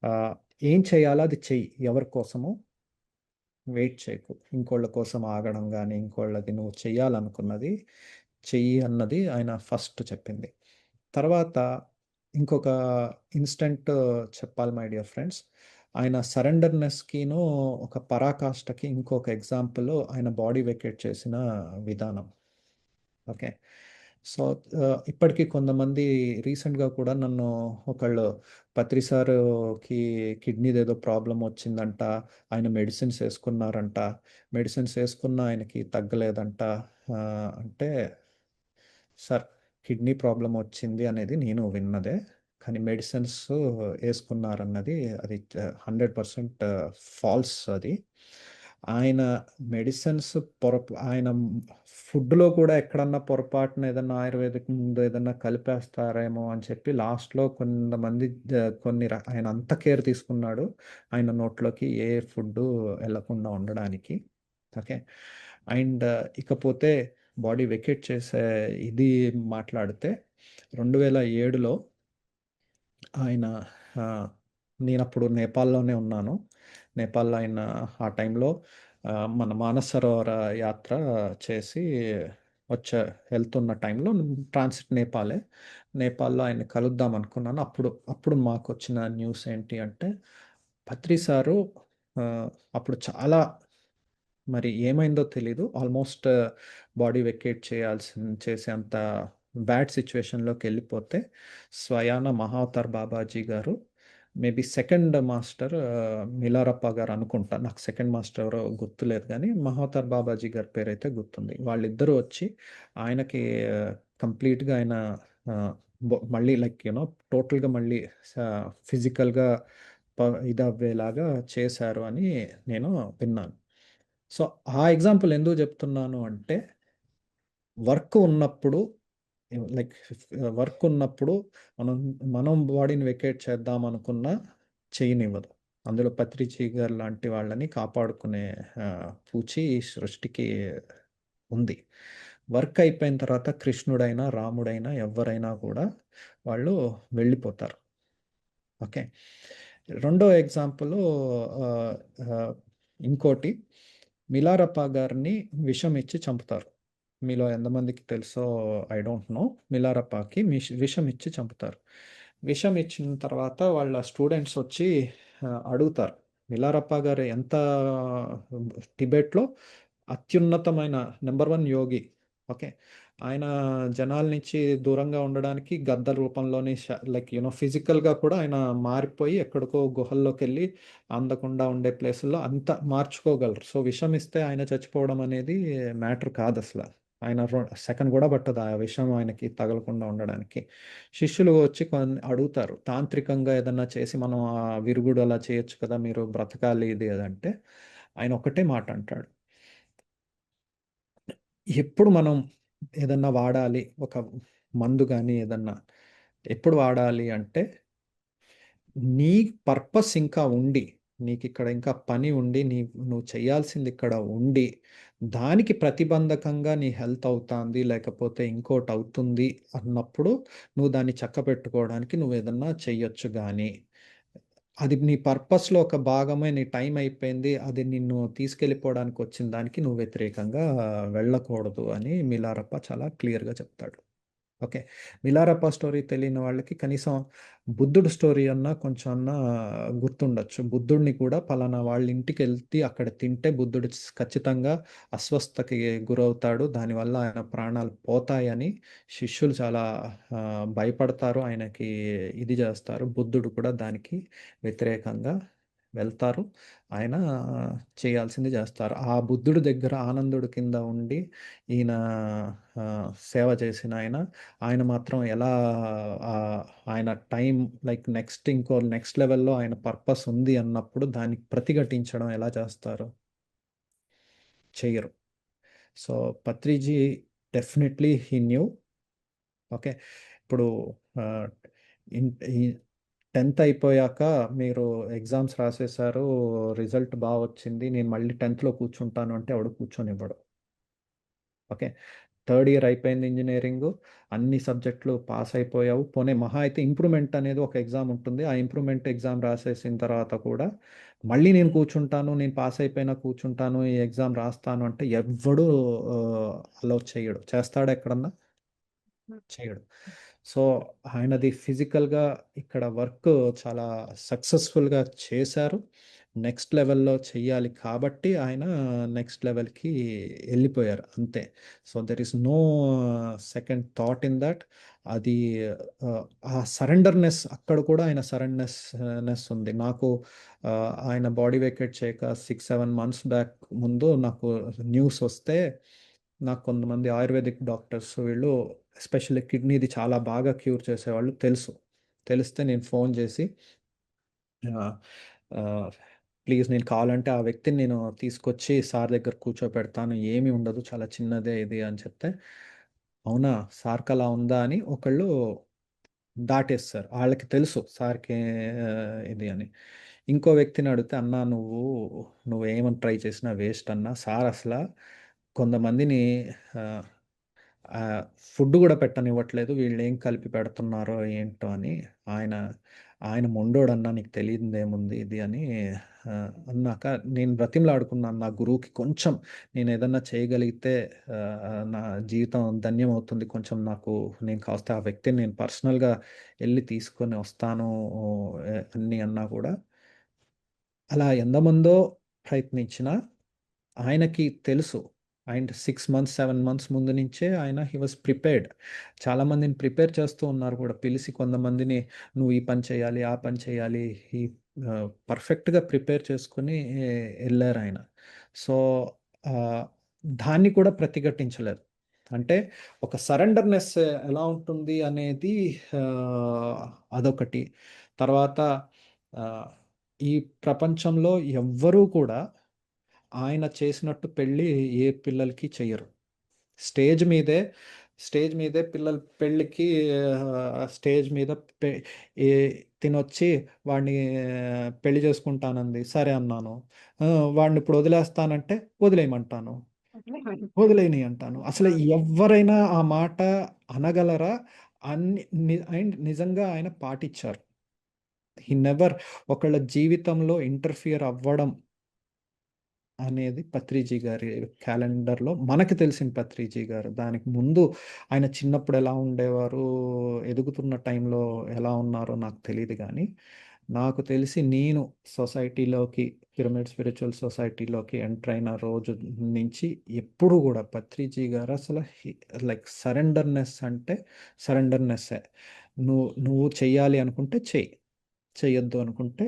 ఆహ్, ఏం చేయాలో అది చెయ్యి. ఎవరి కోసమో వెయిట్ చేయకు. ఇంకోళ్ళ కోసం ఆగడం గాని, ఇంకోళ్ళది నువ్వు చెయ్యాలనుకున్నది చెయ్యి" అన్నది ఆయన ఫస్ట్ చెప్పింది. తర్వాత ఇంకొక ఇన్సిడెంట్ చెప్పాలి మై డియర్ ఫ్రెండ్స్. ఆయన సరెండర్‌నెస్‌కిను, ఒక పరాకాష్ఠకి ఇంకొక ఎగ్జాంపుల్ ఆయన బాడీ వెకేట్ చేసిన విధానం. ఓకే. సో, ఇప్పటికి కొంతమంది రీసెంట్‌గా కూడా నన్ను ఒకళ్ళు "పత్రి సారుకి కిడ్నీదేదో ప్రాబ్లమ్ వచ్చిందంట. ఆయన మెడిసిన్స్ ఏసుకున్నారంట. మెడిసిన్స్ ఏసుకున్నా ఆయనకి తగ్గలేదంట." అంటే సార్ కిడ్నీ ప్రాబ్లమ్ వచ్చింది అనేది నేను విన్నదే. కానీ మెడిసిన్స్ ఏసుకున్నారన్నది అది 100% ఫాల్స్ అది. ఆయన మెడిసిన్స్ ఆయన ఫుడ్‌లో కూడా ఎక్కడన్నా పొరపాటున ఏదన్నా ఆయుర్వేదిక్ ముందు ఏదన్నా కలిపేస్తారేమో అని చెప్పి లాస్ట్‌లో కొంతమంది ఆయన అంత కేర్ తీసుకున్నాడు. ఆయన నోట్లోకి ఏ ఫుడ్డు ఎళ్ళకుండా ఉండడానికి. ఓకే. అండ్ ఇకపోతే బాడీ వెకేట్ చేసే ఇది మాట్లాడితే 2007లో ఆయన ఆహ్, నేనప్పుడు నేపాల్‌లోనే ఉన్నాను. నేపాల్‌లో ఆయన ఆ టైంలో మన మానస సరోవర యాత్ర చేసి వెళ్తున్న టైంలో ట్రాన్సిట్ నేపాలే. నేపాల్‌లో ఆయన్ని కలుద్దాం అనుకున్నాను. అప్పుడు మాకొచ్చిన న్యూస్ ఏంటి అంటే, పత్రి సారు ఆహ్, అప్పుడు చాలా మరి ఏమైందో తెలీదు. ఆల్‌మోస్ట్ బాడీ వెకేట్ చేసేంత బ్యాడ్ సిచ్యువేషన్‌లోకెళ్ళిపోతే స్వయాన మహావతార్ బాబాజీ గారు మేబీ సెకండ్ మాస్టర్ మిలారప్ప గారు అనుకుంటా. నాకు సెకండ్ మాస్టర్ ఎవరో గుర్తులేదు గానీ, మహావతార్ బాబాజీ గారి పేరైతే గుర్తుంది. వాళ్ళిద్దరూ వచ్చి ఆయనకి కంప్లీట్‌గా ఆయన ఆహ్, మళ్ళీ లైక్ టోటల్‌గా మళ్ళీ స ఫిజికల్‌గా ప ఇదవ్వేలాగా చేశారు అని నేను విన్నాను. సో, ఆ ఎగ్జాంపుల్ ఎందుకు చెప్తున్నాను అంటే, వర్క్ ఉన్నప్పుడు లైక్ వర్క్ ఉన్నప్పుడు మనం మనం బాడీని వెకేట్ చేద్దాం అనుకున్నా చేయనివ్వదు. అందులో పత్రిజీ గారు లాంటి వాళ్ళని కాపాడుకునే పూచి ఈ సృష్టికి ఉంది. వర్క్ అయిపోయిన తర్వాత కృష్ణుడైనా, రాముడైనా ఎవ్వరైనా కూడా వాళ్ళు వెళ్ళిపోతారు. ఓకే. రెండో ఎగ్జాంపులు ఆహ్, ఆహ్, ఇంకోటి మిలారప్ప గారిని విషం ఇచ్చి చంపుతారు. మీలో ఎంతమందికి తెలుసో ఐ డోంట్ నో. మిలారప్పకి విషం ఇచ్చి చంపుతారు. విషం ఇచ్చిన తర్వాత వాళ్ళ స్టూడెంట్స్ వచ్చి అడుగుతారు. మిలారప్ప గారు ఎంత టిబెట్‌లో అత్యున్నతమైన నంబర్ 1 యోగి. ఓకే. ఆయన జనాల నుంచి దూరంగా ఉండడానికి గద్ద రూపంలోని లైక్ ఫిజికల్‌గా కూడా ఆయన మారిపోయి ఎక్కడికో గుహల్లోకెళ్ళి అందకుండా ఉండే ప్లేసుల్లో అంత మార్చుకోగలరు. సో, విషం ఇస్తే ఆయన చచ్చిపోవడం అనేది మ్యాటర్ కాదసల. ఆయన సెకండ్ గూడా పట్టదు ఆ విషం ఆయనకి తగలకుండా ఉండడానికి. శిష్యులు వచ్చి అడుగుతారు. తాంత్రికంగా ఏదన్నా చేసి మనం ఆ విరుగుడు అలా చేయొచ్చు కదా! మీరు బ్రతకాలి ఇది అది అంటే, ఆయన ఒక్కటే మాట అంటాడు. ఎప్పుడు మనం ఏదన్నా వాడాలి, ఒక మందు గాని ఏదన్నా ఎప్పుడు వాడాలి అంటే, నీ పర్పస్ ఇంకా ఉండి, నీకిక్కడ ఇంకా పని ఉండి, నువ్వు చేయాల్సింది ఇక్కడ ఉండి, దానికి ప్రతిబంధకంగా నీ హెల్త్ అవుతాంది, లేకపోతే ఇంకోటవుతుంది అన్నప్పుడు, నువ్వు దాన్ని చక్కబెట్టుకోవడానికి నువ్వేదన్నా చెయ్యొచ్చు గానీ, అది నీ పర్పస్‌లో ఒక భాగమే, నీ టైం అయిపోయింది, అది నిన్ను తీసుకెళ్ళిపోవడానికొచ్చిన దానికి నువ్వు వ్యతిరేకంగా వెళ్ళకూడదు అని మిలారప్ప చాలా క్లియర్‌గా చెప్తాడు. ఓకే. మిలారప్ప స్టోరీ తెలియని వాళ్ళకి కనీసం బుద్ధుడు స్టోరీ అన్నా కొంచెం అన్నా గుర్తుండొచ్చు. బుద్ధుడిని కూడా పలానా వాళ్ళ ఇంటికెళ్తే అక్కడ తింటే బుద్ధుడు ఖచ్చితంగా అస్వస్థతకి గురవుతాడు. దానివల్ల ఆయన ప్రాణాలు పోతాయని శిష్యులు చాలా భయపడతారు. ఆయనకి ఇది జేస్తారు. బుద్ధుడు కూడా దానికి వ్యతిరేకంగా వెళ్తారు. ఆయన చేయాల్సింది జేస్తారు. ఆ బుద్ధుడి దగ్గర ఆనందుడి కింద ఉండి ఈయన సేవ చేసిన ఆయన మాత్రం ఎలా ఆహ్, ఆయన టైం లైక్ నెక్స్ట్ లెవెల్‌లో ఆయన పర్పస్ ఉంది అన్నప్పుడు దానికి ప్రతిఘటించడం ఎలా చేస్తారు? చెయ్యరు. సో, పత్రిజీ డెఫినైట్‌లీ హి న్యూ. ఓకే. ఇప్పుడు ఆహ్, ఇన్ ఈ 10థ్ అయిపోయాక మీరు ఎగ్జామ్స్ రాసేసారు. రిజల్ట్ బా వచ్చింది. నేను మళ్ళీ 10థ్‌లో కూర్చుంటాను అంటే ఎవడు కూర్చొనివ్వడు. ఓకే. థర్డ్ ఇయర్ అయిపోయింది ఇంజినీరింగు. అన్ని సబ్జెక్ట్‌లు పాస్ అయిపోయావు. పోనీ మహా అయితే ఇంప్రూవ్‌మెంట్ అనేది ఒక ఎగ్జామ్ ఉంటుంది. ఆ ఇంప్రూవ్‌మెంట్ ఎగ్జామ్ రాసేసిన తర్వాత కూడా మళ్ళీ నేను కూర్చుంటాను, నేను పాస్ అయిపోయినా కూర్చుంటాను, ఈ ఎగ్జామ్ రాస్తాను అంటే ఎవ్వడు అలౌ చేయడు. చేస్తాడా ఎక్కడన్నా? చేయడు. సో, ఆయనది ఫిజికల్‌గా ఇక్కడ వర్క్ చాలా సక్సెస్‌ఫుల్‌గా చేశారు. నెక్స్ట్ లెవెల్‌లో చెయ్యాలి కాబట్టి ఆయన నెక్స్ట్ లెవెల్‌కి ఎళ్ళిపోయారు అంతే. So, there is no second thought in that. అది ఆ సరెండర్‌నెస్ అక్కడ కూడా ఆయన నెస్ ఉంది. నాకు ఆయన బాడీ వెకేట్ చేయక 6, 7 మంత్స్ బ్యాక్ ముందు నాకు న్యూస్ వస్తే నాకు కొంతమంది ఆయుర్వేదిక్ డాక్టర్స్ వీళ్ళు ఎస్పెషల్లీ కిడ్నీది చాలా బాగా క్యూర్ చేసేవాళ్ళు తెలుసు. తెలిస్తే నేను ఫోన్ చేసి ఆహ్, ఆహ్, ప్లీజ్ నేను కావాలంటే ఆ వ్యక్తిని నేను తీసుకొచ్చి సార్ దగ్గర కూర్చోపెడతాను. ఏమి ఉండదు. చాలా చిన్నదే ఇది అని చెప్తే, అవునా! సార్‌కలా ఉందా అని ఒకళ్ళు దాటేస్తారు. ఆళ్ళకి తెలుసు సార్‌కి ఇది అని. ఇంకో వ్యక్తిని అడిగితే, "అన్నా నువ్వేమని ట్రై చేసినా వేస్ట్ అన్నా. సార్ అసల కొంతమందిని ఆహ్, ఆహ్, ఫుడ్ గూడా పెట్టనివ్వట్లేదు. వీళ్ళేం కలిపి పెడుతున్నారో ఏంటో" అని. ఆయన, ఆయన మొండోడన్నా నీకు తెలియనిదేముంది ఇది అని అన్నాక నేను బ్రతిమలాడుకున్నాను నా గురువుకి కొంచెం నేనేదన్నా చేయగలిగితే నా జీవితం ధన్యమవుతుంది. కొంచెం నేను కాస్త ఆ వ్యక్తిని నేను పర్సనల్‌గా ఎళ్లి తీసుకొని వస్తాను అని అన్నా కూడా, అలా ఎంతమందో ప్రయత్నించినా ఆయనకి తెలుసు. అండ్ 6 మంత్స్, 7 మంత్స్ ముందు నుంచే ఆయన హి వాస్ ప్రిపేర్డ్. చాలామందిని ప్రిపేర్ చేస్తూ ఉన్నారు కూడా. పిలిసి కొంతమందిని నువ్వు ఈ పని చేయాలి, ఆ పని చేయాలి. ఈ పర్ఫెక్ట్‌గా ప్రిపేర్ చేసుకొని ఎళ్లారాయన. సో, ఆహ్, దాన్ని కూడా ప్రతిఘటించలేదు. అంటే ఒక సరెండర్‌నెస్ ఎలా ఉంటుంది అనేది ఆహ్, అదొకటి. తర్వాత ఆహ్, ఈ ప్రపంచంలో ఎవ్వరూ కూడా ఆయన చేసినట్టు పెళ్లి ఏ పిల్లలకి చెయ్యరు. స్టేజ్ మీదే స్టేజ్ మీదే పిల్లల పెళ్ళికి స్టేజ్ మీద పె ఏ తినొచ్చి వాడిని పెళ్లి చేసుకుంటానంది. సరే అన్నాను. వాడిని ఇప్పుడు వదిలేస్తానంటే వదిలేయమంటాను. వదిలేయని అంటాను. అసలు ఎవ్వరైనా ఆ మాట అనగలరా? అండ్ నిజంగా ఆయన పాటిచ్చారు. హి నెవర్ ఒకళ్ళ జీవితంలో ఇంటర్ఫియర్ అవ్వడం అనేది పత్రిజీ గారి క్యాలెండర్‌లో మనకు తెలిసిన పత్రిజీ గారు. దానికి ముందు ఆయన చిన్నప్పుడు ఎలా ఉండేవారు, ఎదుగుతున్న టైంలో ఎలా ఉన్నారో నాకు తెలీదు గానీ, నాకు తెలిసి నేను సొసైటీలోకి పిరమిడ్ స్పిరిచువల్ సొసైటీలోకి ఎంటర్ అయిన రోజు నుంచి ఎప్పుడు గూడా పత్రిజీ గారు అసలు లైక్ సరెండర్‌నెస్ అంటే సరెండర్‌నెస్సే. నువ్వు చెయ్యాలి అనుకుంటే చెయ్యి. చెయ్యొద్దు అనుకుంటే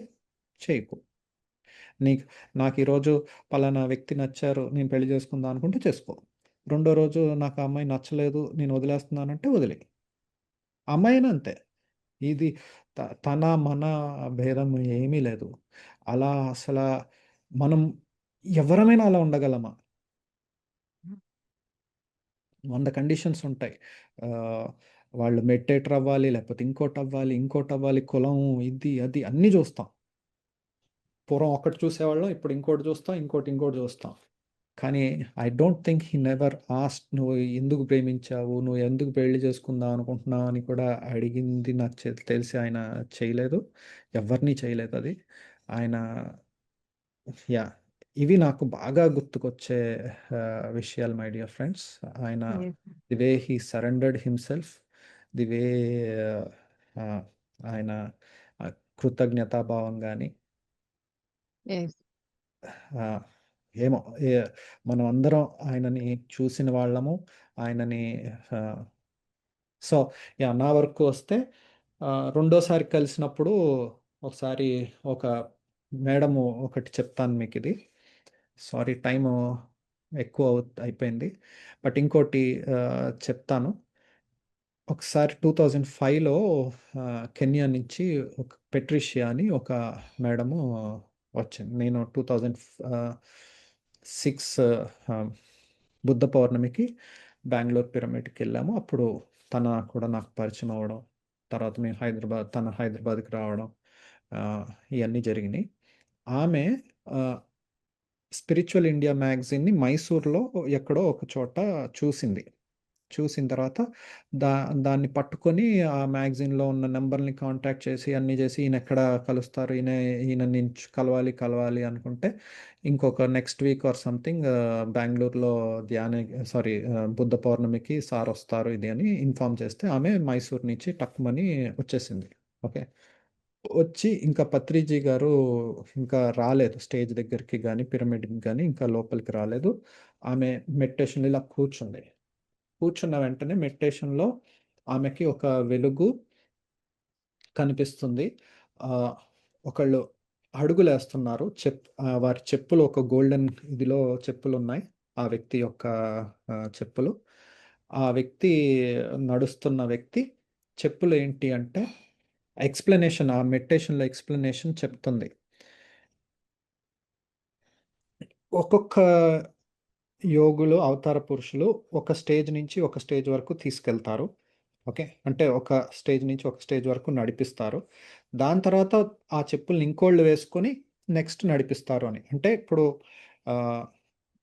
చేయకు. నీకు నాకు ఈరోజు పలానా వ్యక్తి నచ్చారు. నేను పెళ్లి చేసుకుందాం అనుకుంటే చేసుకో. రెండో రోజు నాకు ఆ అమ్మాయి నచ్చలేదు. నేను వదిలేస్తున్నానంటే వదిలేయి. అమ్మాయైనా అంతే. ఇది తన, మన భేదం ఏమీ లేదు. అలా మనం ఎవరమైనా అలా ఉండగలమా? 100 కండిషన్స్ ఉంటాయి. ఆహ్, వాళ్ళు మెడిటేటర్ అవ్వాలి, లేకపోతే ఇంకోటవ్వాలి, ఇంకోటవ్వాలి, కులం, ఇది, అది అన్నీ చూస్తాం. పూర్వం ఒకటి చూసేవాళ్ళం. ఇప్పుడు ఇంకోటి చూస్తాం. ఇంకోటి చూస్తాం. కానీ I don't think he never asked నువ్వు ఎందుకు ప్రేమించావు? నువ్వు ఎందుకు పెళ్లి చేసుకుందాం అనుకుంటున్నావు? అని కూడా అడిగింది నాకు తెలిసి ఆయన చేయలేదు. ఎవ్వరిని చేయలేదది. ఆయన యాహ్! ఇవి నాకు బాగా గుర్తుకొచ్చే విషయాలు మై డియర్ ఫ్రెండ్స్. ఆయన yes. The way he surrendered himself, the way ఆహ్, ఆయన కృతజ్ఞతాభావం గాని యెస్. ఆ! ఏమో ఎ మనమందరం ఆయనని చూసిన వాళ్ళము. ఆయనని ఆహ్, సో, యాహ్! నా వరకు వస్తే రెండోసారి కలిసినప్పుడు ఒకసారి ఒక మేడము ఒకటి చెప్తాను మీకిది. సారీ టైము ఎక్కువ అయిపోయింది. బట్ ఇంకోటి చెప్తాను. ఒకసారి 2005లో కెన్యా నుంచి ఒక పెట్రిషియా అని ఒక మేడము వచ్చింది. నేను 2006 ఆహ్, బుద్ధ పౌర్ణమికి బెంగుళూరు పిరమిడ్‌కెళ్ళాము. అప్పుడు తన కూడా నాకు పరిచయం అవ్వడం. తర్వాత మేము తను హైదరాబాద్‌కి రావడం ఆహ్, ఇయన్నీ జరిగినియి. ఆమె ఆహ్, స్పిరిచ్యువల్ ఇండియా మ్యాగజైన్‌ని మైసూర్‌లో ఎక్కడో ఒక చోట చూసింది. చూసిన తర్వాత దా దాన్ని పట్టుకొని ఆ మ్యాగజైన్‌లో ఉన్న నంబర్‌ని కాంటాక్ట్ చేసి అన్నీ చేసి ఈయనెక్కడ కలుస్తారు? ఈయనని నేను కలవాలి అనుకుంటే ఇంకొక నెక్స్ట్ వీక్ ఆర్ సంథింగ్ బెంగుళూరులో బుద్ధ పౌర్ణమికి సారొస్తారు ఇది అని ఇన్ఫార్మ్ చేస్తే ఆమె మైసూర్ నుంచి టక్‌మని వచ్చేసింది. ఓకే. వచ్చి ఇంకా పత్రిజీ గారు ఇంకా రాలేదు. స్టేజ్ దగ్గరికి గాని, పిరమిడ్‌కి గాని ఇంకా లోపలికి రాలేదు. ఆమె మెడిటేషన్‌లో ఇలా కూర్చుంది. కూర్చున్న వెంటనే మెడిటేషన్‌లో ఆమెకి ఒక వెలుగు కనిపిస్తుంది. ఆహ్, ఒకళ్ళు అడుగులేస్తున్నారు. వారి చెప్పులు ఒక గోల్డెన్ ఇదిలో చెప్పులున్నాయి. ఆ వ్యక్తి యొక్క చెప్పులు. ఆ వ్యక్తి నడుస్తున్న వ్యక్తి చెప్పులేంటి అంటే ఆ మెడిటేషన్‌లో ఎక్స్‌ప్లనేషన్ చెప్తుంది. ఒక్కొక్క యోగులు, అవతార పురుషులు ఒక స్టేజ్ నుంచి ఒక స్టేజ్ వరకు తీసుకెళ్తారు. ఓకే. అంటే ఒక స్టేజ్ నుంచి ఒక స్టేజ్ వరకు నడిపిస్తారు. దాని తర్వాత ఆ చెప్పుల్ని ఇంకోళ్ళు వేసుకొని నెక్స్ట్ నడిపిస్తారు అని. అంటే ఇప్పుడు ఆహ్,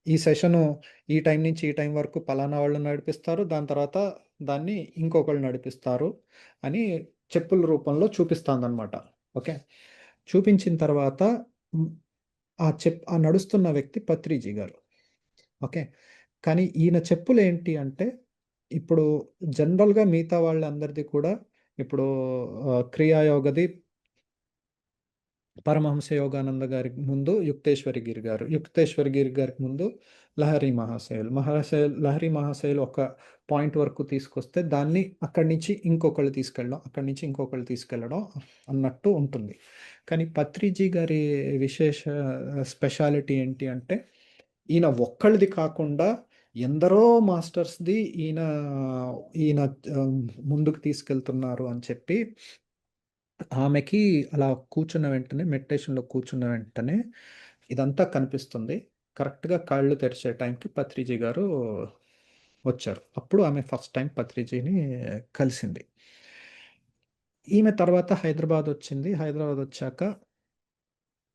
ఈ సెషను ఈ టైం నుంచి ఈ టైం వరకు పలానా వాళ్ళు నడిపిస్తారు. దాని తర్వాత దాన్ని ఇంకొకళ్ళు నడిపిస్తారు అని చెప్పుల రూపంలో చూపిస్తాందనమాట. ఓకే. చూపించిన తర్వాత హ్మ్. ఆ నడుస్తున్న వ్యక్తి పత్రిజీ గారు. ఓకే. కానీ ఈయన చెప్పులేంటి అంటే, ఇప్పుడు జనరల్‌గా మిగతా వాళ్ళందరిది కూడా ఇప్పుడు క్రియాయోగది పరమహంస యోగానంద గారికి ముందు యుక్తేశ్వరి గిరి గారు, యుక్తేశ్వరి గిరి గారికి ముందు లహరి మహాశయులు, లహరి మహాశయులు ఒక పాయింట్ వరకు తీసుకొస్తే దాన్ని అక్కడి నుంచి ఇంకొకళ్ళు తీసుకెళ్ళడం, అక్కడి నుంచి ఇంకొకళ్ళు తీసుకెళ్ళడం అన్నట్టు ఉంటుంది. కానీ పత్రిజీ గారి విశేష స్పెషాలిటీ ఏంటి అంటే, ఈయన ఒక్కళ్ళది కాకుండా ఎందరో మాస్టర్స్ది ఈయన ఈయన ఆ, ముందుకు తీసుకెళ్తున్నారు అని చెప్పి ఆమెకి అలా కూర్చున్న వెంటనే, మెడిటేషన్‌లో కూర్చున్న వెంటనే ఇదంతా కనిపిస్తుంది. కరెక్ట్‌గా కళ్ళు తెరిచే టైంకి పత్రిజీ గారు వచ్చారు. అప్పుడు ఆమె ఫస్ట్ టైమ్ పత్రిజీని కలిసింది. ఈమె తర్వాత హైదరాబాదొచ్చింది. హైదరాబాదొచ్చాక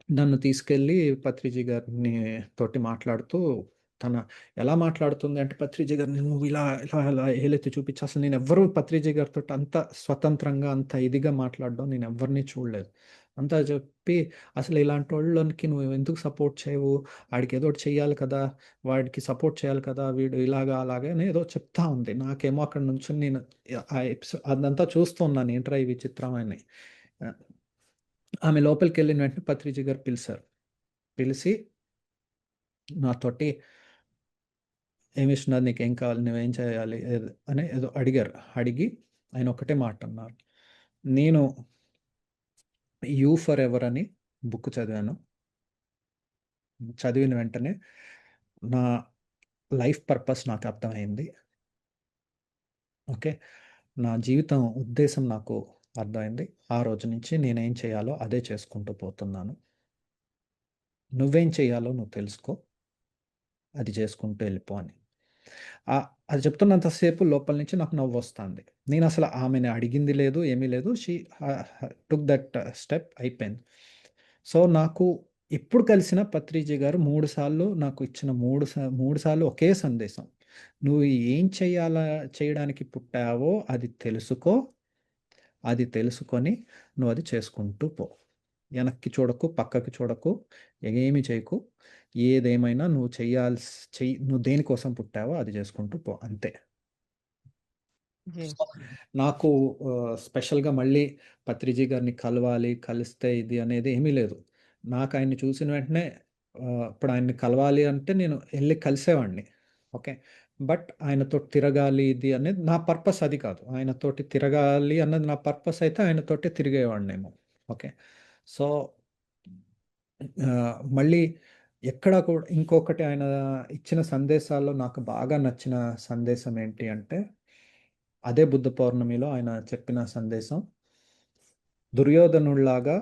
నన్ను తీసుకెళ్ళి పత్రిజీ గారిని తోటి మాట్లాడుతూ తన ఎలా మాట్లాడుతుంది అంటే, పత్రిజీ గారు నువ్వు ఇలా ఇలా ఇలా ఏలెత్తి చూపించి అసలు నేను ఎవ్వరూ పత్రిజీ గారితో అంత స్వతంత్రంగా అంత ఇదిగా మాట్లాడడం నేను ఎవరిని చూడలేదు. అంతా చెప్పి అసలు ఇలాంటి వాళ్ళకి నువ్వు ఎందుకు సపోర్ట్ చేయవు, వాడికి ఏదో ఒకటి చెయ్యాలి కదా, వాడికి సపోర్ట్ చేయాలి కదా, వీడు ఇలాగా అలాగా అని ఏదో చెప్తా ఉంది. నాకేమో అక్కడ నుంచి నేను ఆ అదంతా చూస్తూ ఉన్నాను, ఏంట్రా ఈ విచిత్రం అని. ఆమె లోపలికి వెళ్ళిన వెంటనే పత్రిజీ గారు పిలిచారు. పిలిచి నాతోటి "ఏం విశ్వనాథ్ నీకేం కావాలి? నువ్వేం చేయాలి?" అని ఏదో అడిగారు. అడిగి ఆయన ఒకటే మాట అన్నారు. నేను 'యూ ఫర్ ఎవర్' అని బుక్ చదివాను. చదివిన వెంటనే నా లైఫ్ పర్పస్ నాకు అర్థమైంది. ఓకే. నా జీవితం ఉద్దేశం నాకు అర్థమైంది. ఆ రోజు నుంచి నేనేం చేయాలో అదే చేసుకుంటూ పోతున్నాను. నువ్వేం చేయాలో నువ్వు తెలుసుకో. అది చేసుకుంటూ వెళ్ళిపో అని. అది చెప్తున్నంత సేపు లోపల నుంచి నాకు నవ్వొస్తాంది. నేనసల ఆమెని అడిగింది లేదు, ఏమీ లేదు. షీ టుక్ దట్ స్టెప్ అయిపోయింది. సో, నాకు ఎప్పుడు కలిసినా పత్రిజీ గారు 3 సార్లు నాకు ఇచ్చిన 3 సార్లు ఒకే సందేశం. "నువ్వు ఏం చేయడానికి పుట్టావో అది తెలుసుకో. అది తెలుసుకొని నువ్వది చేసుకుంటూ పో. వెనక్కి చూడకు, పక్కకి చూడకు, ఏమి చేయకు. ఏదేమైనా నువ్వు చెయ్యి. నువ్వు దేనికోసం పుట్టావో అది చేసుకుంటూ పో అంతే." So, yes. నాకు స్పెషల్‌గా మళ్ళీ పత్రిజీ గారిని కలవాలి, కలిస్తే ఇది అనేది ఏమీ లేదు. నాకు ఆయన్ని చూసిన వెంటనే ఇప్పుడు ఆయన్ని కలవాలి అంటే నేను ఎళ్లి కలిసేవాడిని. ఓకే. బట్ ఆయనతోటి తిరగాలి ఇది అనేది నా పర్పస్ అది కాదు. ఆయనతోటి తిరగాలి అన్నది నా పర్పస్ అయితే ఆయనతోటే తిరిగేవాడినేమో. ఓకే. సో, మళ్ళీ ఎక్కడ కూడా ఇంకొకటి ఆయన ఇచ్చిన సందేశాల్లో నాకు బాగా నచ్చిన సందేశం ఏంటి అంటే, అదే బుద్ధ పౌర్ణమిలో ఆయన చెప్పిన సందేశం, దుర్యోధనుడిలాగా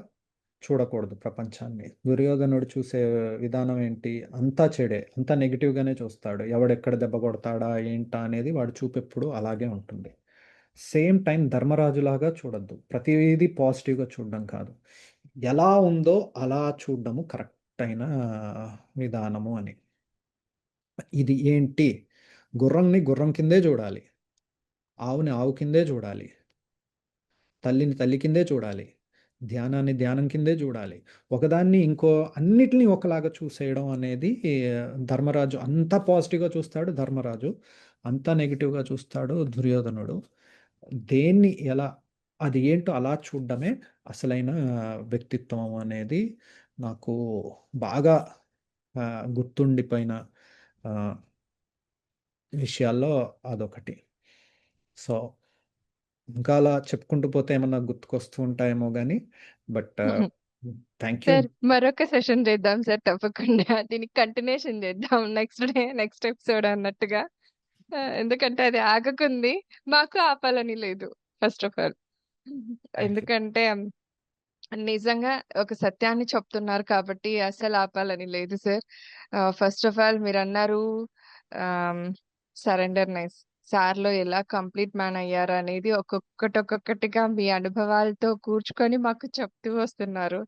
చూడకూడదు ప్రపంచాన్ని. దుర్యోధనుడు చూసే విధానం ఏంటి? అంతా చెడే. అంతా నెగెటివ్‌గానే చూస్తాడు. ఎవడెక్కడ దెబ్బ కొడతాడా, ఏంటా అనేది వాడు చూపెప్పుడు అలాగే ఉంటుంది. సేమ్ టైమ్ ధర్మరాజులాగా చూడొద్దు. ప్రతీదీ పాజిటివ్‌గా చూడడం కాదు. ఎలా ఉందో అలా చూడడము కరెక్ట్ అయిన విధానము అని. ఇది ఏంటి? గుర్రంని గుర్రం కిందే చూడాలి. ఆవుని ఆవు కిందే చూడాలి. తల్లిని తల్లి కిందే చూడాలి. ధ్యానాన్ని ధ్యానం కిందే చూడాలి. ఒకదాన్ని అన్నిటిని ఒకలాగా చూసేయడం అనేది ధర్మరాజు అంతా పాజిటివ్‌గా చూస్తాడు ధర్మరాజు. అంతా నెగెటివ్‌గా చూస్తాడు దుర్యోధనుడు. దేన్ని ఎలా అది ఏంటో అలా చూడడమే అసలైన వ్యక్తిత్వం అనేది నాకు బాగా గుర్తుండిపోయిన ఆహ్, విషయాల్లో అదొకటి. సో, ఇంకా అలా చెప్పుకుంటూ పోతే ఏమన్నా గుర్తుకొస్తూ ఉంటాయేమో గానీ, బట్ థాంక్ యూ. సార్ మరొక సెషన్ చేద్దాం సార్ తప్పకుండా. దీనికి కంటిన్యూషన్ చేద్దాం. నెక్స్ట్ డే, నెక్స్ట్ ఎపిసోడ్ అన్నట్టుగా. ఎందుకంటే అది ఆగకుంది. మాకు ఆపాలని లేదు first of all. Thank you. ఎందుకంటే నిజంగా ఒక సత్యాన్ని చెప్తున్నారు కాబట్టి అస్సలు ఆపాలని లేదు సార్. ఫస్ట్ ఆఫ్ ఆల్ మీరన్నారు ఆహ్, సరెండర్‌నెస్. సార్‌లో ఎలా కంప్లీట్ మ్యాన్ అయ్యారనేది ఒక్కొక్కటిగా మీ అనుభవాలతో కూర్చుకొని మాకు చెప్తూ వస్తున్నారు.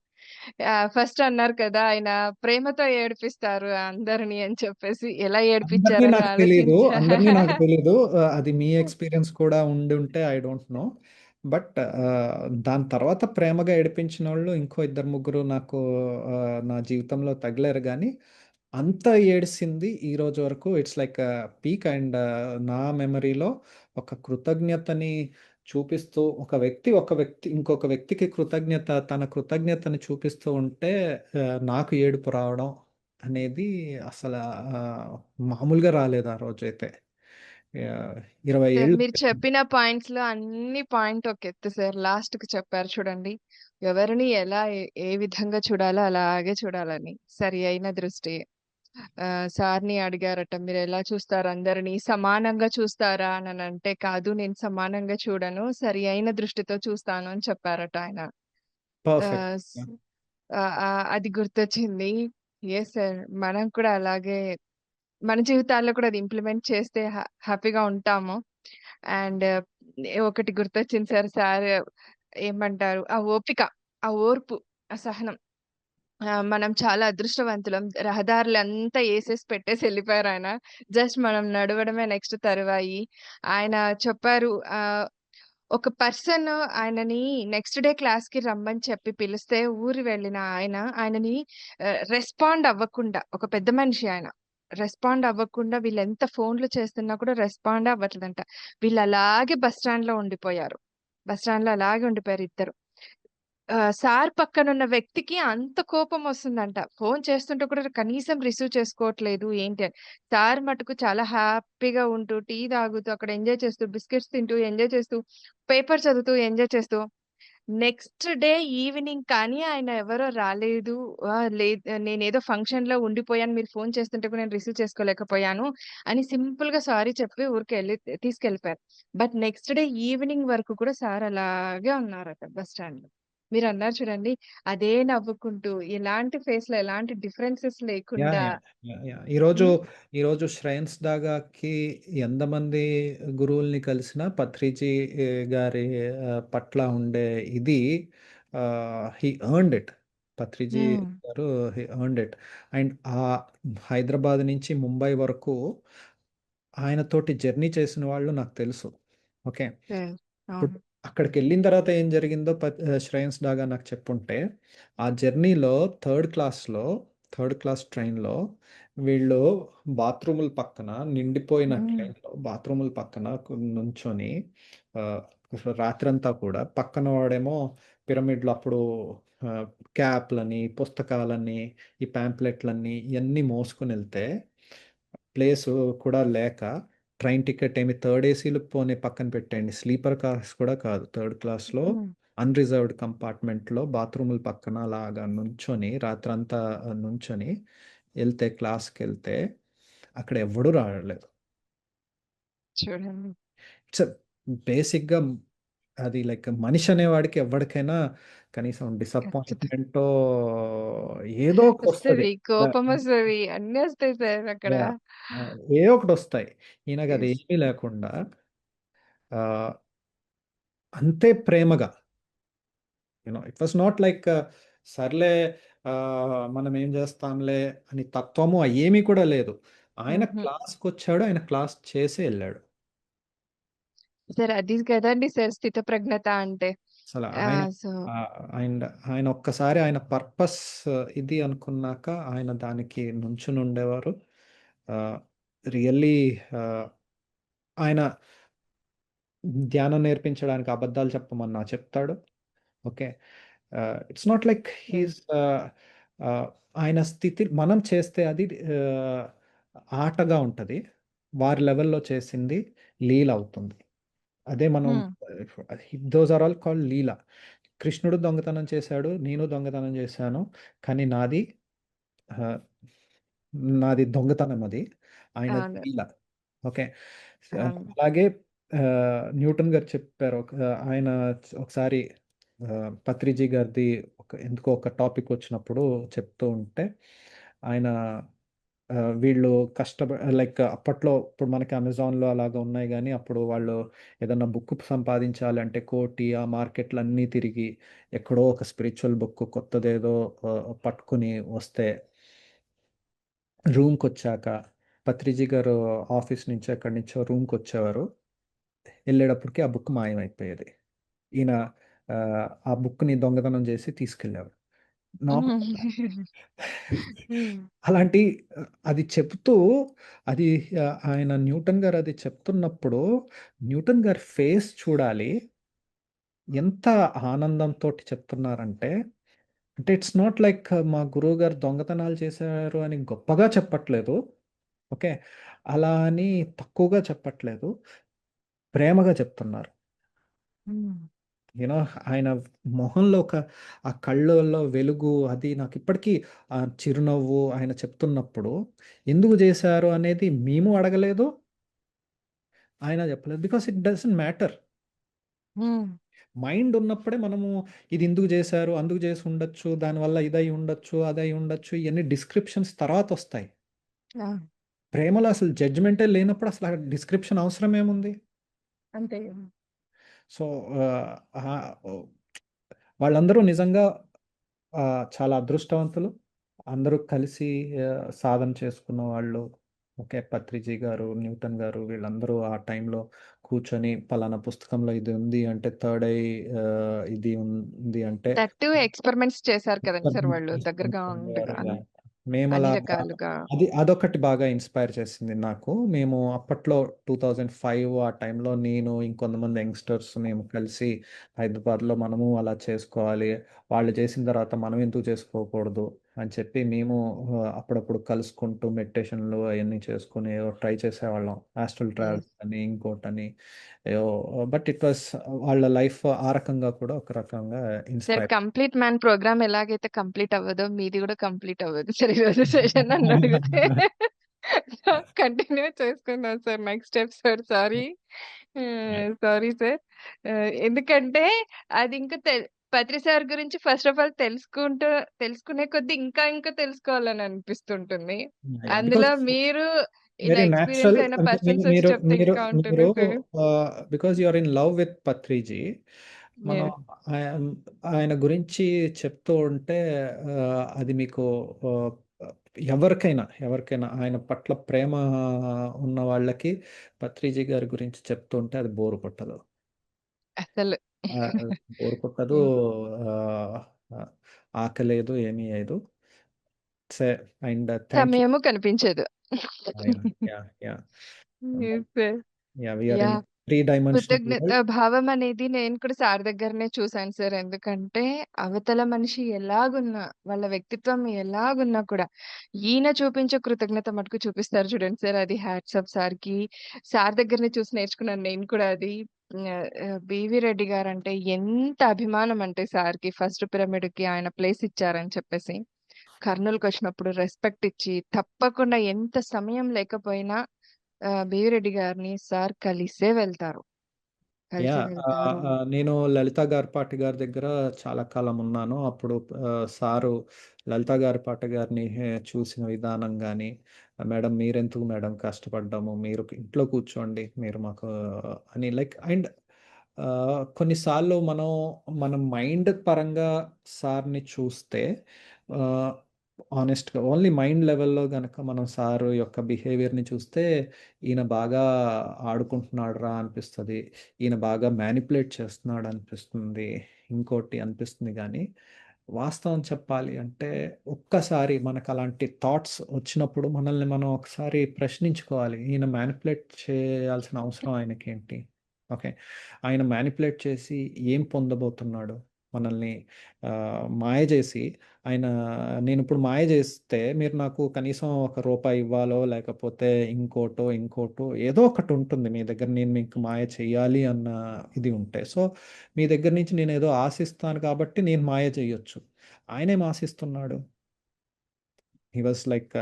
ఫస్ట్ అన్నారు కదా! ఆయన ప్రేమతో ఏడిపిస్తారు అందరిని అని చెప్పేసి. ఎలా అందరిని ఏడిపించారని నాకు తెలీదు. ఆలోచించా. అందరిని నాకు తెలీదు. అది మీ ఎక్స్‌పీరియన్స్ కూడా ఉండుంటే ఐ డోంట్ నో. బట్ దాని తర్వాత ప్రేమగా ఏడిపించినోళ్ళు ఇంకో ఇద్దరు, ముగ్గురు నాకు నా జీవితంలో తగిలారు గానీ, అంత ఏడిసింది ఈరోజు వరకు ఇట్స్ లైక్ పీక్ అండ్ నా మెమరీలో ఒక కృతజ్ఞతని చూపిస్తూ ఒక వ్యక్తి ఇంకొక వ్యక్తికి తన కృతజ్ఞతని చూపిస్తూ ఉంటే నాకు ఏడుపు రావడం అనేది అసల మామూలుగా రాలేదు ఆ రోజైతే. 20 సార్ ఏళ్ళు మీరు చెప్పిన పాయింట్స్‌లో అన్ని పాయింట్ ఒక ఎత్తు సార్. లాస్ట్‌కి చెప్పారు చూడండి. ఎవరిని ఎలా ఏ విధంగా చూడాలో అలాగే చూడాలని. సరి అయిన దృష్టి. సార్‌ని అడిగారట మీరెలా చూస్తారు అందరిని? సమానంగా చూస్తారా అననంటే, కాదు నేను సమానంగా చూడను. సరి అయిన దృష్టితో చూస్తాను అని చెప్పారట ఆయన. పర్ఫెక్ట్. ఆహ్, స్ అది గుర్తొచ్చింది. Yes sir. మనం కూడా అలాగే మన జీవితాల్లో కూడా అది ఇంప్లిమెంట్ చేస్తే హ్యాపీగా ఉంటాము. అండ్ ఒకటి గుర్తొచ్చింది సార్. సార్ ఏమంటారు? ఆ ఓపిక, ఆ ఓర్పు, ఆ సహనం. మనం చాలా అదృష్టవంతులం. రహదారులంతా ఏసేసి పెట్టేసి ఎళ్ళిపోయారాయన. జస్ట్ మనం నడవడమే నెక్స్ట్ తరువాయి. ఆయన చెప్పారు ఒక పర్సన్ ఆయనని నెక్స్ట్ డే క్లాస్‌కి రమ్మని చెప్పి పిలిస్తే ఊరు వెళ్ళిన ఆయన, ఆయనని రెస్పాండ్ అవ్వకుండా ఒక పెద్ద మనిషి ఆయన. రెస్పాండ్ అవ్వకుండా వీళ్ళెంత ఫోన్‌లు చేస్తున్నా కూడా రెస్పాండే అవ్వట్లేదంట. వీళ్ళలాగే బస్ స్టాండ్‌లో ఉండిపోయారు. బస్ స్టాండ్‌లో అలాగే ఉండిపోయారు ఇద్దరు. సార్ పక్కనున్న వ్యక్తికి అంత కోపమొస్తుందంట. ఫోను చేస్తుంటే కూడా కనీసం రిసీవ్ చేసుకోవట్లేదు ఏంటి అని. సార్ మటుకు చాలా హ్యాపీగా ఉంటూ, టీ తాగుతూ, అక్కడ ఎంజాయ్ చేస్తూ, బిస్కెట్స్ తింటూ, ఎంజాయ్ చేస్తూ, పేపర్ చదువుతూ, ఎంజాయ్ చేస్తూ, నెక్స్ట్ డే ఈవినింగ్ కానీ ఆయన ఎవరో రాలేదు. నేనేదో ఫంక్షన్‌లో ఉండిపోయాను. మీరు ఫోను చేస్తుంటే కూడా నేను రిసీవ్ చేసుకోలేకపోయాను అని సింపుల్‌గా సారీ చెప్పి తీసుకెళ్ళిపోయారు. బట్ నెక్స్ట్ డే ఈవినింగ్ వరకు కూడా సార్ అలాగే ఉన్నారట బస్ స్టాండ్‌లో. మీరన్నారు చూడండి. అదే నవ్వుకుంటూ ఎలాంటి ఫేస్‌లో ఎలాంటి డిఫరెన్సెస్ యాహ్! లేకుండా యాహ్! యాహ్! యాహ్! ఈరోజు, హ్మ్. ఈరోజు శ్రేయన్స్ దాగాకి ఎంతమంది గురువుల్ని కలిసినా పత్రిజీ గారి పట్ల ఉండే ఇది హి ఎర్న్డ్ ఇట్. పత్రిజీ హ్మ్. గారు హి ఎర్న్డ్ ఇట్. అండ్ హైదరాబాద్ నుంచి ముంబై వరకు ఆయనతోటి జర్నీ చేసిన వాళ్ళు నాకు తెలుసు. ఓకే. హ్మ్. ఇప్పుడు అవును. అక్కడికెళ్ళిన తర్వాత ఏం జరిగిందో శ్రేయన్స్ డాగా నాకు చెప్పుంటే, ఆ జర్నీలో థర్డ్ క్లాస్ ట్రైన్‌లో వీళ్ళు బాత్రూముల పక్కన నిండిపోయిన హ్మ్. ట్రైన్‌లో బాత్రూముల పక్కన నుంచొని ఆహ్, రాత్రంతా కూడా పక్కన వాడేమో పిరమిడ్‌లో అప్పుడు ఆహ్, క్యాప్‌లని, పుస్తకాలని, ఈ పాంప్లెట్‌లన్నీ ఇయన్నీ మోసుకొనెళ్తే ప్లేసు కూడా లేక ట్రైన్ టికెట్ ఏమి థర్డ్ ఏసీలు పోనీ పక్కన పెట్టేయండి. స్లీపర్ కార్స్ కూడా కాదు. థర్డ్ క్లాస్‌లో హ్మ్. అన్‌రిజర్వ్డ్ కంపార్ట్మెంట్‌లో బాత్రూముల పక్కన అలాగా నుంచొని రాత్రంతా నుంచొని క్లాస్‌కెళ్తే అక్కడ ఎవ్వడు రాలేదు. చూడండి. ఇట్స్ బేసిక్‌గా అది లైక్ మనిషి అనేవాడికి ఎవ్వడికైనా కనీసం ఖచ్చితంగా. డిసప్పాయింట్‌మెంటో ఏదో ఒకటొస్తది. వస్తది. కోపమొస్తది. అన్నీ వస్తాయి సార్ అక్కడ. యాహ్! ఏదో ఒకటొస్తాయి. యెస్. ఈయనకదేమీ లేకుండా ఆహ్, అంతే ప్రేమగా ఇట్ వాస్ నాట్ లైక్ సర్లే మనం ఏం చేస్తాంలే అని తత్వము అయ్యేమీ కూడా లేదు. ఆయన హుహు. క్లాస్‌కొచ్చాడు. ఆయన క్లాస్ చేసి ఎళ్ళాడు. సార్ అది కదండీ సార్ స్థితప్రజ్ఞత అంటే. అసల ఆయన సో అండ్ ఆయన ఒక్కసారి ఆయన పర్పస్ ఇది అనుకున్నాక ఆయన దానికి నుంచునుండేవారు. ఆహ్, రియల్లీ ఆహ్, ఆయన ధ్యానం నేర్పించడానికి అబద్ధాలు చెప్పమన్నా చెప్తాడు. ఓకే. ఇట్స్ నాట్ లైక్ హ్మ్. హీస్ ఆహ్, ఆయన స్థితి మనం చేస్తే అది ఆహ్, ఆటగా ఉంటది. వారి లెవెల్‌లో చేసింది లీల అవుతుంది. అదే మనం హ్మ్. దోస్ ఆర్ ఆల్ కాల్డ్ లీల. కృష్ణుడు దొంగతనం చేశాడు. నేను దొంగతనం చేశాను. కానీ ఆహ్, నాది దొంగతనం అది. ఆయనది అవును. లీల. ఓకే. అవును. అలాగే న్యూటన్ గారు చెప్పారు. ఆయన ఒకసారి పత్రిజీ గారిది ఎందుకో ఒక టాపిక్ వచ్చినప్పుడు చెప్తూ ఉంటే, ఆయన వీళ్ళు లైక్ అప్పట్లో ఇప్పుడు మనకి అమెజాన్‌లో అలాగా ఉన్నాయి గానీ, అప్పుడు వాళ్ళు ఏదన్నా బుక్ సంపాదించాలంటే కోటి ఆ మార్కెట్‌లన్నీ తిరిగి, ఎక్కడో ఒక స్పిరిచ్యువల్ బుక్ కొత్తదేదో పట్టుకొని వస్తే రూమ్‌కొచ్చాక పత్రిజీ గారు ఆఫీస్ నుంచో ఎక్కడి నుంచో రూమ్‌కొచ్చేవారు. ఎళ్ళేటప్పటికి ఆ బుక్ మాయమైపోయేది. ఈయన ఆ బుక్‌ని దొంగతనం జేసి తీసుకెళ్ళేవారు. నార్మల్‌గా హ్మ్. అలాంటి అది చెప్తూ ఆయన న్యూటన్ గారు అది చెప్తున్నప్పుడు న్యూటన్ గారి ఫేస్ చూడాలి. ఎంత ఆనందంతోటి చెప్తున్నారంటే, అంటే ఇట్స్ నాట్ లైక్ మా గురువుగారు దొంగతనాలు చేశారు అని గొప్పగా చెప్పట్లేదు. ఓకే. అలా అని తక్కువగా చెప్పట్లేదు. ప్రేమగా చెప్తున్నారు. హ్మ్. యూ నో ఆయన మొహంలో ఆ కళ్ళల్లో వెలుగు అది నాకిప్పటికీ ఆ చిరునవ్వు ఆయన చెప్తున్నప్పుడు ఎందుకు జేశారు అనేది మేము అడగలేదు. ఆయన చెప్పలేదు. Because it doesn't matter. హ్మ్. మైండ్ ఉన్నప్పుడే మనము ఇది ఎందుకు జేశారు, అందుకు చేసుండొచ్చు, దానివల్ల ఇదై ఉండొచ్చు, అదై ఉండొచ్చు ఇయన్నీ డిస్క్రిప్షన్స్ తర్వాతొస్తాయి. ఆ! ప్రేమలో అసలు జడ్జ్‌మెంటే లేనప్పుడు అసలు ఆ డిస్క్రిప్షన్ అవసరం ఏముంది? అంతే. సో, ఓహ్! వాళ్ళందరూ నిజంగా చాలా అదృష్టవంతులు. అందరూ కలిసి సాధన చేసుకున్న వాళ్ళు. ఓకే. పత్రిజీ గారు, న్యూటన్ గారు వీళ్ళందరూ ఆ టైంలో కూర్చొని పలానా పుస్తకంలో ఇది ఉంది అంటే థర్డ్ ఐ ఇది ఉంది అంటే దట్ టూ ఎక్స్‌పెరిమెంట్స్ చేశారు కదండీ సార్ ఎక్స్‌పెరిమెంట్ వాళ్ళు దగ్గరగా చేసుకుంటున్నారు. ఉండగా యాహ్! అన్ని మేమలాగా రకాలుగా. అదొకటి బాగా ఇన్‌స్పైర్ చేసింది నాకు. మేము అప్పట్లో 2005 ఆ టైంలో నేను ఇంకొంతమంది యంగ్‌స్టర్స్ మేము కలిసి హైదరాబాద్‌లో మనము అలా చేసుకోవాలి. వాళ్ళు చేసిన తర్వాత మనం ఎందుకు చేసుకోకూడదు అని చెప్పి మేము అప్పుడప్పుడు కలుసుకుంటూ మెడిటేషన్‌లు అయన్నీ చేసుకొని ఏవో ట్రై చేసేవాళ్ళం. Astral travel yes. అని, ఇంకోటని ఏవో బట్ ఇట్ వాస్ వాళ్ళ లైఫ్ ఆ రకంగా కూడా ఒక రకంగా sir inspire. Complete man programme ఎలాగైతే కంప్లీట్ అవ్వదో మీది కూడా కంప్లీట్ అవ్వదు సార్ ఈరోజు సెషన్ నన్ను అడిగితే. సో, కంటిన్యూ చేసుకుందాం sir next episode. Sorry. Sorry sir. ఎందుకంటే అది ఇంకా పత్రి సార్ గురించి ఫస్ట్ ఆఫ్ ఆల్ తెలుసుకునే కొద్దీ ఇంకా ఇంకా తెలుసుకోవాలని అనిపిస్తుంటుంది. అందులో బికాస్ మీరు ఇలా వెరీ ఎక్స్‌పీరియన్స్ నేచురల్ అయిన అంటే పర్సన్స్ వచ్చి మీరు చెప్తే మీరు ఇంకా ఉంటుంది మీరు sir. Because you are in love with Patriji. మనం యెస్. ఆయ- ఆయన గురించి చెప్తూ ఉంటే అది మీకు ఆహ్, ఎవరికైనా ఆయన పట్ల ప్రేమ ఉన్న వాళ్ళకి పత్రిజీ గారి గురించి చెప్తూ ఉంటే అది బోర్ కొట్టదు. అసలు. బోర్ కొట్టదు. హ్మ్. ఆహ్, ఆహ్, ఆకలేయదు, ఏమీ ఎయదు. Say and thank you. సమయము కనిపించదు. Yeah! Yeah! Yeah! Yes sir. Yeah! We are in yeah! 3 dimensional కృతజ్ఞత వరల్డ్. భావం అనేది నేను కూడా సార్ దగ్గరనే చూసాను సార్. ఎందుకంటే అవతల మనిషి ఎలాగున్నా, వాళ్ళ వ్యక్తిత్వం ఎలాగున్నా కూడా ఈయన చూపించే కృతజ్ఞత మటుకు చూపిస్తారు చూడండి సార్. అది హ్యాట్స్ ఆఫ్ సార్‌కి. సార్ దగ్గరనే చూసి నేర్చుకున్నాను నేను కూడా అది. బీవీ రెడ్డి గారంటే ఎంత అభిమానం అంటే సార్‌కి ఫస్ట్ పిరమిడ్‌కి ఆయన ప్లేస్ ఇచ్చారని చెప్పేసి. కర్నూలుకొచ్చినప్పుడు రెస్పెక్ట్ ఇచ్చి తప్పకుండా ఎంత సమయం లేకపోయినా బీవీ రెడ్డి గారిని సార్ కలిసే వెళ్తారు. కలిసే యాహ్! వెళ్తారు. నేను లలిత గారిపాటి గారి దగ్గర చాలా కాలం ఉన్నాను. అప్పుడు సారు లలిత గారిపాటి గారిని చూసిన విధానం గాని, "మేడం మీరెందుకు మేడం కష్టపడ్డము. మీరు ఇంట్లో కూర్చోండి. మీరు మాకు" అని లైక్ అండ్ కొన్నిసార్లు మన మైండ్ పరంగా సార్‌ని చూస్తే ఆహ్, హానెస్ట్‌గా ఓన్లీ మైండ్ లెవెల్‌లో గనక మనం సారు యొక్క బిహేవియర్‌ని చూస్తే, ఈయన బాగా ఆడుకుంటున్నాడురా అనిపిస్తది. ఈయన బాగా మ్యానిపులేట్ చేస్తున్నాడనిపిస్తుంది. ఇంకోటి అనిపిస్తుంది గానీ, వాస్తవం చెప్పాలి అంటే, ఒక్కసారి మనకలాంటి థాట్స్ వచ్చినప్పుడు మనల్ని మనం ఒకసారి ప్రశ్నించుకోవాలి. ఈయన మ్యానిపులేట్ చేయాల్సిన అవసరం ఆయనకేంటి? ఓకే. ఆయన మ్యానిపులేట్ చేసి ఏం పొందబోతున్నాడు? మనల్ని మాయ జేసి ఆయన నేనిప్పుడు మాయ జేస్తే మీరు నాకు కనీసం ఒక రూపాయి ఇవ్వాలో, లేకపోతే ఇంకోటో ఏదో ఒకటుంటుంది మీ దగ్గర నేను మీకు మాయ చెయ్యాలి అన్న ఇది ఉంటే. సో, మీ దగ్గర నుంచి నేనేదో ఆశిస్తాను కాబట్టి నేను మాయ చెయ్యొచ్చు. ఆయనేం ఆశిస్తున్నాడు? హి వాస్ లైక్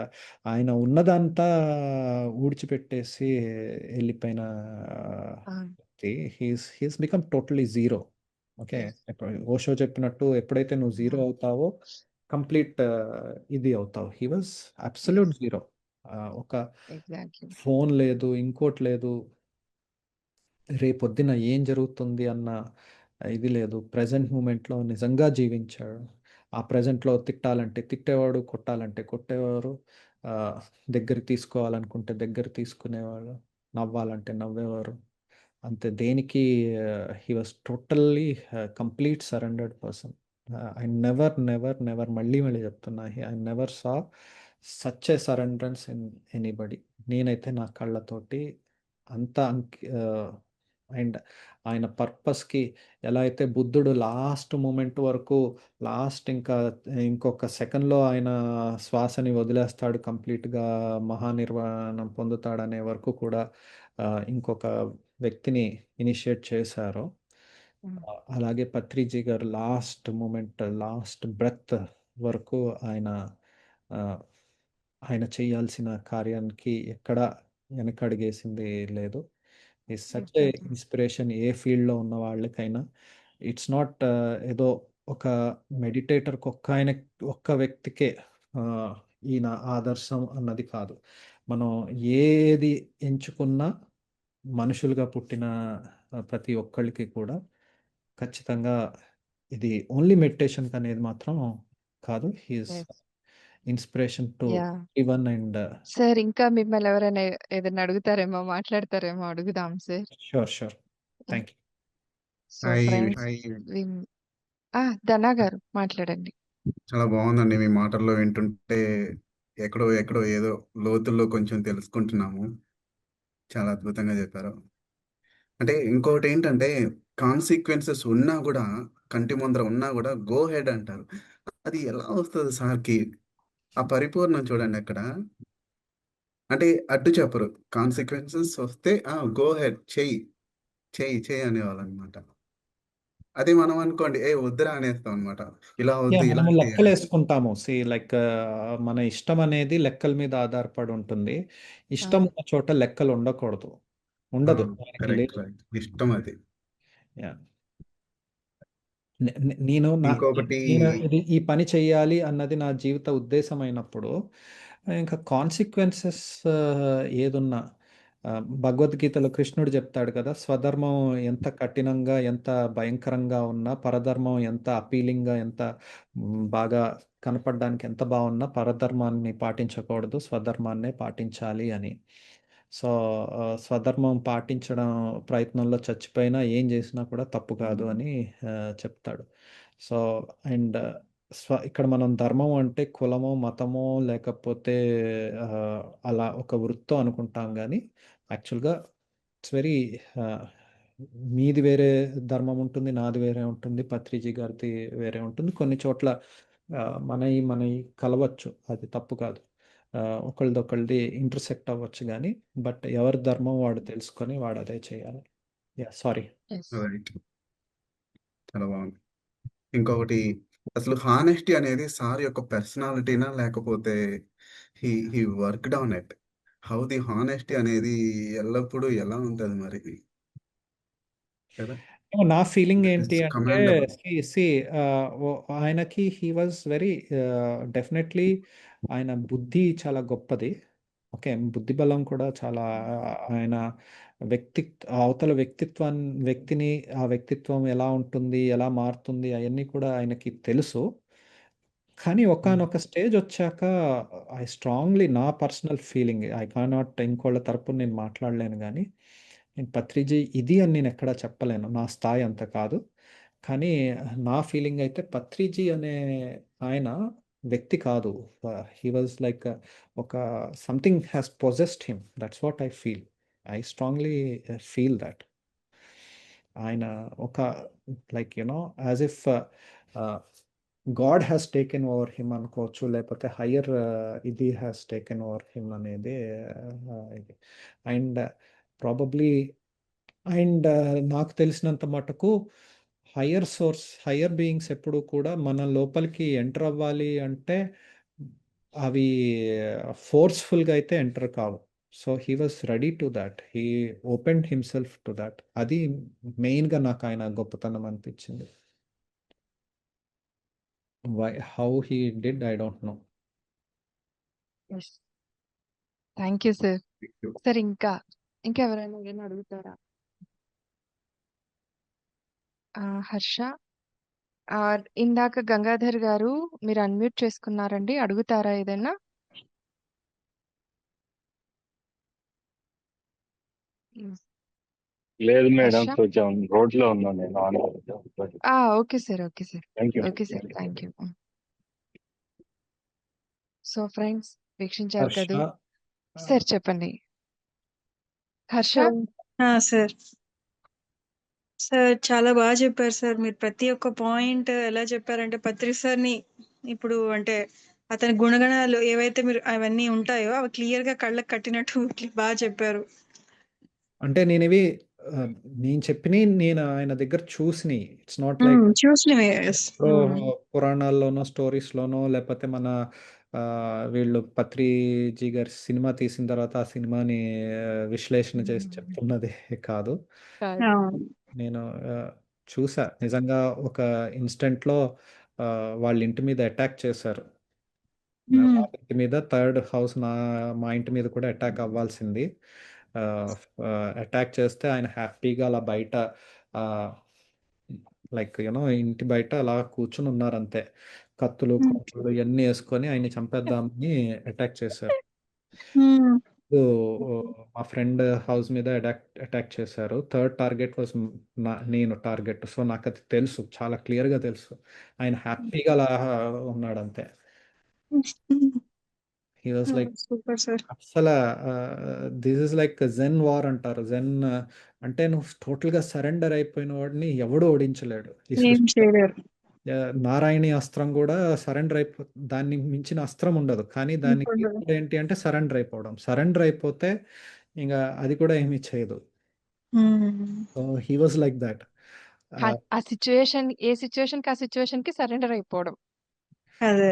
ఆయన ఉన్నదంతా ఊడ్చిపెట్టేసి ఎళ్ళిపోయిన అవును. వ్యక్తి. He is become totally zero. Okay. Yes. ఇప్పుడు ఓషో చెప్పినట్టు ఎప్పుడైతే నువ్వు జీరో యాహ్! అవుతావో కంప్లీట్ ఇది అవుతావు. He was absolute yes. Zero. ఒక ఎగ్జాక్ట్‌లీ. ఫోను లేదు, ఇంకోటి లేదు. రేపొద్దున ఏం జరుగుతుంది అన్న ఇది లేదు. ప్రెజెంట్ మూమెంట్‌లో నిజంగా జీవించాడు. ఆ ప్రెజెంట్‌లో తిట్టాలంటే తిట్టేవాడు, కొట్టాలంటే కొట్టేవారు. ఆహ్, దగ్గరికి తీసుకోవాలనుకుంటే దగ్గరికి తీసుకునేవాడు. నవ్వాలంటే నవ్వేవారు. అంతే దేనికి he was totally complete surrendered person. I never మళ్ళీ చెప్తున్నా. I never saw such a సరెండరెన్స్ in anybody. నేనైతే నా కళ్ళతోటి అంత అండ్ ఆయన పర్పస్‌కి ఎలా అయితే బుద్ధుడు లాస్ట్ మొమెంట్ వరకు ఇంకొక సెకన్‌లో ఆయన శ్వాసని వదిలేస్తాడు కంప్లీట్‌గా మహానిర్వాణం పొందుతాడనే వరకు కూడా ఇంకొక వ్యక్తిని ఇనిషియేట్ చేశారో, హ్మ్. అలాగే పత్రిజీ గారు లాస్ట్ మొమెంట్, లాస్ట్ బ్రెత్ వరకు ఆయన ఆహ్, ఆయన చేయాల్సిన కార్యానికి ఎక్కడా వెనకడుగేసింది లేదు. Is such a exactly. Inspiration ఏ ఫీల్డ్‌లో ఉన్న వాళ్ళకైనా. ఇట్స్ నాట్ ఏదో ఒక మెడిటేటర్‌కి ఒక్క వ్యక్తికే ఆహ్, ఈయన ఆదర్శం అన్నది కాదు. మనం ఏది ఎంచుకున్నా మనుషులుగా పుట్టిన ప్రతి ఒక్కళ్ళకి కూడా ఖచ్చితంగా ఇది ఓన్లీ మెడిటేషన్‌కనేది మాత్రం కాదు. He is yes. Inspiration to yeah! Everyone and sir ఇంకా మిమ్మల్ని ఎవరైనా ఏదైనా అడుగుతారేమో, మాట్లాడతారేమో అడుగుదాం సార్. Sure. Hmm. Thank you. So hi. Friends విమ్ ధనా గారు మాట్లాడండి. చాలా బాగుందండి. మీ మాటల్లో వింటుంటే ఎక్కడో ఎక్కడో ఏదో లోతుల్లో కొంచెం తెలుసుకుంటున్నాము. చాలా అద్భుతంగా చెప్పారు. అంటే ఇంకోటేంటంటే కాన్సిక్వెన్సెస్ ఉన్నా గూడా, కంటి ముందర ఉన్నా గూడా గో హెడ్ అంటారు. అది ఎలా వస్తది సార్‌కి? ఆ పరిపూర్ణం చూడండి అక్కడ. అంటే అడ్డు చెప్పరు. కాన్సిక్వెన్సెస్ వస్తే గో హెడ్ చెయ్యి అనేవాళ్ళనమాట. అదే మనం అనుకోండి, వద్దురా అనేస్తాం అనమాట. ఇలా వద్దు, ఇలా మనము చెయ్యాలి. లెక్కలేసుకుంటాము. లైక్ మన ఇష్టం అనేది లెక్కల మీద ఆధారపడి ఉంటుంది. ఆ! ఇష్టం ఉన్న చోట లెక్కలు ఉండకూడదు. ఆ! ఉండదు. ఆయనకి కరెక్ట్. లేదు. ఇష్టం అది. యాహ్! నే నే నేను నా ఇంకొకటి నేను ఈ పని చేయాలి అన్నది నా జీవిత ఉద్దేశమైనప్పుడు, ఇంకా కాన్సిక్వెన్సెస్ ఏదున్నా భగవద్గీతలో కృష్ణుడు చెప్తాడు కదా! స్వధర్మం ఎంత కఠినంగా, ఎంత భయంకరంగా ఉన్నా, పరధర్మం ఎంత అపీలింగ్‌గా, ఎంత బాగా కనపడడానికి ఎంత బాగున్నా, పరధర్మాన్ని పాటించకూడదు. స్వధర్మాన్నే పాటించాలి అని. సో, స్వధర్మం పాటించడం ప్రయత్నంలో చచ్చిపోయినా, ఏం చేసినా కూడా తప్పు కాదు అని చెప్తాడు. సో, అండ్ ఇక్కడ మనం ధర్మం అంటే కులమో, మతమో లేకపోతే ఆహ్, అలా ఒక వృత్తో అనుకుంటాం గానీ, యాక్చువల్‌గా ఇట్స్ వెరీ ఆహ్, మీది వేరే ధర్మం ఉంటుంది. నాది వేరే ఉంటుంది. పత్రిజీ గారిది వేరే ఉంటుంది. కొన్ని చోట్ల మనయి కలవచ్చు. అది తప్పు కాదు. ఒకళ్ళదొకళ్ళది ఇంటర్సెక్ట్ అవ్వచ్చు గానీ, బట్ ఎవరి ధర్మం వాడు తెలుసుకొని వాడదే చేయాలి. యాహ్! సారీ. యెస్. రైట్. చాలా బాగుంది. ఇంకొకటి అసలు హానెస్టీ అనేది సార్ యొక్క పర్సనాలిటీనా? లేకపోతే he worked on it. How the honesty అనేది ఎల్లప్పుడూ ఎలా ఉంటది మరి? కదా! నా ఫీలింగ్ దట్ ఏంటి ఈస్ అంటే కమాండబుల్. సీ ఆయనకి హి వాస్ వెరీ డెఫినెట్‌లీ ఆయన బుద్ధి చాలా గొప్పది. ఓకే. బుద్ధి బలం కూడా చాలా ఆయన అవతల వ్యక్తిని ఆ వ్యక్తిత్వం ఎలా ఉంటుంది, ఎలా మారుతుంది అయన్నీ కూడా ఆయనకి తెలుసు. కానీ హ్మ్. ఒకానొక స్టేజొచ్చాక నా పర్సనల్ ఫీలింగ్ ఐ కానాట్ ఇంకోళ్ళ తరపున నేను మాట్లాడలేను గానీ, నేను పత్రిజీ ఇది అని నేనెక్కడా చెప్పలేను. నా స్థాయి అంత కాదు. కానీ నా ఫీలింగయితే పత్రిజీ అనే ఆయన వ్యక్తి కాదు. హి వాస్ లైక్ ఒక something has possessed him. That's what I feel. I strongly feel that. ఆయన ఒక లైక్ యాస్ ఇఫ్ ఆహ్, God has taken over him అనుకోవచ్చు. లేకపోతే హైయర్ ఇది హాస్ టేకెన్ ఓవర్ హిమ్ అనేది ఇది. అండ్ ప్రాబబ్లీ నాకు తెలిసినంత మటుకు హైయర్ బీయింగ్స్ ఎప్పుడూ కూడా మన లోపలికి ఎంటర్ అవ్వాలి అంటే అవి ఫోర్స్‌ఫుల్‌గా అయితే ఎంటర్ కావు. So, he was ready to that. He opened himself to that. అది మెయిన్‌గా నాకాయన గొప్పతనం అనిపించింది. How he did I don't know. Yes. Thank you sir. Sir ఇంకెవరైనా ఏమైనా అడుగుతారా? హర్ష ఇందాక గంగాధర్ గారు మీరు అన్‌మ్యూట్ చేసుకున్నారండి. అడుగుతారా ఏదైనా? హ్మ్. లేదు మేడం. హర్ష? కొంచెం రోడ్‌లో ఉన్నాను నేను. ఆన్ okay sir. Okay sir. Thank you. Okay sir. Thank you. So friends వీక్షించారు హర్ష కదూ! సార్ చెప్పండి. హర్ష? సార్ సార్ చాలా బాగా చెప్పారు సార్. మీరు ప్రతి ఒక్క పాయింట్ ఎలా చెప్పారంటే పత్రి సార్‌ని ఇప్పుడు అంటే అతని గుణగణాలు ఏవైతే మీరు అవన్నీ ఉంటాయో అవి క్లియర్‌గా కళ్ళకి కట్టినట్టు బాగా చెప్పారు. అంటే నేనివి నేను చెప్పినయి నేను ఆయన దగ్గర చూసినయి. ఇట్స్ నాట్ లైక్ చూసినవే. యెస్. ఎప్పుడో పురాణాల్లోనో, స్టోరీస్‌లోనో లేపోతే మన వీళ్ళు పత్రిజీ గారి సినిమా తీసిన తర్వాత ఆ సినిమాని విశ్లేషణ చేసి చెప్తున్నది కాదు. కాదు. అవును. నేను చూసా. నిజంగా ఒక ఇన్సిడెంట్‌లో వాళ్ళ ఇంటి మీద అటాక్ చేశారు. వాళ్ళ ఇంటి మీద థర్డ్ హౌస్ మా ఇంటి మీద కూడా అటాక్ అవ్వాల్సింది. ఆహ్, అటాక్ చేస్తే ఆయన హ్యాపీగా అలా బయట ఆహ్, లైక్ ఇంటి బయట అలా కూర్చొని ఉన్నారంతే. కత్తులు, హ్మ్. కొమ్ములు ఇయన్నీ యేసుకొని ఆయన్ని చంపేద్దామని అటాక్ చేశారు. హ్మ్. ఇప్పుడు మా ఫ్రెండ్ హౌస్ మీద అటాక్ చేశారు. థర్డ్ టార్గెట్ వాస్ నేను టార్గెట్. సో, నాకది తెలుసు. చాలా క్లియర్‌గా తెలుసు. ఆయన హ్యాపీగా అలా ఉన్నాడంతే. He was like super sir. అస్సల this is like Zen war అంటారు. అంటే నువ్వు టోటల్‌గా సరెండర్ అయిపోయిన వాడిని ఎవడు ఓడించలేడు ఈ ఏం సృష్టిలో. చేయలేరు. నారాయణి అస్త్రం గూడా సరెండర్ దాన్ని మించిన అస్త్రం ఉండదు. కానీ దానికి ఇప్పుడు ఏంటి అంటే సరెండర్ అయిపోవడం. సరెండర్ అయిపోతే ఇంగ అది కూడా ఏమీ చేయదు. So, he was like that. ఆహ్, ఆ సిట్యుయేషన్‌కి ఆ సిట్యుయేషన్‌కి సరెండర్ అయిపోవడం. అదే.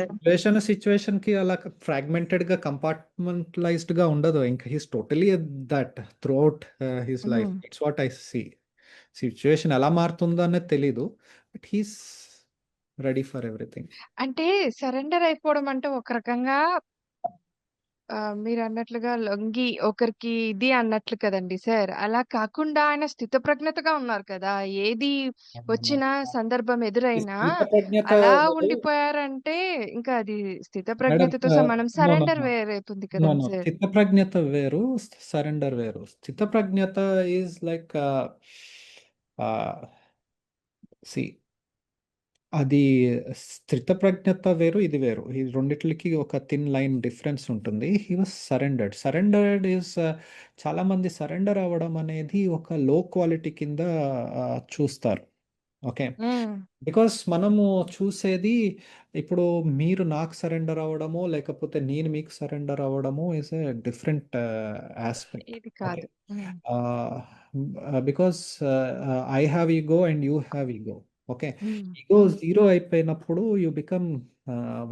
సిట్యుయేషన్‌కి అలా ఫ్రాగ్మెంటెడ్‌గా కంపార్ట్మెంటలైజ్డ్‌గా ఉండదు. ఇంక he is totally that throughout his life. It's what I see. Situation ఎలా మారుతుందో అనేది తెలీదు. But he is ready for everything. అంటే సరెండర్ అయిపోవడం అంటే ఒక రకంగా మీరన్నట్లుగా లొంగి ఒకరికి ఇది అన్నట్లు కదండీ సార్. అలా కాకుండా ఆయన స్థితప్రజ్ఞతగా ఉన్నారు కదా! ఏది వచ్చినా సందర్భం ఎదురైనా స్థితప్రజ్ఞత అలా వేరు. ఉండిపోయారంటే ఇంకా అది మేడం స్థితప్రజ్ఞతతో మనం నో, నో, సరెండర్ నో. వేరైతుంది నో, కదండీ నో. సార్. స్థితప్రజ్ఞత వేరు. సరెండర్ వేరు. స్థితప్రజ్ఞత ఈస్ లైక్ ఆహ్, సీ అది స్థితప్రజ్ఞత వేరు. ఇది వేరు. ఈ రెండిట్లకి ఒక థిన్ లైన్ డిఫరెన్స్ ఉంటుంది. He was surrendered. Surrendered is చాలామంది సరెండర్ అవ్వడం అనేది ఒక లో క్వాలిటీ కింద చూస్తారు. ఓకే. హ్మ్. బికాస్ మనము చూసేది ఇప్పుడు మీరు నాకు సరెండర్ అవ్వడమో, లేకపోతే నేను మీకు సరెండర్ అవ్వడమో ఈస్ ఎ డిఫరెంట్ యాస్పెక్ట్. ఇది ఓకే. కాదు. Hmm. Because I have ego and you have ego. Okay. Hmm. Ego hmm. Zero అయిపోయినప్పుడు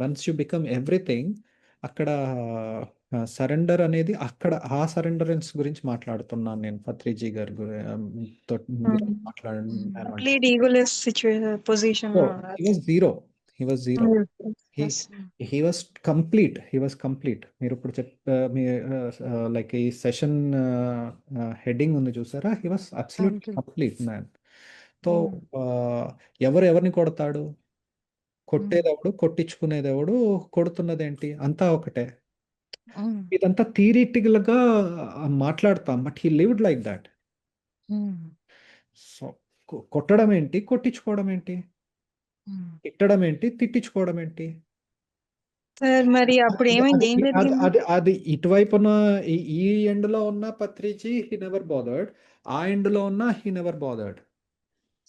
వన్స్ యూ బికమ్ ఎవ్రీథింగ్ అక్కడ సరెండర్ అనేది అక్కడ ఆ సరెండరెన్స్ గురించి మాట్లాడుతున్నాను నేను. పత్రిజీ గారి గురించి మాట్లాడాను అంటే. Complete egoless position. So, he was zero. He was zero. He హ్మ్. he was complete. He was complete. మీరిప్పుడు మీ లైక్ ఈ సెషన్ హెడ్డింగ్ ఉంది చూసారా? హి వాస్ అబ్సల్యూట్లీ అంతే. Complete man. సో, హ్మ్. ఎవరు ఎవరిని కొడతాడు? హ్మ్. కొట్టేదెవడు? కొట్టించుకునేదెవడు? కొడుతున్నదేంటి? అంతా ఒకటే. హ్మ్. ఇదంతా థియరిటికల్‌గా మాట్లాడతాం. But he lived like that. హ్మ్. సో, కొట్టడం ఏంటి? కొట్టించుకోవడం ఏంటి? హ్మ్. తిట్టడం ఏంటి? తిట్టించుకోవడం ఏంటి? సార్ మరి అప్పుడు అది ఏమైంది? అది ఏం అది జరిగింది? అది అది ఇటువైపున ఈ ఈ ఎండ్‌లో ఉన్న పత్రిజీ హి నెవర్ బాదర్డ్. ఆ ఎండ్‌లో ఉన్న హి నెవర్ బాదర్డ్.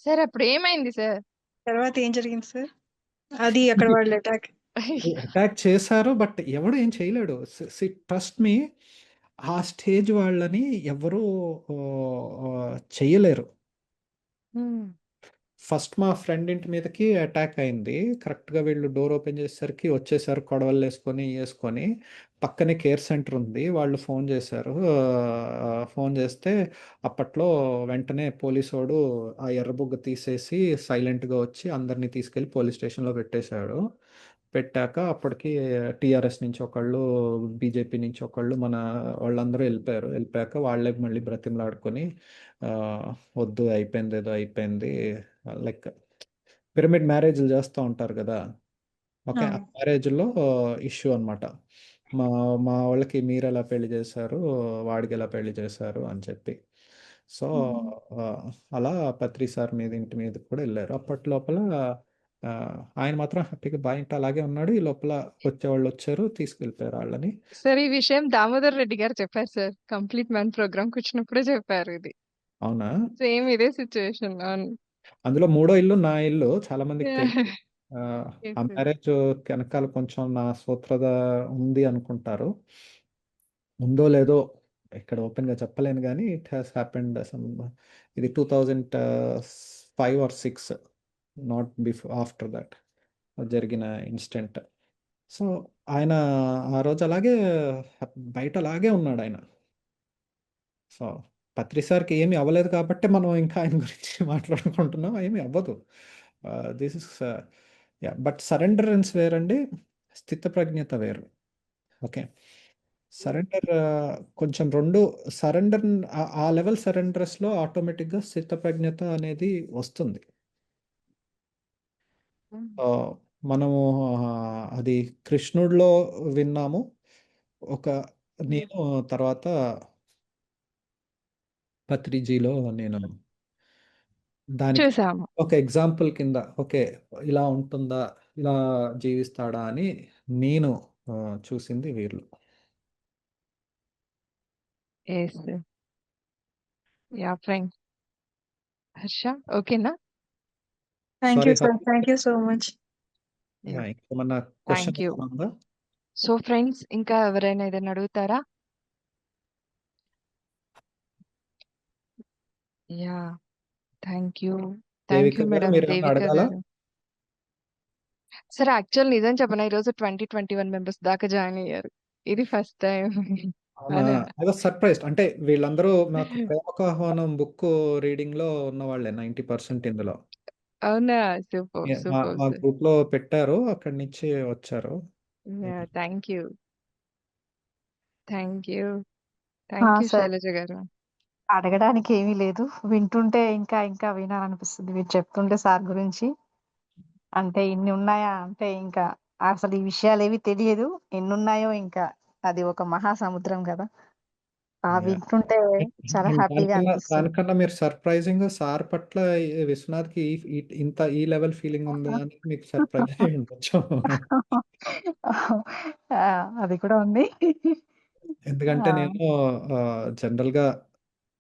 సార్ అప్పుడేమైంది సార్? తర్వాత ఏం జరిగింది సార్? అది అక్కడ వాళ్ళు అటాక్. అటాక్ చేశారు. బట్ ఎవడు ఏం చేయలేడు. ట్రస్ట్ మీ ఆ స్టేజ్ వాళ్ళని ఎవ్వరు చెయ్యలేరు. హ్మ్. ఫస్ట్ మా ఫ్రెండ్ ఇంటి మీదకి అటాక్ అయింది. కరెక్ట్‌గా వీళ్ళు డోర్ ఓపెన్ చేసేసరికి వచ్చేసారు కొడవళ్ళేసుకొని, ఇయేసుకొని. పక్కనే కేర్ సెంటర్ ఉంది. వాళ్ళు ఫోన్ చేశారు. ఫోన్ చేస్తే అప్పట్లో వెంటనే పోలీసోడు ఆ ఎర్రబుగ్గ తీసేసి సైలెంట్‌గా వచ్చి అందరిని తీసుకెళ్ళి పోలీస్ స్టేషన్‌లో పెట్టేశాడు. పెట్టాక అప్పటికి టీఆర్ఎస్ నుంచి ఒకళ్ళు, బీజేపీ నుంచి ఒకళ్ళు మన వాళ్ళందరూ ఎళ్ళిపోయారు. ఎళ్ళిపోయాక వాళ్ళే మళ్ళీ బ్రతిమలాడుకొని ఆహ్, వద్దు అయిపోయింది ఏదో అయిపోయింది. లైక్ పిరమిడ్ మ్యారేజ్‌లు చేస్తా ఉంటారు గదా! ఓకే. ఆ అవును. మ్యారేజ్‌లో ఇష్యూ అనమాట. మా మా వోళ్ళకి మీరెలా పెళ్లి చేశారు? వాడికెలా పెళ్లి చేశారు? అని చెప్పి. సో, అలా పత్రి సార్ మీద ఇంటి మీదకి కూడా ఎళ్లారు. అప్పట్లోపల ఆయన మాత్రం హ్యాపీగా ఇంట అలాగే ఉన్నాడు. ఈ లోపల వచ్చేవాళ్ళొచ్చారు. తీసుకెళ్ళిపోయారు ఆళ్ళని. సార్ ఈ విషయం దామోదర్ రెడ్డి గారు చెప్పారు సార్. కంప్లీట్ మ్యాన్ ప్రోగ్రామ్‌కొచ్చినప్పుడే చెప్పారు ఇది. అవునా? సేమ్ ఇదే సిట్యుయేషన్. అవును. అందులో మూడో ఇల్లు నా ఇల్లు చాలా మందికి తెలుసు. ఆ యెస్. యెస్. మ్యారేజ్ వెనకాల కొంచెం నా సూత్రత ఉంది అనుకుంటారు. ఉందో లేదో ఇక్కడ ఓపెన్‌గా చెప్పలేను గానీ ఇట్ హాస్ హ్యాపెండ్ ఇది 2005 ఆర్ 6 నాట్ ఆఫ్టర్ దట్ జరిగిన ఇన్సిడెంట్. సో, ఆయన ఆ రోజు అలాగే బయట అలాగే ఉన్నాడాయన. సో, పత్రి సార్‌కి ఏమి అవ్వలేదు కాబట్టే మనం ఇంకా ఆయన గురించి మాట్లాడుకుంటున్నాం. ఏమి అవ్వదు. This is yeah! బట్ సరెండరెన్స్ వేరండి. స్థితప్రజ్ఞత వేరు. ఓకే. సరెండర్ కొంచెం 2 సరెండర్ ఆ లెవెల్ సరెండర్స్‌లో ఆటోమేటిక్‌గా స్థితప్రజ్ఞత అనేది వస్తుంది. హ్మ్. మనము అది కృష్ణుడిలో విన్నాము. ఒక హ్మ్. నేను తర్వాత పత్రిజీలో నేను దానికి చూసాము. ఒక ఎగ్జాంపుల్ కింద ఓకే. ఇలా ఉంటుందా? ఇలా జీవిస్తాడా? అని నేను చూసింది వీళ్ళు. యెస్. యాహ్! ఫైన్. హర్ష ఓకేనా? Thank sorry you sir. Thank you so much. Yeah! Yeah! ఇంకేమన్నా క్వెషన్ థ్యాంక్ యూ. ఏమన్నా ఉందా? సో ఫ్రెండ్స్ ఇంకా ఎవరైనా ఏదైనా అడుగుతారా? Yeah! Thank you. Thank Devika you గారు మేడం మీరేమన్నా దేవిక అడగాలా? గారు. సరే యాక్చువల్ నిజం చెప్పనా ఈరోజు 20, 21 మెంబర్స్ దాకా జాయిన్ అయ్యారు. ఇది ఫస్ట్ టైమ్. అవునా? అదే. I was surprised. అంటే వీళ్ళందరూ నాకు ప్రేమకు ఆహ్వానం బుక్ రీడింగ్‌లో ఉన్నవాళ్ళే 90% ఇందులో. అవునా? సూపర్. మా సూపర్ మా సార్. గ్రూప్‌లో పెట్టారు. అక్కడి నుంచి వచ్చారు. Yeah! Thank you. Thank you. ఆ! Thank you sir. Shailaja garu. అడగడానికి ఏమీ లేదు. వింటుంటే ఇంకా వినాలనిపిస్తుంది. మీరు చెప్తుంటే సార్ గురించి. అంటే ఇన్ని ఉన్నాయా? అంటే ఇంకా అసలు ఈ విషయాలేవి తెలియదు. ఎన్నున్నాయో ఇంకా అది ఒక మహాసముద్రం గదా! యాహ్! వింటుంటే చాలా హ్యాపీగా అనిపిస్తుంది. దానికన్నా మీరు సర్ప్రైజింగ్‌గా సార్ పట్ల విశ్వనాథ్‌కి ఈ లెవెల్ ఫీలింగ్ ఉందా అని మీకు సర్ప్రైజ్ అయ్యి ఉండొచ్చు. ఆ! అది కూడా ఉంది. ఎందుకంటే ఆ! నేను జనరల్‌గా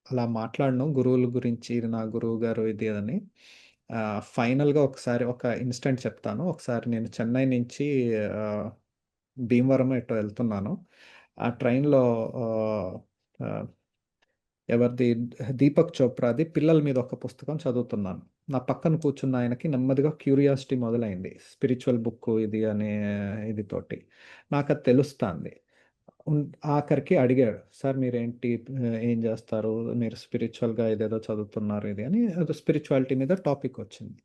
అలా మాట్లాడను గురువుల గురించి ఇది నా గురువు గారు ఇది అని. ఫైనల్‌గా ఒకసారి ఒక ఇన్సిడెంట్ చెప్తాను. ఒకసారి నేను చెన్నై నుంచి ఆహ్, భీమవరం ఎటో వెళ్తున్నాను. ఆ ట్రైన్‌లో ఆహ్, ఆహ్, ఎవరిది 'దీపక్ చోప్రాది' పిల్లల మీద ఒక పుస్తకం చదువుతున్నాను. నా పక్కన కూర్చున్న ఆయనకి నెమ్మదిగా క్యూరియాసిటీ మొదలైంది. స్పిరిచ్యువల్ బుక్కు ఇది అనే ఇది తోటి. నాకది తెలుస్తాంది. ఉన్ ఆఖరికి అడిగాడు. "సార్ మీరేంటి ఏం జేస్తారు? మీరు స్పిరిచ్యువల్‌గా ఇదేదో చదువుతున్నారు ఇది" అని ఏదో స్పిరిచ్యువాలిటీ మీద టాపికొచ్చింది.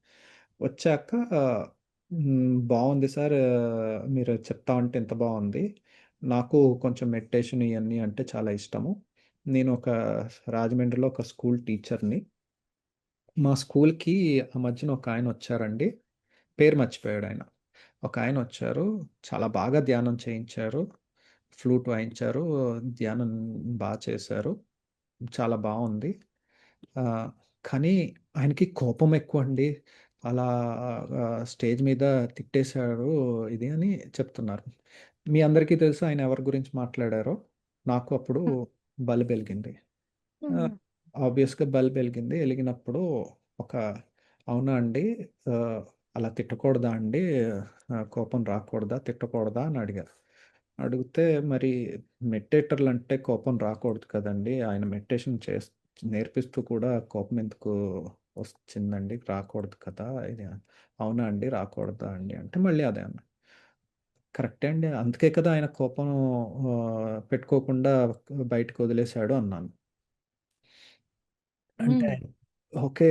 వచ్చాక "బావుంది సార్ మీరు చెప్తా ఉంటే ఇంత బావుంది. నాకు కొంచెం మెడిటేషన్ ఇయన్నీ అంటే చాలా ఇష్టము. నేను ఒక రాజమండ్రిలో ఒక స్కూల్ టీచర్‌ని. మా స్కూల్‌కి ఆ మధ్యన ఒకాయనొచ్చారండి. పేరు మర్చిపోయాడాయన. ఒకాయనొచ్చారు. చాలా బాగా ధ్యానం చేయించారు. ఫ్లూట్ వాయించారు. ధ్యానం చేశారు. చాలా బావుంది. ఆహ్, కానీ ఆయనకి కోపం ఎక్కువండి. అలా స్టేజ్ మీద తిట్టేశారు ఇది అని చెప్తున్నారు. మీ అందరికీ తెలుసు ఆయన ఎవరి గురించి మాట్లాడారో. నాకు అప్పుడు బల్బెలిగింది. ఆ! హ్మ్. ఆబ్వియస్‌గా బల్బెలిగింది. ఎలిగినప్పుడు ఒక అవునా అండి? ఆహ్, అలా తిట్టకూడదా అండి? కోపం రాకూడదా? తిట్టకూడదా? అని అడిగారు. అడిగితే మరి మెడిటేటర్లంటే కోపం రాకూడదు కదండీ! ఆయన మెడిటేషన్ నేర్పిస్తూ కూడా కోపం ఎందుకు వచ్చిందండి? రాకూడదు కదా! ఇది అవునా అండి? రాకూడదా అండి? అంటే మళ్ళీ అదే అన్నా. కరెక్టే అండి. అందుకే కదా ఆయన కోపం పెట్టుకోకుండా బయటకి వదిలేసాడు అన్నాను. అంటే హ్మ్. ఓకే.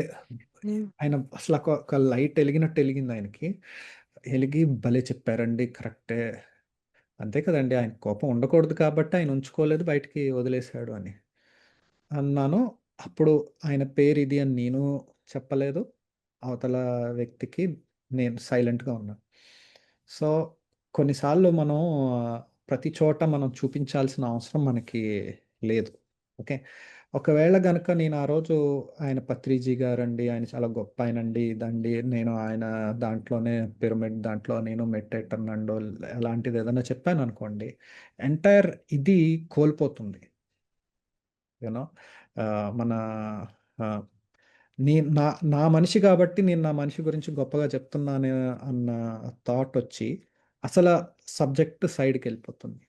హ్మ్. ఆయన అసలొక ఒక లైట్ ఎలిగినట్టు ఎలిగిందాయనకి. ఎలిగి భలే చెప్పారండి. కరెక్టే. అంతే కదండీ! ఆయనకి కోపం ఉండకూడదు కాబట్టి ఆయన ఉంచుకోలేదు. బయటికి వదిలేసాడు అని అన్నాను. అప్పుడు ఆయన పేరిది అని నేను చెప్పలేదు. అవతల వ్యక్తికి నేను సైలెంట్‌గా ఉన్నా. సో, కొన్నిసార్లు మనం ప్రతి చోట మనం చూపించాల్సిన అవసరం మనకి లేదు. ఓకే. ఒకవేళ గనక నేను ఆ రోజు ఆయన పత్రిజీ గారండి, ఆయన చాలా గొప్పాయనండి, ఇదండి, నేను ఆయన దాంట్లోనే పిరమిడ్ దాంట్లో నేను మెడిటేటర్‌నండో అలాంటిదేదైనా చెప్పాననుకోండి, ఎంటైర్ ఇది కోల్పోతుంది. యూ నో మన నీ నా నా మనిషి కాబట్టి నేను నా మనిషి గురించి గొప్పగా చెప్తున్నాను అన్న థాట్ వచ్చి అసలు సబ్జెక్ట్ సైడ్కి వెళ్ళిపోతుంది.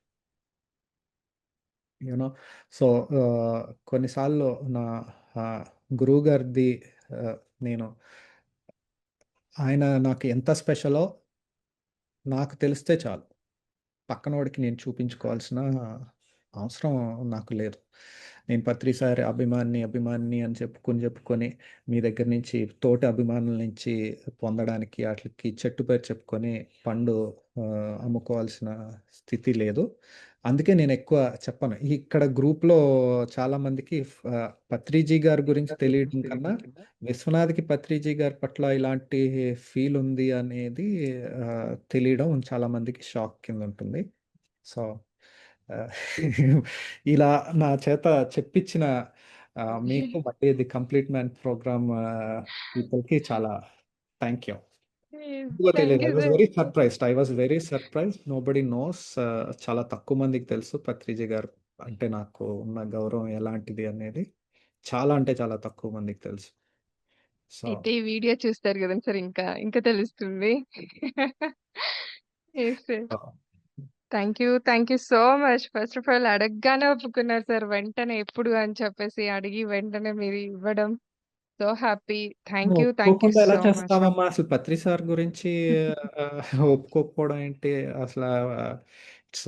యూనో సో కొన్నిసార్లు నా గురువు గారిది నేను ఆయన నాకు ఎంత స్పెషలో నాకు తెలిస్తే చాలు. పక్కనోడికి నేను చూపించుకోవాల్సిన అవసరం నాకు లేదు. నేను పత్రిసారి అభిమానిని అని చెప్పుకొని మీ దగ్గర నుంచి తోటి అభిమానుల నుంచి పొందడానికి ఆటికి చెట్టు పేరు చెప్పుకొని పండు అమ్ముకోవాల్సిన స్థితి లేదు. అందుకే నేను ఎక్కువ చెప్పను. ఇక్కడ గ్రూప్‌లో చాలామందికి పత్రిజీ గారి గురించి తెలియడం కన్నా విశ్వనాథ్‌కి పత్రిజీ గారి పట్ల ఇలాంటి ఫీల్ ఉంది అనేది తెలియడం చాలా మందికి షాక్ కింద ఉంటుంది. సో ఇలా నా చేత చెప్పించిన మీకు మళ్ళీ ది కంప్లీట్ మ్యాన్ ప్రోగ్రామ్ పీపుల్‌కి చాలా థ్యాంక్ యూ. ఎందుకో థ్యాంక్ తెలియదు. You I was very surprised. Nobody nose. చాలా తక్కువ మందికి తెలుసు పత్రిజీ గారు అంటే నాకు ఉన్న గౌరవం ఎలాంటిది అనేది. చాలా అంటే చాలా తక్కువ మందికి తెలుసు. సో అయితే ఈ వీడియో చూస్తారు కదండి సార్, ఇంకా ఇంకా తెలుస్తుంది. Sir thank you so much. First of all అడగగానే ఒప్పుకున్నారు సార్, వెంటనే ఎప్పుడు అని చెప్పేసి అడిగి వెంటనే మీరు ఇవ్వడం. So happy. థ్యాంక్ యూ ఒప్పుకోకుండా ఎలా సో మచ్. చేస్తామమ్మా? అసలు పత్రి సార్ గురించి ఒప్పుకోకపోవడం ఏంటి అసలు? ఇట్స్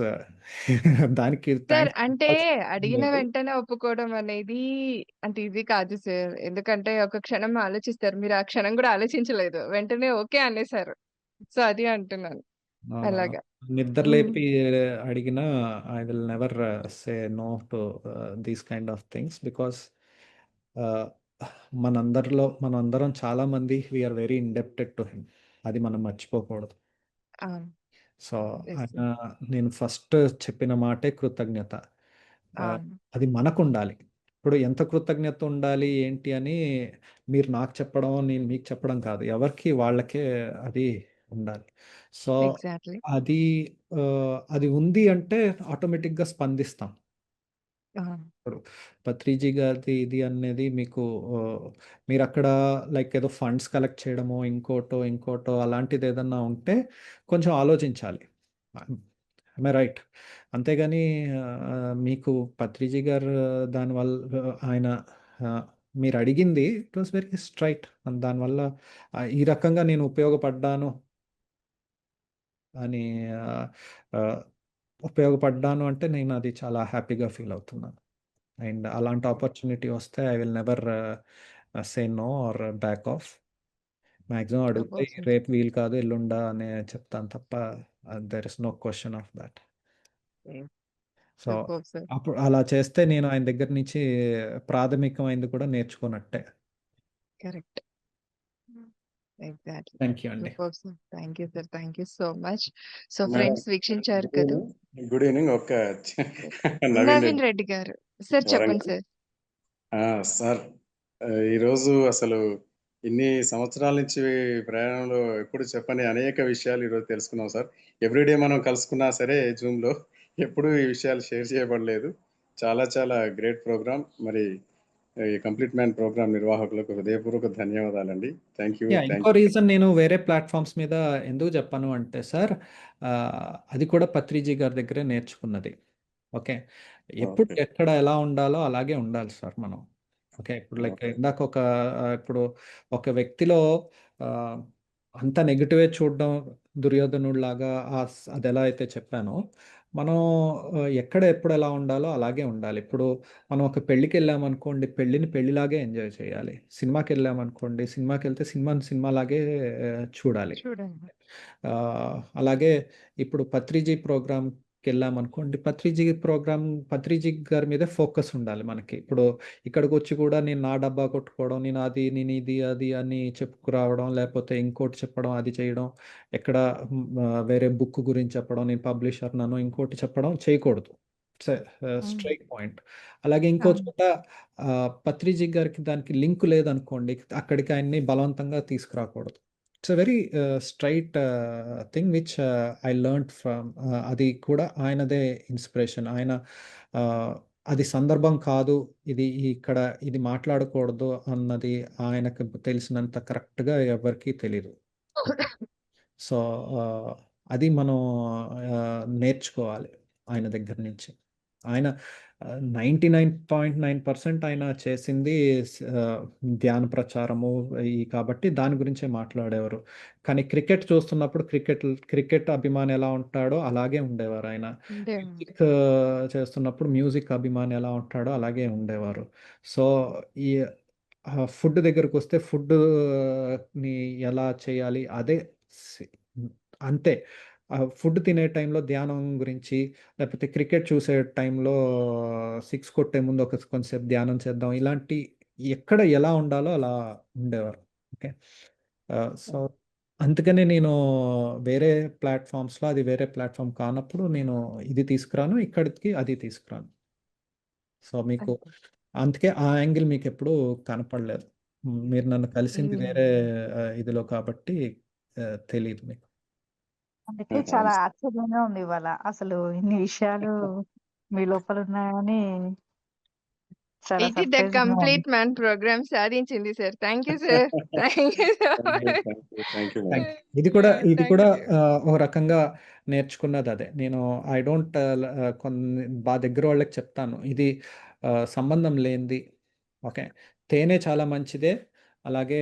దానికి సార్ థ్యాంక్స్ అంటే చెప్పాల్సిన అడిగిన లేదు. వెంటనే ఒప్పుకోవడం అనేది అంత ఈజీ కాదు సార్. ఎందుకంటే ఒక క్షణం ఆలోచిస్తారు. మీరు ఆ క్షణం కూడా ఆలోచించలేదు. వెంటనే ఓకే అనేసారు. సో అది అంటున్నాను. అలాగా. నిద్ర హ్మ్. లేపి అడిగినా I will never say no to these kind of things because మనందరం చాలా మంది we are very indebted to him. అది మనం మర్చిపోకూడదు. అవును. సో Yes, ఆయన sir. నేను ఫస్ట్ చెప్పిన మాటే కృతజ్ఞత. అవును. అది మనకుండాలి. ఇప్పుడు ఎంత కృతజ్ఞత ఉండాలి ఏంటి అని మీరు నాకు చెప్పడం, నేను మీకు చెప్పడం కాదు. ఎవరికి వాళ్ళకే అది ఉండాలి. So exactly. అది ఉంది అంటే ఆటోమేటిక్‌గా స్పందిస్తాం. అవును. ఇప్పుడు పత్రిజీ గారిది ఇది అనేది మీకు మీరక్కడ లైక్ ఏదో ఫండ్స్ కలెక్ట్ చేయడమో, ఇంకోటో అలాంటిదేదన్నా ఉంటే కొంచెం ఆలోచించాలి. I right? అంతేగాని మీకు పత్రిజీ గారు దానివల్ల ఆయన మీరడిగింది ఇట్ వాస్ వెరీ స్ట్రైట్. దానివల్ల ఈ రకంగా నేను ఉపయోగపడ్డాను అని ఉపయోగపడ్డాను అంటే నేను అది చాలా హ్యాపీగా ఫీల్ అవుతున్నాను. అండ్ అలాంటి ఆపర్చునిటీ వస్తే I will never say no or back off. Maximum అడిగితే సూపర్ సార్. రేపు వీలు కాదు ఎల్లుండా అనే చెప్తాను తప్ప there is no question of that. So super sir. అప్పుడు అలా చేస్తే నేను ఆయన దగ్గర నుంచి ప్రాథమికమైనది కూడా నేర్చుకున్నట్టే. కరెక్ట్. ఎగ్జాక్ట్‌లీ. థ్యాంక్ యూ అండి. Super sir. Thank you sir. Thank you so much. So madam friends వీక్షించారు గుడ్ కదా! Evening. Good evening. Naveen Naveen Reddy Reddy గారు. సార్ చెప్పండి వరంగల్. సార్. సార్ ఈరోజు అసలు ఇన్ని సంవత్సరాల నుంచి ప్రయాణంలో ఎప్పుడు చెప్పని అనేక విషయాలు ఈరోజు తెలుసుకున్నాం సార్. ఎవ్రీడే మనం కలుసుకున్నా సరే జూమ్లో ఎప్పుడూ ఈ విషయాలు షేర్ చేయబడలేదు. చాలా చాలా గ్రేట్ ప్రోగ్రామ్. మరి ఈ కంప్లీట్ మ్యాన్ ప్రోగ్రామ్ నిర్వాహకులకు హృదయపూర్వక ధన్యవాదాలండి. Thank you. ఇంకో రీజన్ నేను వేరే ప్లాట్ఫామ్స్ మీద ఎందుకు చెప్పాను అంటే సార్ అది కూడా పత్రిజీ గారి దగ్గరే నేర్చుకున్నది. ఓకే. ఎప్పుడు ఓకే. ఎక్కడ ఎలా ఉండాలో అలాగే ఉండాలి సార్ మనం. ఓకే. ఇప్పుడు లైక్ ఓకే. ఇందాక ఇప్పుడు ఒక వ్యక్తిలో అంత నెగెటివే చూడడం దుర్యోధనుడిలాగా అదెలా అయితే చెప్పానో మనం ఎక్కడ ఎప్పుడు ఎలా ఉండాలో అలాగే ఉండాలి. ఇప్పుడు మనం ఒక పెళ్ళికెళ్ళామనుకోండి, పెళ్ళిని పెళ్ళిలాగే ఎంజాయ్ చేయాలి. సినిమాకెళ్ళామనుకోండి, సినిమాకెళ్తే సినిమాని సినిమాలాగే చూడాలి. చూడండి. అలాగే ఇప్పుడు పత్రిజీ ప్రోగ్రామ్‌కెళ్ళామనుకోండి, పత్రిజీ గారి మీదే ఫోకస్ ఉండాలి మనకి. ఇప్పుడు ఇక్కడికొచ్చి కూడా నేను నా డబ్బా కొట్టుకోవడం, నేను ఇది, అది అని చెప్పుకురావడం, లేపోతే ఇంకోటి చెప్పడం, అది చేయడం, ఎక్కడ వేరే బుక్ గురించి చెప్పడం, నేను పబ్లిషర్‌ననో ఇంకోటి చెప్పడం చేయకూడదు. It's straight point. అలాగే ఇంకో అవును. చోట పత్రిజీ గారికి దానికి లింక్ లేదనుకోండి, అక్కడికి ఆయన్ని బలవంతంగా తీసుకురాకూడదు. It's a very straight thing which I learned from అది కూడా ఆయనదే ఇన్స్పిరేషన్. ఆయన అది సందర్భం కాదు. ఇది ఇక్కడ ఇది మాట్లాడకూడదు అన్నది ఆయనకు తెలిసినంత కరెక్ట్‌గా ఎవరికీ తెలీదు. సో, అది మనం నేర్చుకోవాలి ఆయన దగ్గర నుంచి. ఆయన 99.9% ఆయన చేసింది ధ్యాన ప్రచారము కాబట్టి దాని గురించే మాట్లాడేవారు. కానీ క్రికెట్ చూస్తున్నప్పుడు క్రికెట్ అభిమాని ఎలా ఉంటాడో అలాగే ఉండేవారు ఆయన. ఉండేవారు. మ్యూజిక్ చేస్తున్నప్పుడు మ్యూజిక్ అభిమాని ఎలా ఉంటాడో అలాగే ఉండేవారు. సో, ఈ ఫుడ్ దగ్గరకొస్తే ఫుడ్‌ని ఎలా చేయాలి అదే సి అంతే. ఫుడ్ తినే టైంలో ధ్యానం గురించి, లేకపోతే క్రికెట్ చూసే టైంలో 6 కొట్టే ముందు కొంచెంసేపు ధ్యానం చేద్దాం. ఇలాంటి ఎక్కడ ఎలా ఉండాలో అలా ఉండేవారు. ఓకే. సో, అందుకనే నేను వేరే ప్లాట్‌ఫార్మ్స్‌లో అది వేరే ప్లాట్‌ఫార్మ్ కానప్పుడు నేను ఇది తీసుకురాను. ఇక్కడికి అది తీసుకురాను. సో, మీకు అందుకే ఆ యాంగిల్ మీకెప్పుడూ కనపడలేదు. మీరు నన్ను కలిసింది వేరే ఇదిలో కాబట్టి తెలీదు మీకు. అందుకే చాలా ఆశ్చర్యంగా ఉంది ఇవాళ. అసలు ఇన్ని విషయాలు మీ లోపల ఉన్నాయని చాలా ఇది ద సర్ప్రైజింగ్‌గా ఉంది. కంప్లీట్ మ్యాన్ ప్రోగ్రామ్ సాధించింది sir. Thank you sir. Thank you so much. Thank you thank madam. You. ఇది కూడా థ్యాంక్ యూ. ఒక రకంగా నేర్చుకున్నదదే. నేను ఐ డోంట్ కొన్ని దగ్గర వాళ్ళకి చెప్తాను. ఇది సంబంధం లేనిది. ఓకే. తేనె చాలా మంచిదే. అలాగే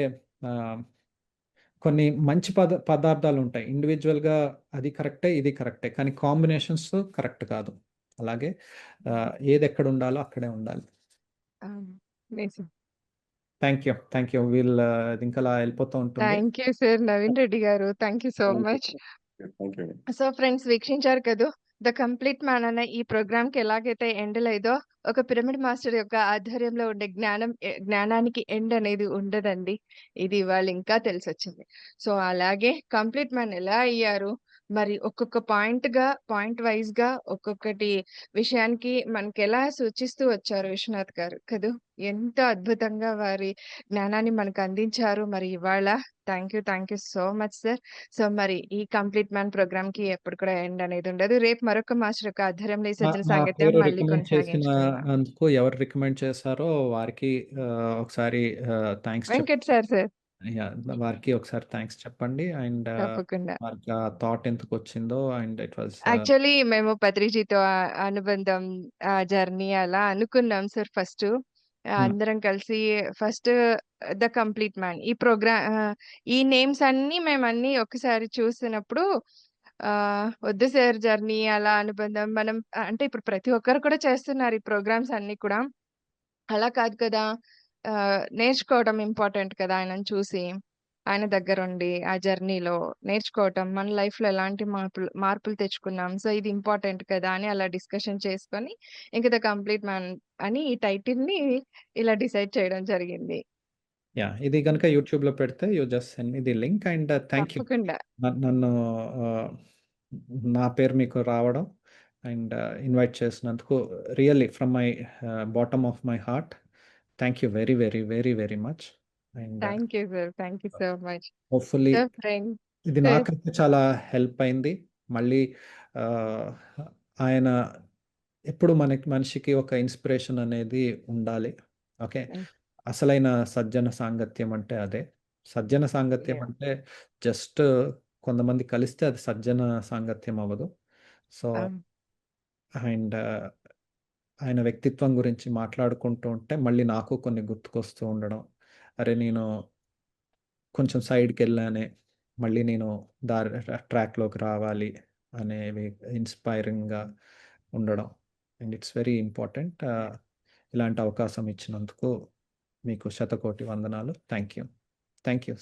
కొన్ని మంచి పదార్థాలుంటాయి. ఇండివిడ్యువల్‌గా అది కరెక్టే, ఇది కరెక్టే. కానీ కాంబినేషన్స్ కరెక్ట్ కాదు. అలాగే ఏదెక్కడుండాలో అక్కడే ఉండాలి. అవును. నిజం. Thank you. ఇది ఇంకా అలా వెళ్ళిపోతూ ఉంటుంది. Thank you sir Naveen Reddy garu. Thank you so much. Thank you. So friends వీక్షించారు కదూ! ద కంప్లీట్ మ్యాన్ అనే ఈ ప్రోగ్రామ్‌కి ఎలాగైతే ఎండ్ లేదో, ఒక పిరమిడ్ మాస్టర్ యొక్క ఆధ్వర్యంలో ఉండే జ్ఞానానికి ఎండ్ అనేది ఉండదండి. ఇది ఇవాళ ఇంకా తెలిసొచ్చింది. సో అలాగే కంప్లీట్ మ్యాన్ ఎలా అయ్యారు? మరి ఒక్కొక్క పాయింట్ వైస్‌గా ఒక్కొక్కటి విషయానికి మనకెలా సూచిస్తూ వచ్చారు విశ్వనాథ్ గారు కదూ! ఎంతో అద్భుతంగా వారి జ్ఞానాన్ని మనకు అందించారు. మరి ఇవాళ thank you so much sir. So మరి ఈ కంప్లీట్ మ్యాన్ ప్రోగ్రామ్‌కి ఎప్పుడు కూడా ఎండ్ అనేది ఉండదు. రేపు మరొక మాస్టర్ యొక్క ఆధ్వర్యంలో ఈ మా సజ్జన మా సాంగత్యం పేరు మళ్ళీ రికమెండ్ చేసిన కొనసాగించుకుందాం. అందుకు ఎవరు రికమెండ్ చేశారో వారికి ఒకసారి థాంక్స్ వెంకట్ సార్. వారికి ఒకసారి థాంక్స్ చెప్పండి. అండ్ తప్పకుండా. వారికి ఆ థాట్ ఎందుకొచ్చిందో అండ్ ఇట్ వాస్ యాక్చువల్లీ మేము పత్రిజీతో అనుబంధం జర్నీ అలా అనుకున్నాం సార్ ఫస్టు. అందరం కలిసి ఫస్ట్ ద కంప్లీట్ మ్యాన్ ఈ నేమ్స్ అన్నీ మేమన్నీ ఒకసారి చూసినప్పుడు వద్దు సార్ జర్నీ అలా అనుబంధం మనం అంటే ఇప్పుడు ప్రతి ఒక్కరు కూడా చేస్తున్నారు ఈ ప్రోగ్రామ్స్ అన్నీ కూడా. అలా కాదు కదా! నేర్చుకోవడం ఇంపార్టెంట్ కదా! ఆయనను చూసి. ఆయన దగ్గరుండి ఆ జర్నీలో నేర్చుకోవటం, మన లైఫ్‌లో ఎలాంటి మార్పులు తెచ్చుకున్నాం. సో, ఇది ఇంపార్టెంట్ కదా! అని అలా డిస్కషన్ చేసుకొని ఇంక ద కంప్లీట్ మ్యాన్ అని ఈ టైటిల్‌ని ఇలా డిసైడ్ చేయడం జరిగింది. ఇది గనుక యూట్యూబ్‌లో పెడితే you just send me the link and thank you. తప్పకుండా. నన్ను నా పేరు మీకు రావడం అండ్ ఇన్వైట్ చేసినందుకు really from my bottom of my heart thank you very much. And thank you sir. Thank you so much. Hopefully so friends ఇది sir నాకైతే చాలా హెల్ప్ అయింది. మళ్ళీ ఆయన ఎప్పుడు మనిషికి ఒక ఇన్స్పిరేషన్ అనేది ఉండాలి. ఓకే. అసలైన సజ్జన సాంగత్యం అంటే అదే. సజ్జన సాంగత్యం అంటే జస్ట్ కొంతమంది కలిస్తే అది సజ్జన సాంగత్యం అవ్వదు. సో, అండ్ ఆయన వ్యక్తిత్వం గురించి మాట్లాడుకుంటూ ఉంటే మళ్ళీ నాకు కొన్ని గుర్తుకొస్తూ ఉండడం. అరే! నేను కొంచెం సైడ్‌కెళ్ళానే. మళ్ళీ నేను ట్రాక్‌లోకి రావాలి అనేవి ఇన్‌స్పైరింగ్‌గా ఉండడం. And it's very important. ఇలాంటి అవకాశం ఇచ్చినందుకు మీకు శతకోటి వందనాలు. Thank you.